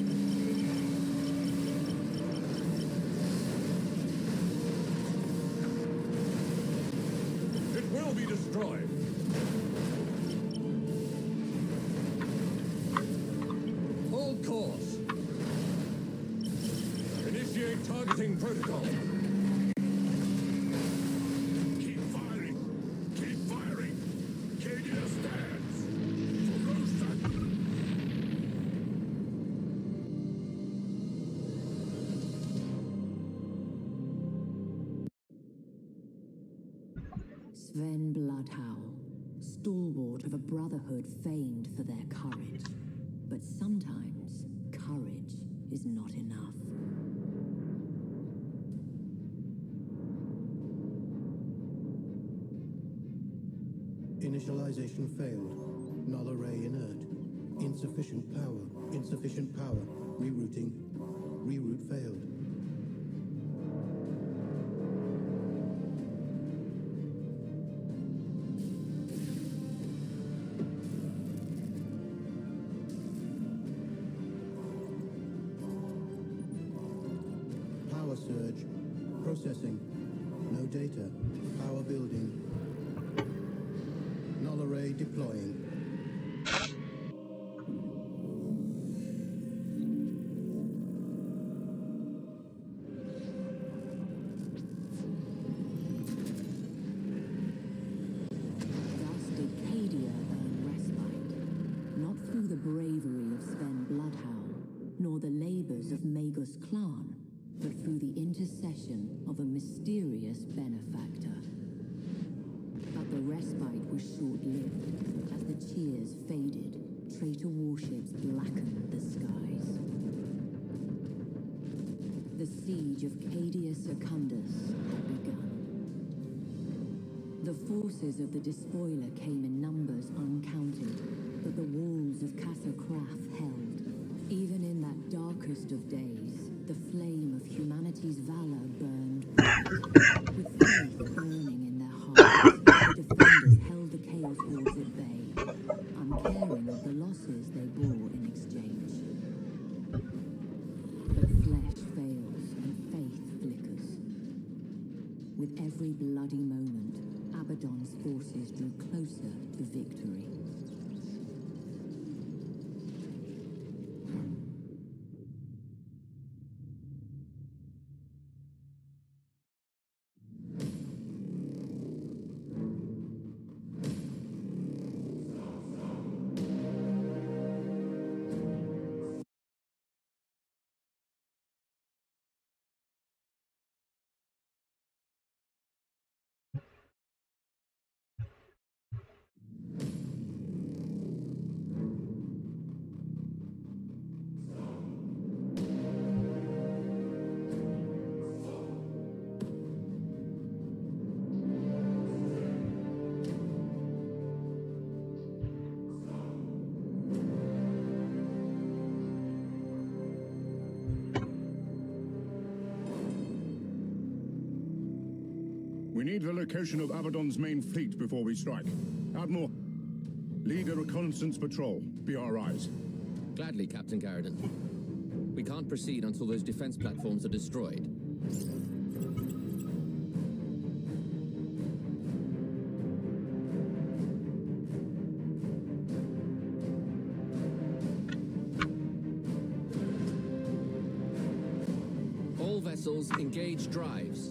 N: It will be destroyed. Hold course. Initiate targeting protocol. Keep firing. Keep firing. Cadia stands. Ferocious.
J: Sven Bloodhowl, stalwart of a brotherhood famed for their courage. But sometimes, courage is not enough.
L: Initialization failed. Null array inert. Insufficient power. Insufficient power. Rerouting. Reroute failed. Power surge. Processing. No data. Power building. Null array deploying.
J: Thus did Cadia earn respite, not through the bravery of Sven Bloodhowl, nor the labors of Magus Clan, but through the intercession of a mysterious benefactor. But the respite was short-lived. As the cheers faded, traitor warships blackened the skies. The siege of Cadia Secundus had begun. The forces of the despoiler came in numbers uncounted, but the walls of Casa Crath held. Even in that darkest of days, the flame of humanity's valor burned bright. With faith burning in their hearts, the defenders held the Chaos Hordes at bay, uncaring of the losses they bore in exchange. But flesh fails and faith flickers. With every bloody moment, Abaddon's forces drew closer to victory.
G: need the location of Abaddon's main fleet before we strike. Admiral, lead a reconnaissance patrol. Be our eyes.
Q: Gladly, Captain Garridan. We can't proceed until those defense platforms are destroyed. All vessels engage drives.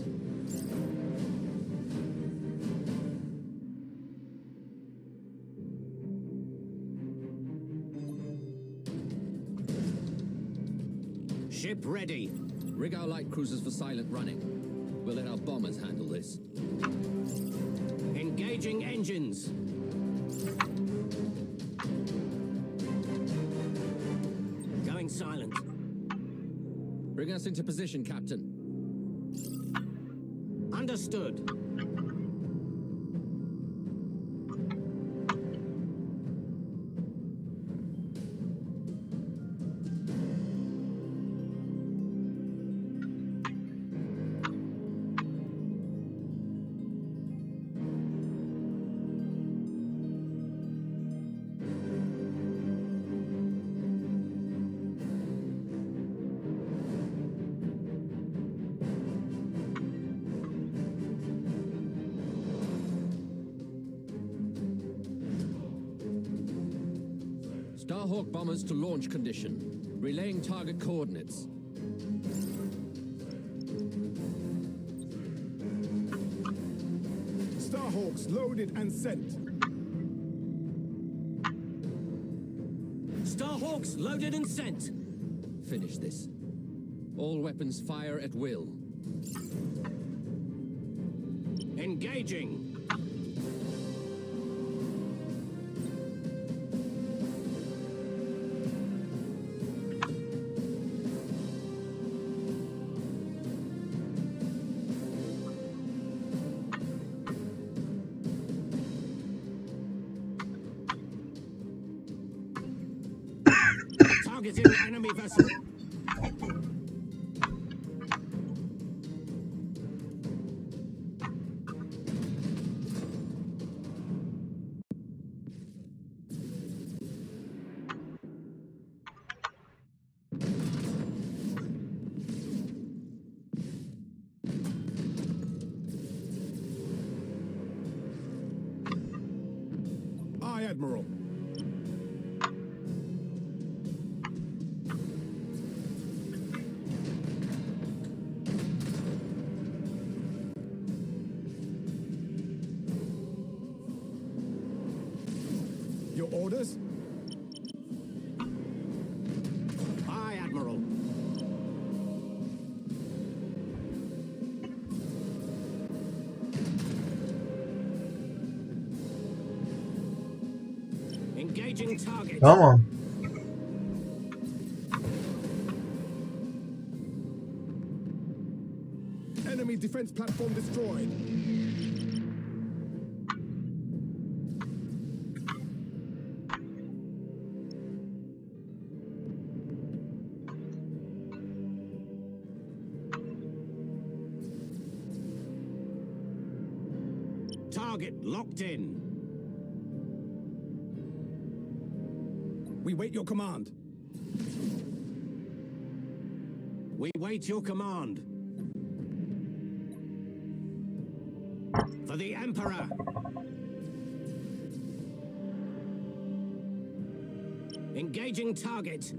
Q: Ship ready. Rig our light cruisers for silent running. We'll let our bombers handle this. Engaging engines. Going silent. Bring us into position, Captain. Understood. Starhawk bombers to launch condition. Relaying target coordinates.
G: Starhawks loaded and sent.
Q: Starhawks loaded and sent. Finish this. All weapons fire at will. Engaging. Targeting enemy vessel.
G: Aye, Admiral. Your orders?
Q: Aye, Admiral. Engaging target.
R: Come on.
G: Enemy defense platform destroyed.
Q: Target locked in.
G: We wait your command.
Q: We wait your command. For the Emperor. Engaging target.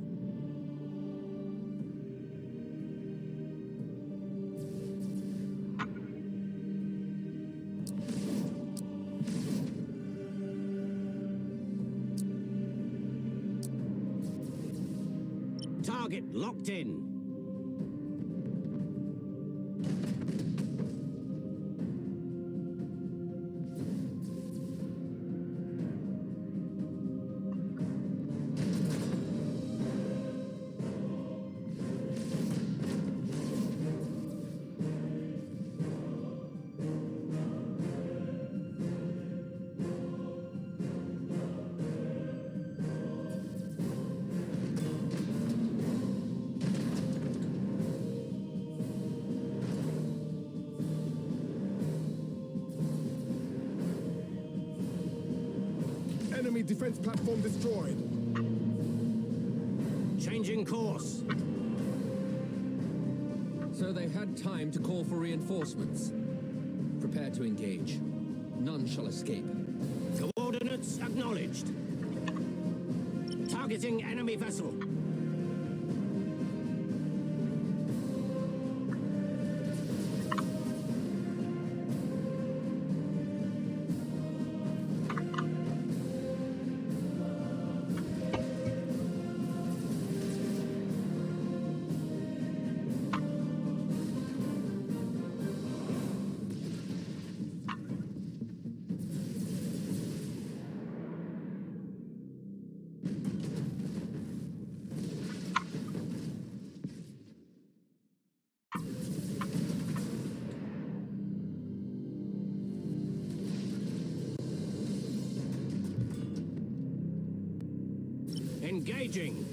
Q: Target locked in.
G: Enemy defense platform destroyed.
Q: Changing course. So they had time to call for reinforcements. Prepare to engage. None shall escape. Coordinates acknowledged. Targeting enemy vessel. Engaging.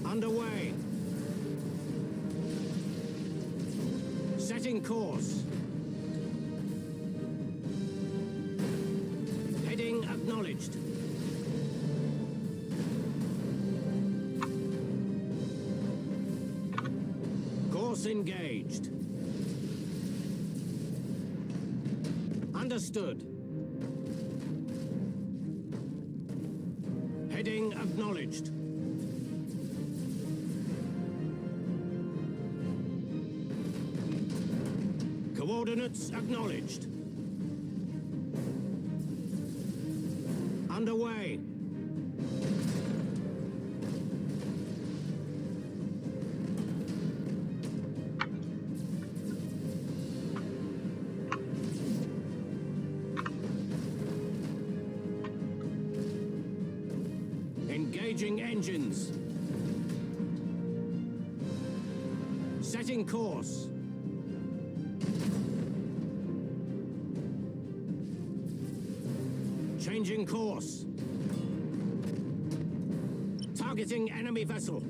Q: Underway. Setting course. Heading acknowledged. Course engaged. Understood. Heading acknowledged. Coordinates acknowledged. Underway. Engaging engines. Setting course. Changing course. Targeting enemy vessel.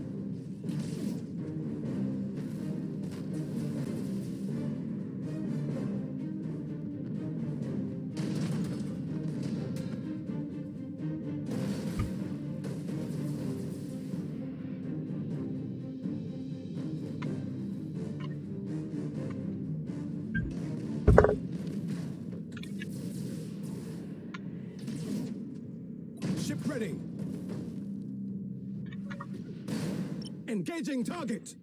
G: Ship ready. Engaging target.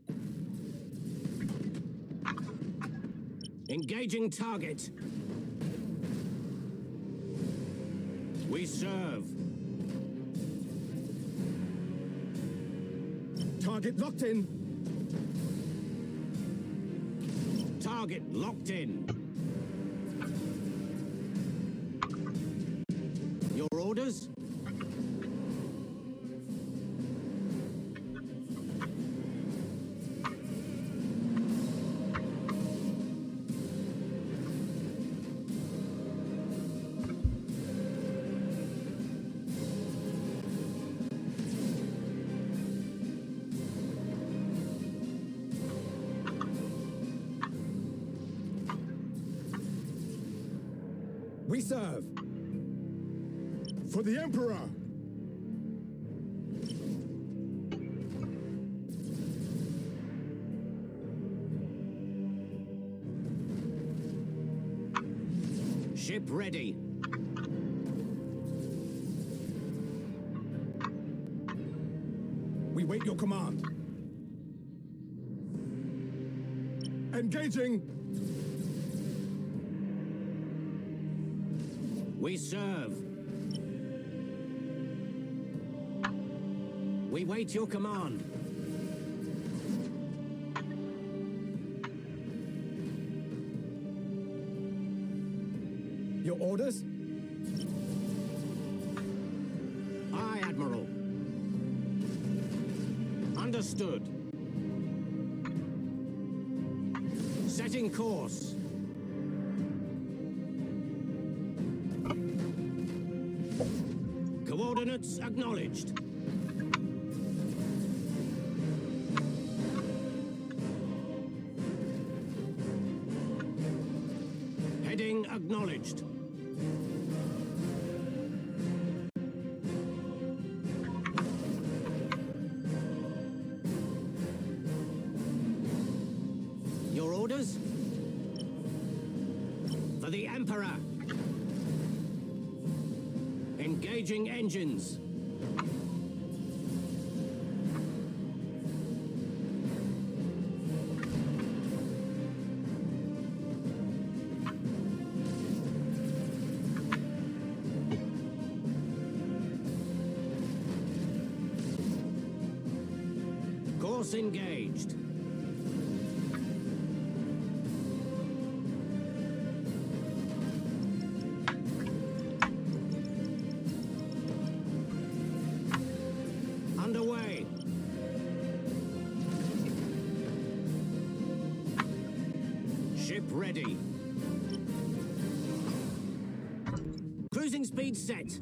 Q: Engaging target. We serve.
G: Target locked in.
Q: Target locked in. Your orders?
G: We serve. For the Emperor.
S: Ship ready.
G: We wait your command. Engaging.
S: We serve. We wait your command.
G: Your orders?
S: Aye, Admiral. Understood. Setting course. Coordinates acknowledged. Heading acknowledged. Your orders? For the Emperor. Engaging engines. Course engaged. Underway. Ship ready. Cruising speed set.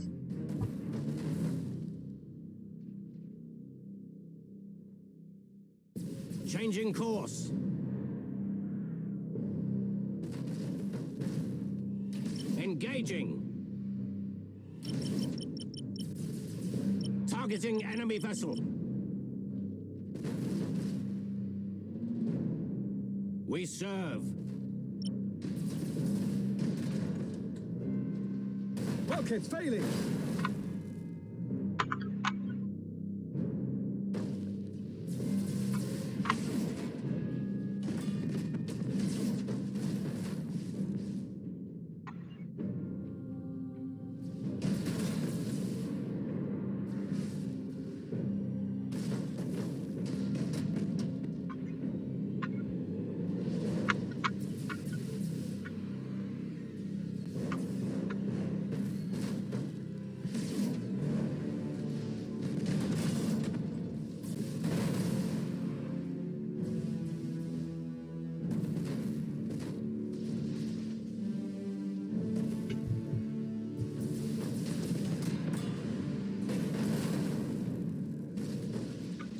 S: Changing course. Engaging. Targeting enemy vessel. We serve.
G: Rockets failing.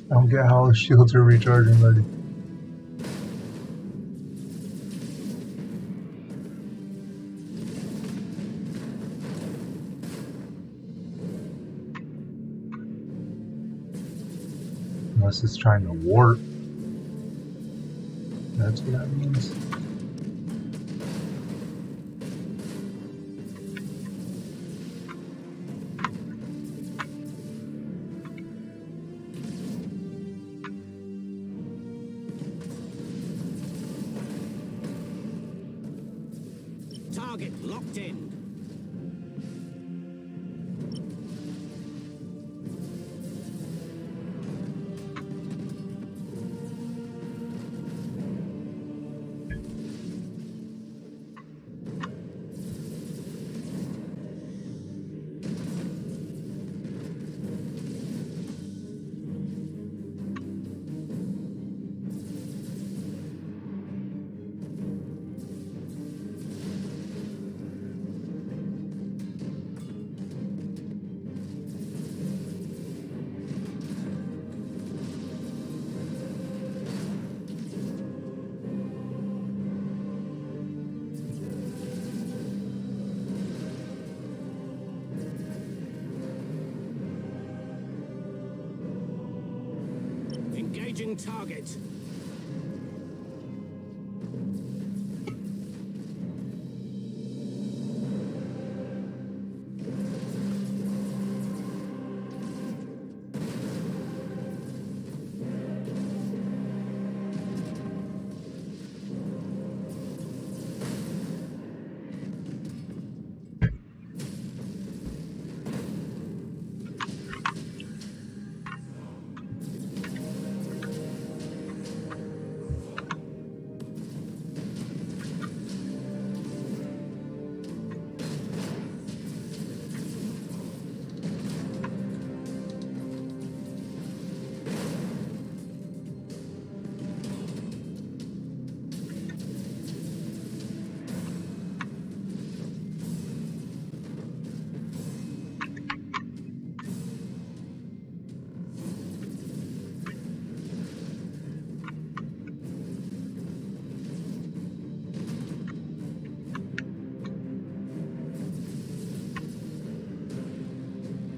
R: I don't get how the shields are recharging ready. Unless it's trying to warp. That's what that means.
S: Target locked in. Engaging target.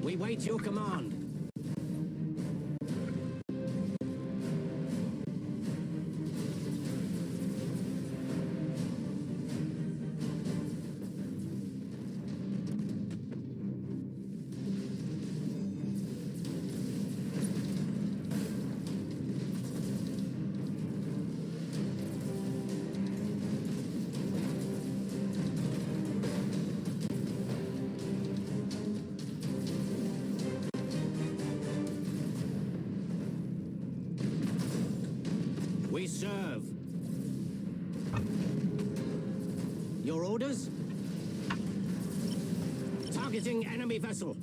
S: We wait your command. We serve. Your orders? Targeting enemy vessel.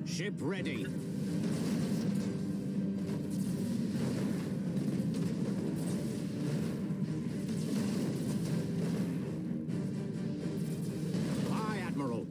S: Ship ready. Aye, Admiral.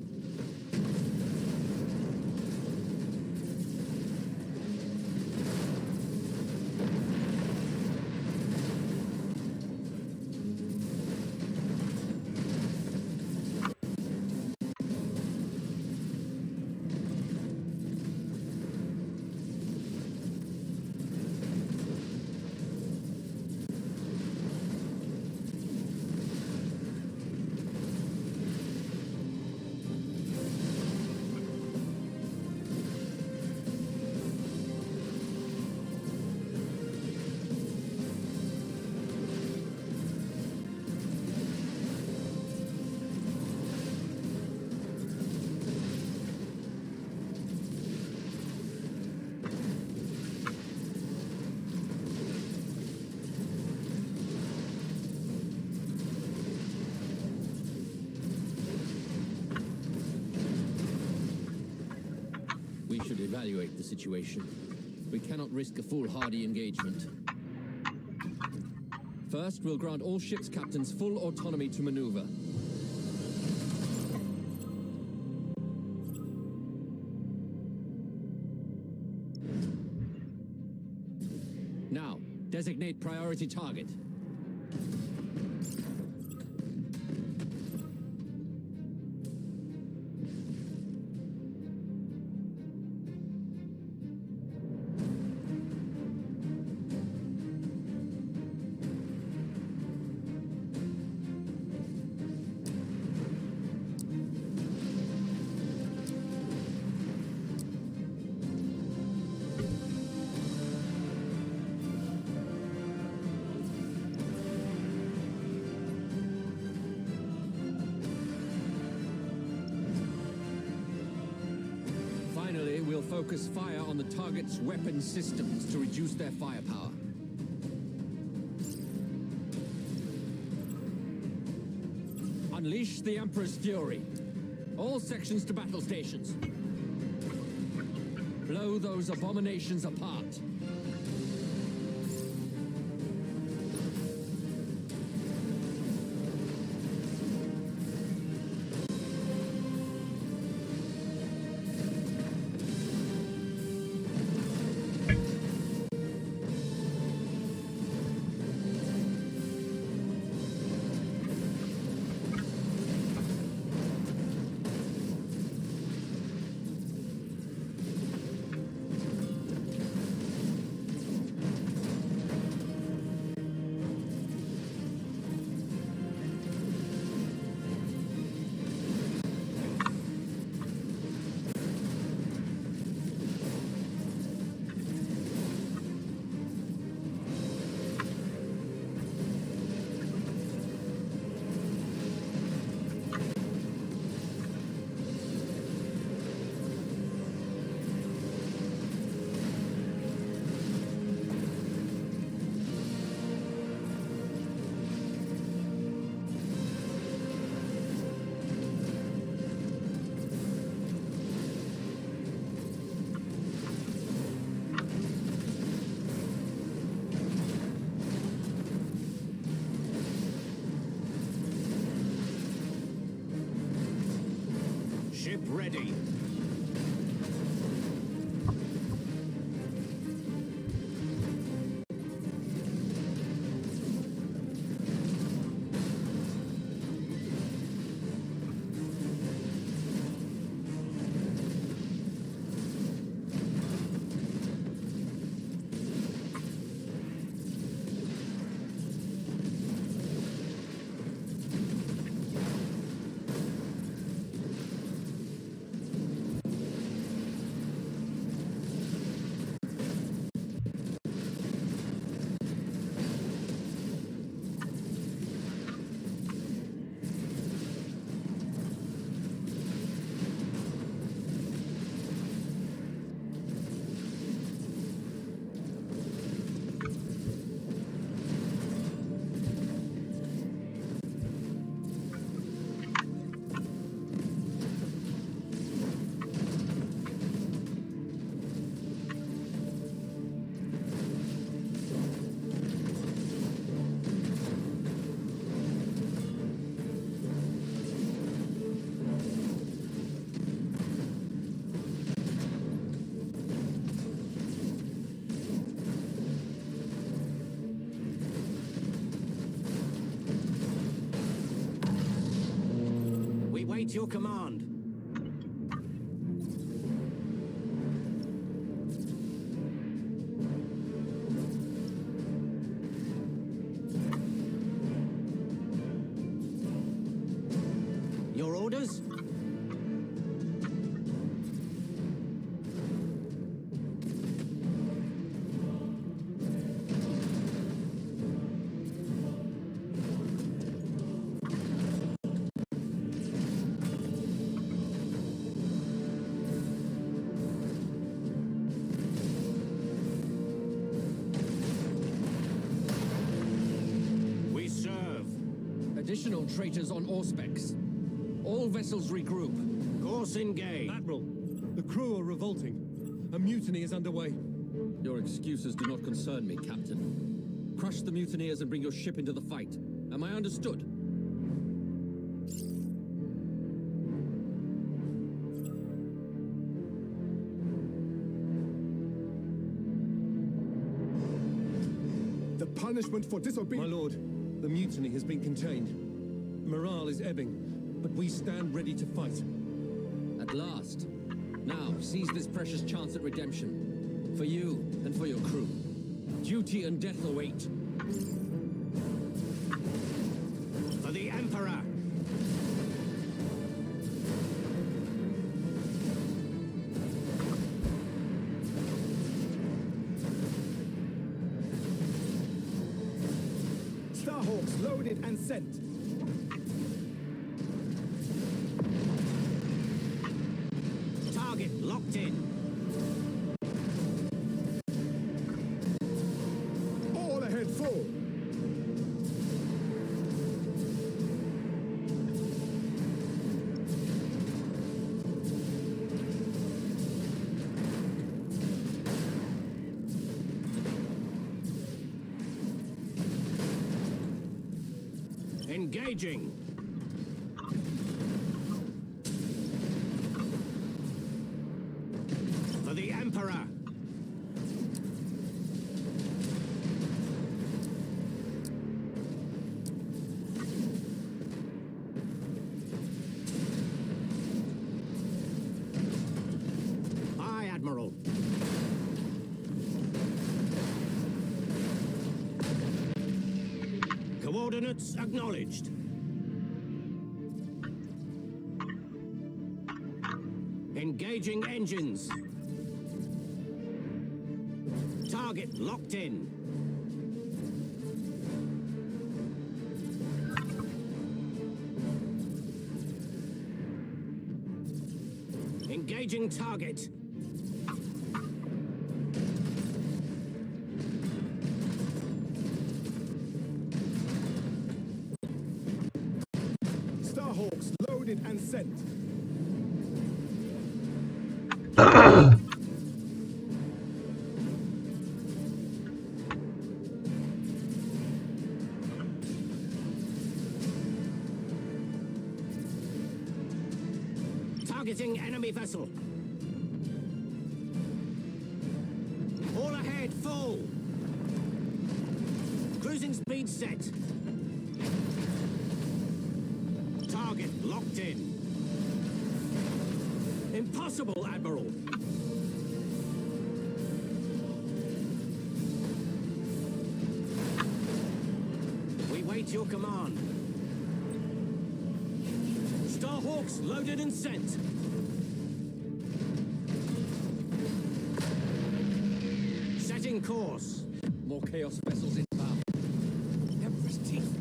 Q: We should evaluate the situation. We cannot risk a foolhardy engagement. First, we'll grant all ships' captains full autonomy to maneuver. Now, designate priority target. Finally, we'll focus fire on the target's weapon systems to reduce their firepower. Unleash the Emperor's fury. All sections to battle stations. Blow those abominations apart.
S: Ship ready. wait your command. Your orders? We serve.
Q: Additional traitors on Auspex. All vessels regroup.
S: Course engage.
F: Admiral, the crew are revolting. A mutiny is underway.
Q: Your excuses do not concern me, Captain. Crush the mutineers and bring your ship into the fight. Am I understood?
F: The punishment for disobedience... My lord, the mutiny has been contained. Morale is ebbing, but we stand ready to fight.
Q: At last. Now, seize this precious chance at redemption. For you and for your crew. Duty and death await.
S: For the Emperor.
F: Starhawks loaded and sent.
S: Target locked in.
F: All ahead full.
S: Engaging. For the Emperor. Aye, Admiral. Coordinates acknowledged. Engaging engines. Target locked in. Engaging target.
F: Starhawks loaded and sent.
S: Targeting enemy vessel. All ahead, full. Cruising speed set. Target locked in. Impossible, Admiral. We wait your command. Starhawks loaded and sent. Setting course.
Q: More Chaos vessels inbound. Emperor's teeth.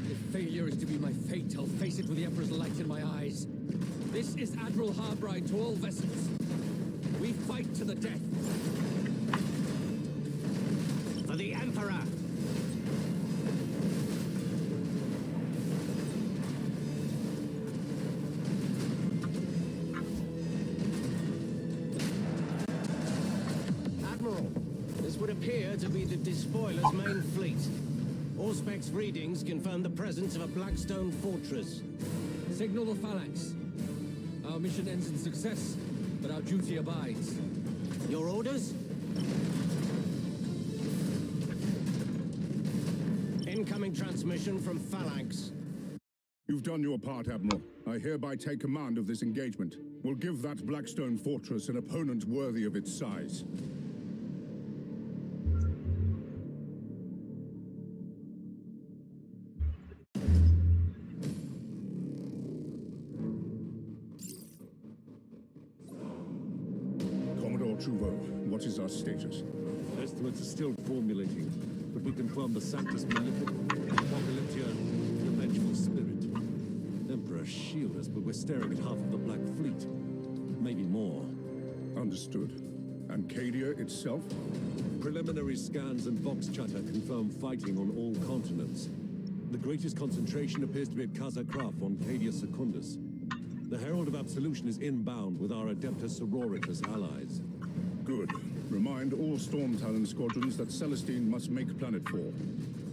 Q: If failure is to be my fate, I'll face it with the Emperor's light in my eyes. This is Admiral Harbride to all vessels. We fight to the death.
S: For the Emperor. Admiral, this would appear to be the Despoiler's main fleet. Auspex readings confirm the presence of a Blackstone fortress.
Q: Signal the Phalanx. Our mission ends in success, but our duty abides.
S: Your orders? Incoming transmission from Phalanx.
G: You've done your part, Admiral. I hereby take command of this engagement. We'll give that Blackstone fortress an opponent worthy of its size. Commodore Truvo, what is our status?
A: Estimates are still formulating, but we confirm the Sanctus Malefic, Apocalyptia, the Vengeful Spirit. Emperor, shield us, but we're staring at half of the Black Fleet. Maybe more.
G: Understood. And Cadia itself?
A: Preliminary scans and Vox chatter confirm fighting on all continents. The greatest concentration appears to be at Casa Kraf on Cadia Secundus. The Herald of Absolution is inbound with our Adeptus Sororitas allies.
G: Good. Remind all Storm Talon squadrons that Celestine must make planetfall.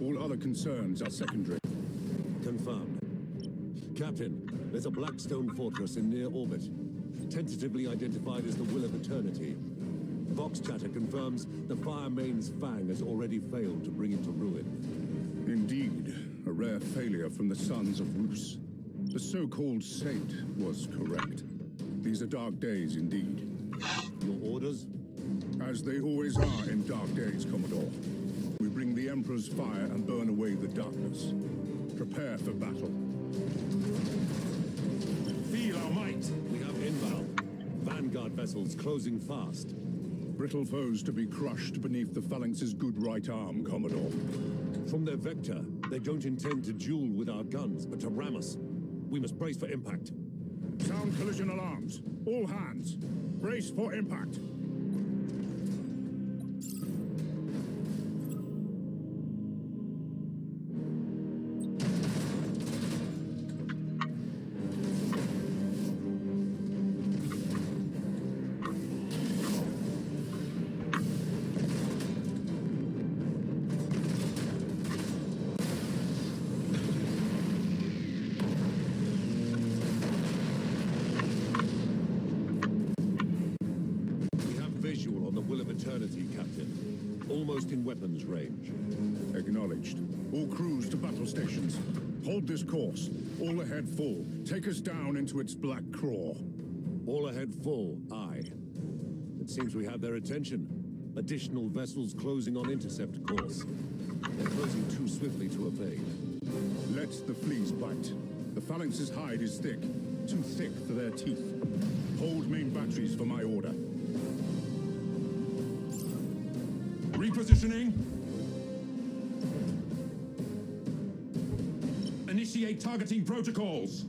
G: All other concerns are secondary.
A: Confirmed. Captain, there's a Blackstone fortress in near orbit, tentatively identified as the Will of Eternity. Vox chatter confirms the Fire Main's Fang has already failed to bring it to ruin.
G: Indeed, a rare failure from the Sons of Rus. The so-called Saint was correct. These are dark days indeed.
A: Your orders?
G: As they always are in dark days, Commodore. We bring the Emperor's fire and burn away the darkness. Prepare for battle.
A: Feel our might! We have inbound. Vanguard vessels closing fast.
G: Brittle foes to be crushed beneath the Phalanx's good right arm, Commodore.
A: From their vector, they don't intend to duel with our guns, but to ram us. We must brace for impact.
G: Sound collision alarms. All hands. Brace for impact.
A: Captain. Almost in weapons range.
G: Acknowledged. All crews to battle stations. Hold this course. All ahead full. Take us down into its black craw.
A: All ahead full, aye. It seems we have their attention. Additional vessels closing on intercept course. They're closing too swiftly to evade.
G: Let the fleas bite. The Phalanx's hide is thick. Too thick for their teeth. Hold main batteries for my order.
N: Repositioning. Initiate targeting protocols.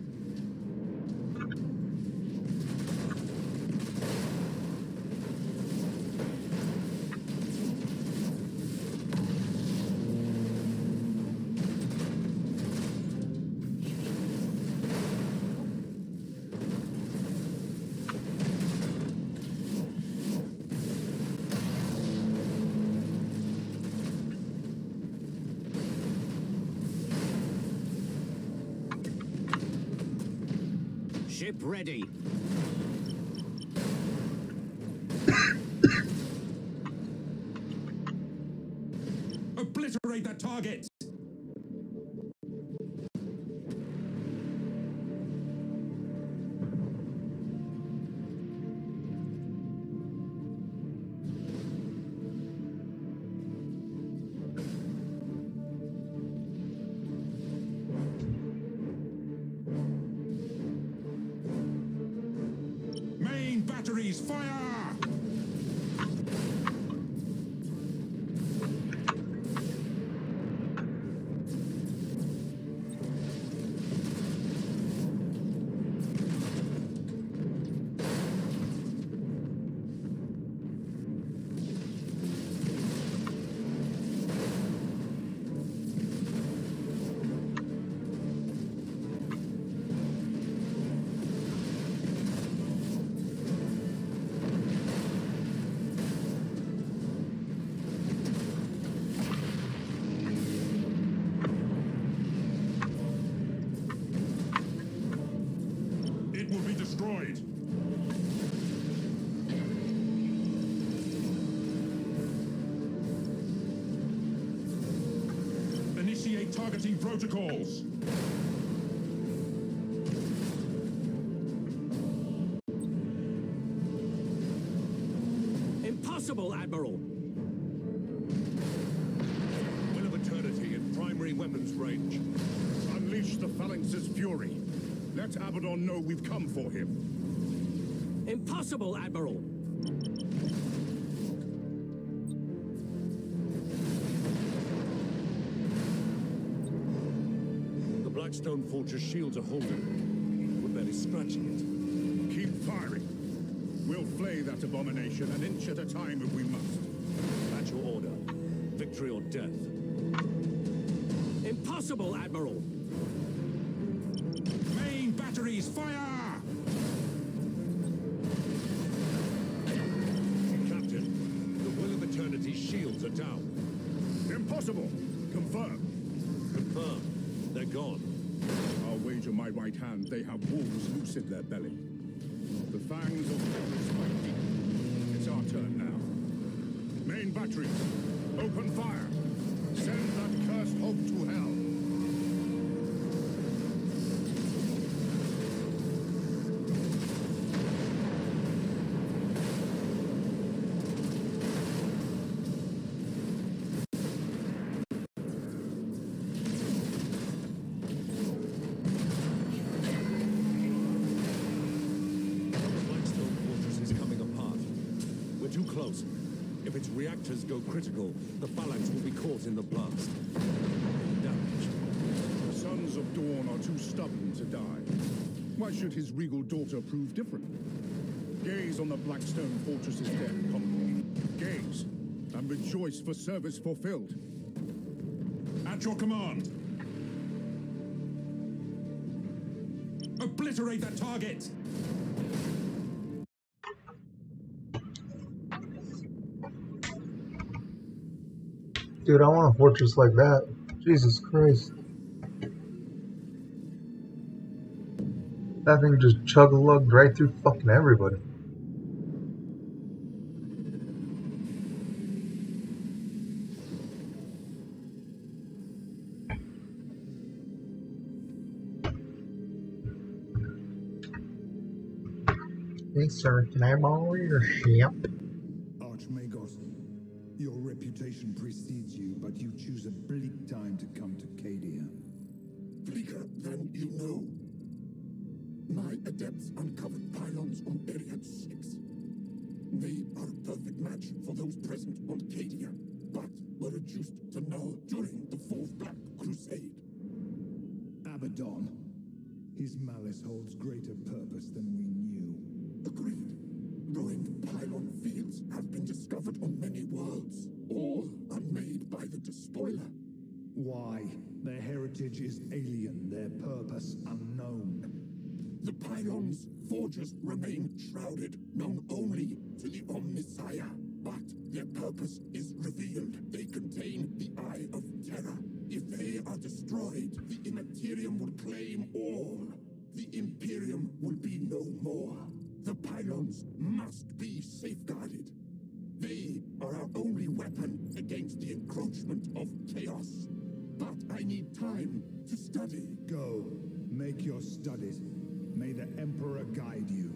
S: Ship ready.
N: Obliterate that target! Main batteries, fire! It will be destroyed. Initiate targeting protocols.
S: Impossible, Admiral!
A: Will of Eternity in primary weapons range.
G: Unleash the Phalanx's fury. Let Abaddon know we've come for him.
S: Impossible, Admiral!
A: The Blackstone Fortress shields are holding. We're barely scratching it.
G: Keep firing. We'll flay that abomination an inch at a time if we must.
A: At your order. Victory or death.
S: Impossible, Admiral!
N: Main batteries, fire!
A: Captain, the Will of Eternity shields are down.
G: Impossible! Confirm.
A: Confirm. They're gone.
G: I'll wager my right hand they have wolves loose in their belly. The fangs of Horus fight deep. It's our turn now. Main batteries, open fire. Send that cursed hope to hell.
A: Close. If its reactors go critical, the Phalanx will be caught in the blast. Damaged.
G: The Sons of Dawn are too stubborn to die. Why should his regal daughter prove different? Gaze on the Blackstone Fortress's dead conqueror. Gaze, and rejoice for service fulfilled.
N: At your command. Obliterate that target!
R: Dude, I want a fortress like that. Jesus Christ. That thing just chug-a-lugged right through fucking everybody. Hey sir, can I borrow your ship?
B: Archmagos, your reputation precedes you, but you choose a bleak time to come to Cadia.
M: Bleaker than you know. My adepts uncovered pylons on Ariad 6. They are a perfect match for those present on Cadia, but were reduced to null during the Fourth Black Crusade.
B: Abaddon. His malice holds greater purpose than we knew.
M: Agreed. Ruined pylon fields have been discovered on many worlds, all unmade by the Despoiler.
B: Why? Their heritage is alien, their purpose unknown.
M: The pylons' forges remain shrouded, known only to the Omnissiah. But their purpose is revealed. They contain the Eye of Terror. If they are destroyed, the Immaterium will claim all. The Imperium will be no more. The pylons must be safeguarded. They are our only weapon against the encroachment of chaos. But I need time to study.
B: Go, make your studies. May the Emperor guide you.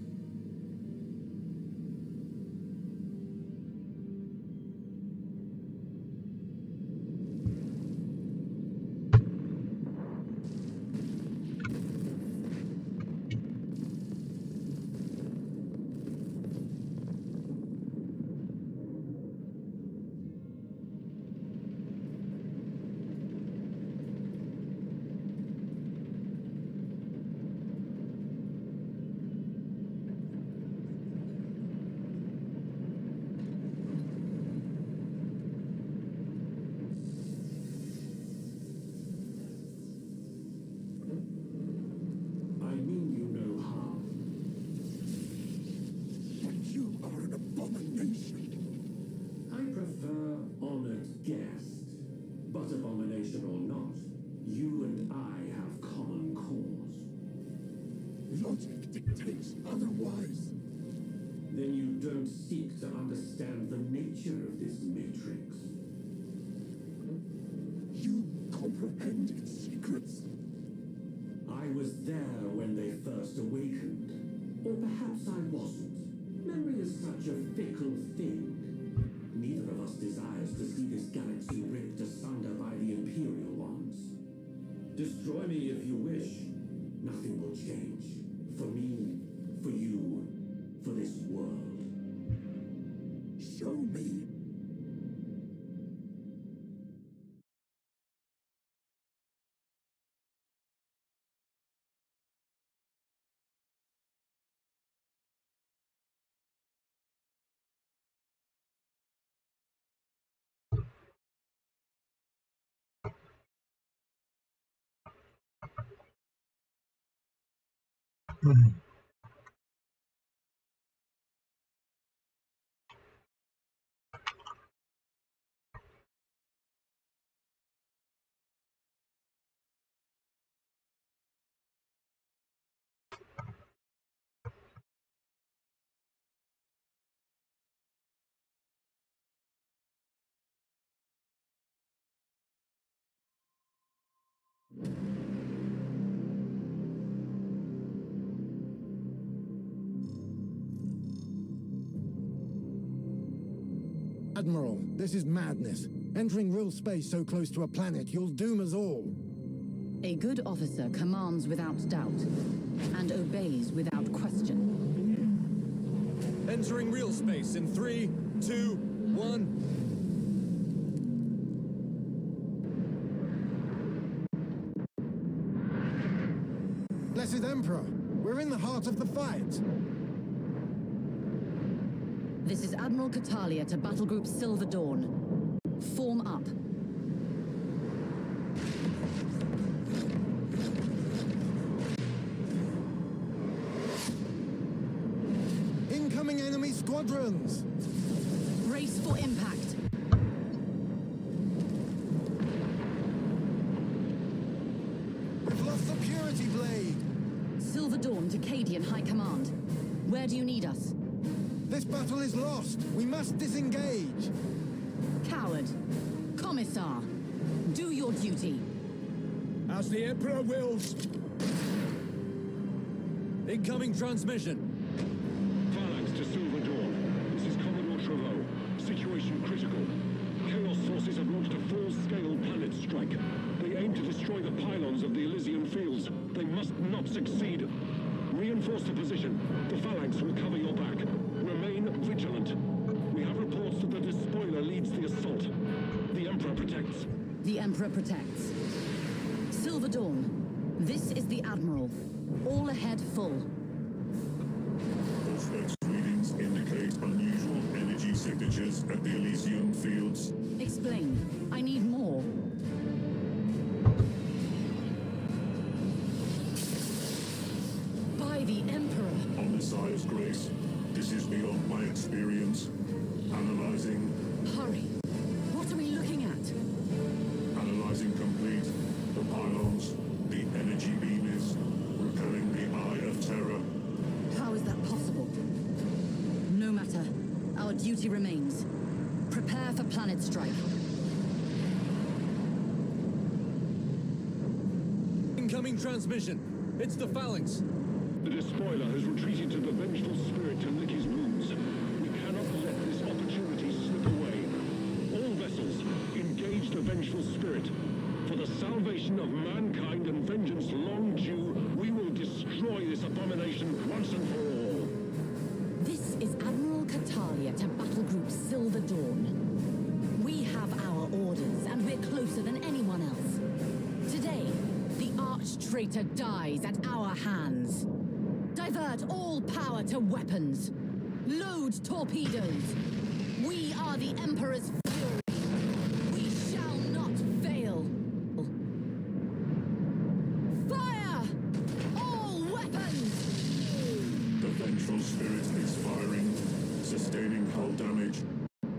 E: Abomination or not, you and I have common cause.
M: Logic dictates otherwise.
E: Then you don't seek to understand the nature of this matrix.
M: You comprehend its secrets.
E: I was there when they first awakened. Or perhaps I wasn't. Memory is such a fickle thing.
O: desires to see this galaxy ripped asunder by the Imperial ones. Destroy me if you wish. Nothing will change. For me, for you, for this world. Show me.
U: Admiral, this is madness. Entering real space so close to a planet, you'll doom us all.
J: A good officer commands without doubt, and obeys without question.
F: Entering real space in 3, 2, 1.
U: Blessed Emperor, we're in the heart of the fight.
J: This is Admiral Catalia to Battle Group Silver Dawn. Form up.
U: Incoming enemy squadrons!
J: Brace for impact.
U: We've lost the Purity Blade!
J: Silver Dawn to Cadian High Command. Where do you need us?
U: This battle is lost. We must disengage.
J: Coward. Commissar. Do your duty.
F: As the Emperor wills. Incoming transmission.
V: Phalanx to Silver Dawn. This is Commodore Trevaux. Situation critical. Chaos forces have launched a full-scale planet strike. They aim to destroy the pylons of the Elysian fields. They must not succeed. Reinforce the position. The Phalanx will cover your back. Remain vigilant. We have reports that the despoiler leads the assault. The Emperor protects.
J: The Emperor protects. Silver Dawn. This is the Admiral. All ahead full.
W: Auspex readings indicate unusual energy signatures at the Elysian fields.
J: Explain. I need more. By the Emperor.
W: On the Sire's grace, this is beyond my experience. Analyzing.
J: Hurry. What are we looking at?
W: Analyzing complete. The pylons, the energy beam is repelling the Eye of Terror.
J: How is that possible? No matter. Our duty remains. Prepare for planet strike.
F: Incoming transmission. It's the Phalanx.
V: The despoiler has retreated to the vengeful spirit to lick his wounds. We cannot let this opportunity slip away. All vessels, engage the vengeful spirit. For the salvation of mankind and vengeance long due, we will destroy this abomination once and for all.
J: This is Admiral Catalia to Battle Group Silver Dawn. We have our orders, and we're closer than anyone else. Today, the arch-traitor dies at our hands. Divert all power to weapons. Load torpedoes. We are the Emperor's fury. We shall not fail. Fire! All weapons!
W: The vengeful spirit is firing, sustaining hull damage.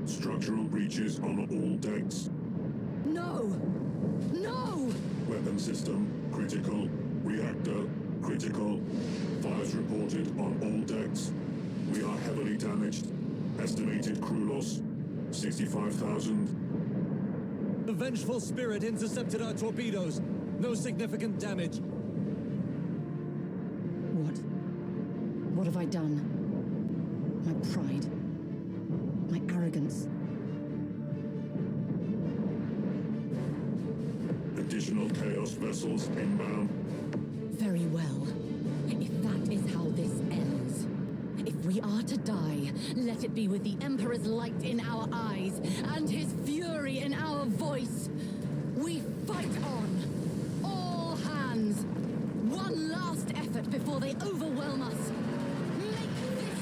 W: Structural breaches on all decks.
J: No! No!
W: Weapon system critical. Reactor critical. Fires reported on all decks. We are heavily damaged. Estimated crew loss 65,000.
F: The vengeful spirit intercepted our torpedoes. No significant damage.
J: What have I done? My pride. My arrogance.
W: Additional Chaos vessels inbound.
J: Very well. If that is how this ends. If we are to die, let it be with the Emperor's light in our eyes and his fury in our voice. We fight on. All hands. One last effort before they overwhelm us. Make this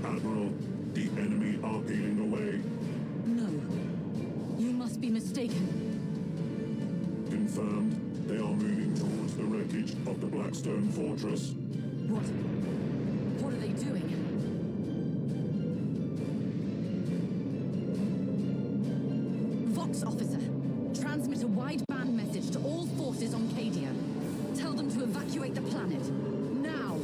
J: count.
W: Admiral, the enemy are peeling away.
J: No. You must be mistaken.
W: Confirmed. They are moving towards the wreckage of the Blackstone Fortress.
J: What? What are they doing? Vox officer, transmit a wideband message to all forces on Cadia. Tell them to evacuate the planet. Now!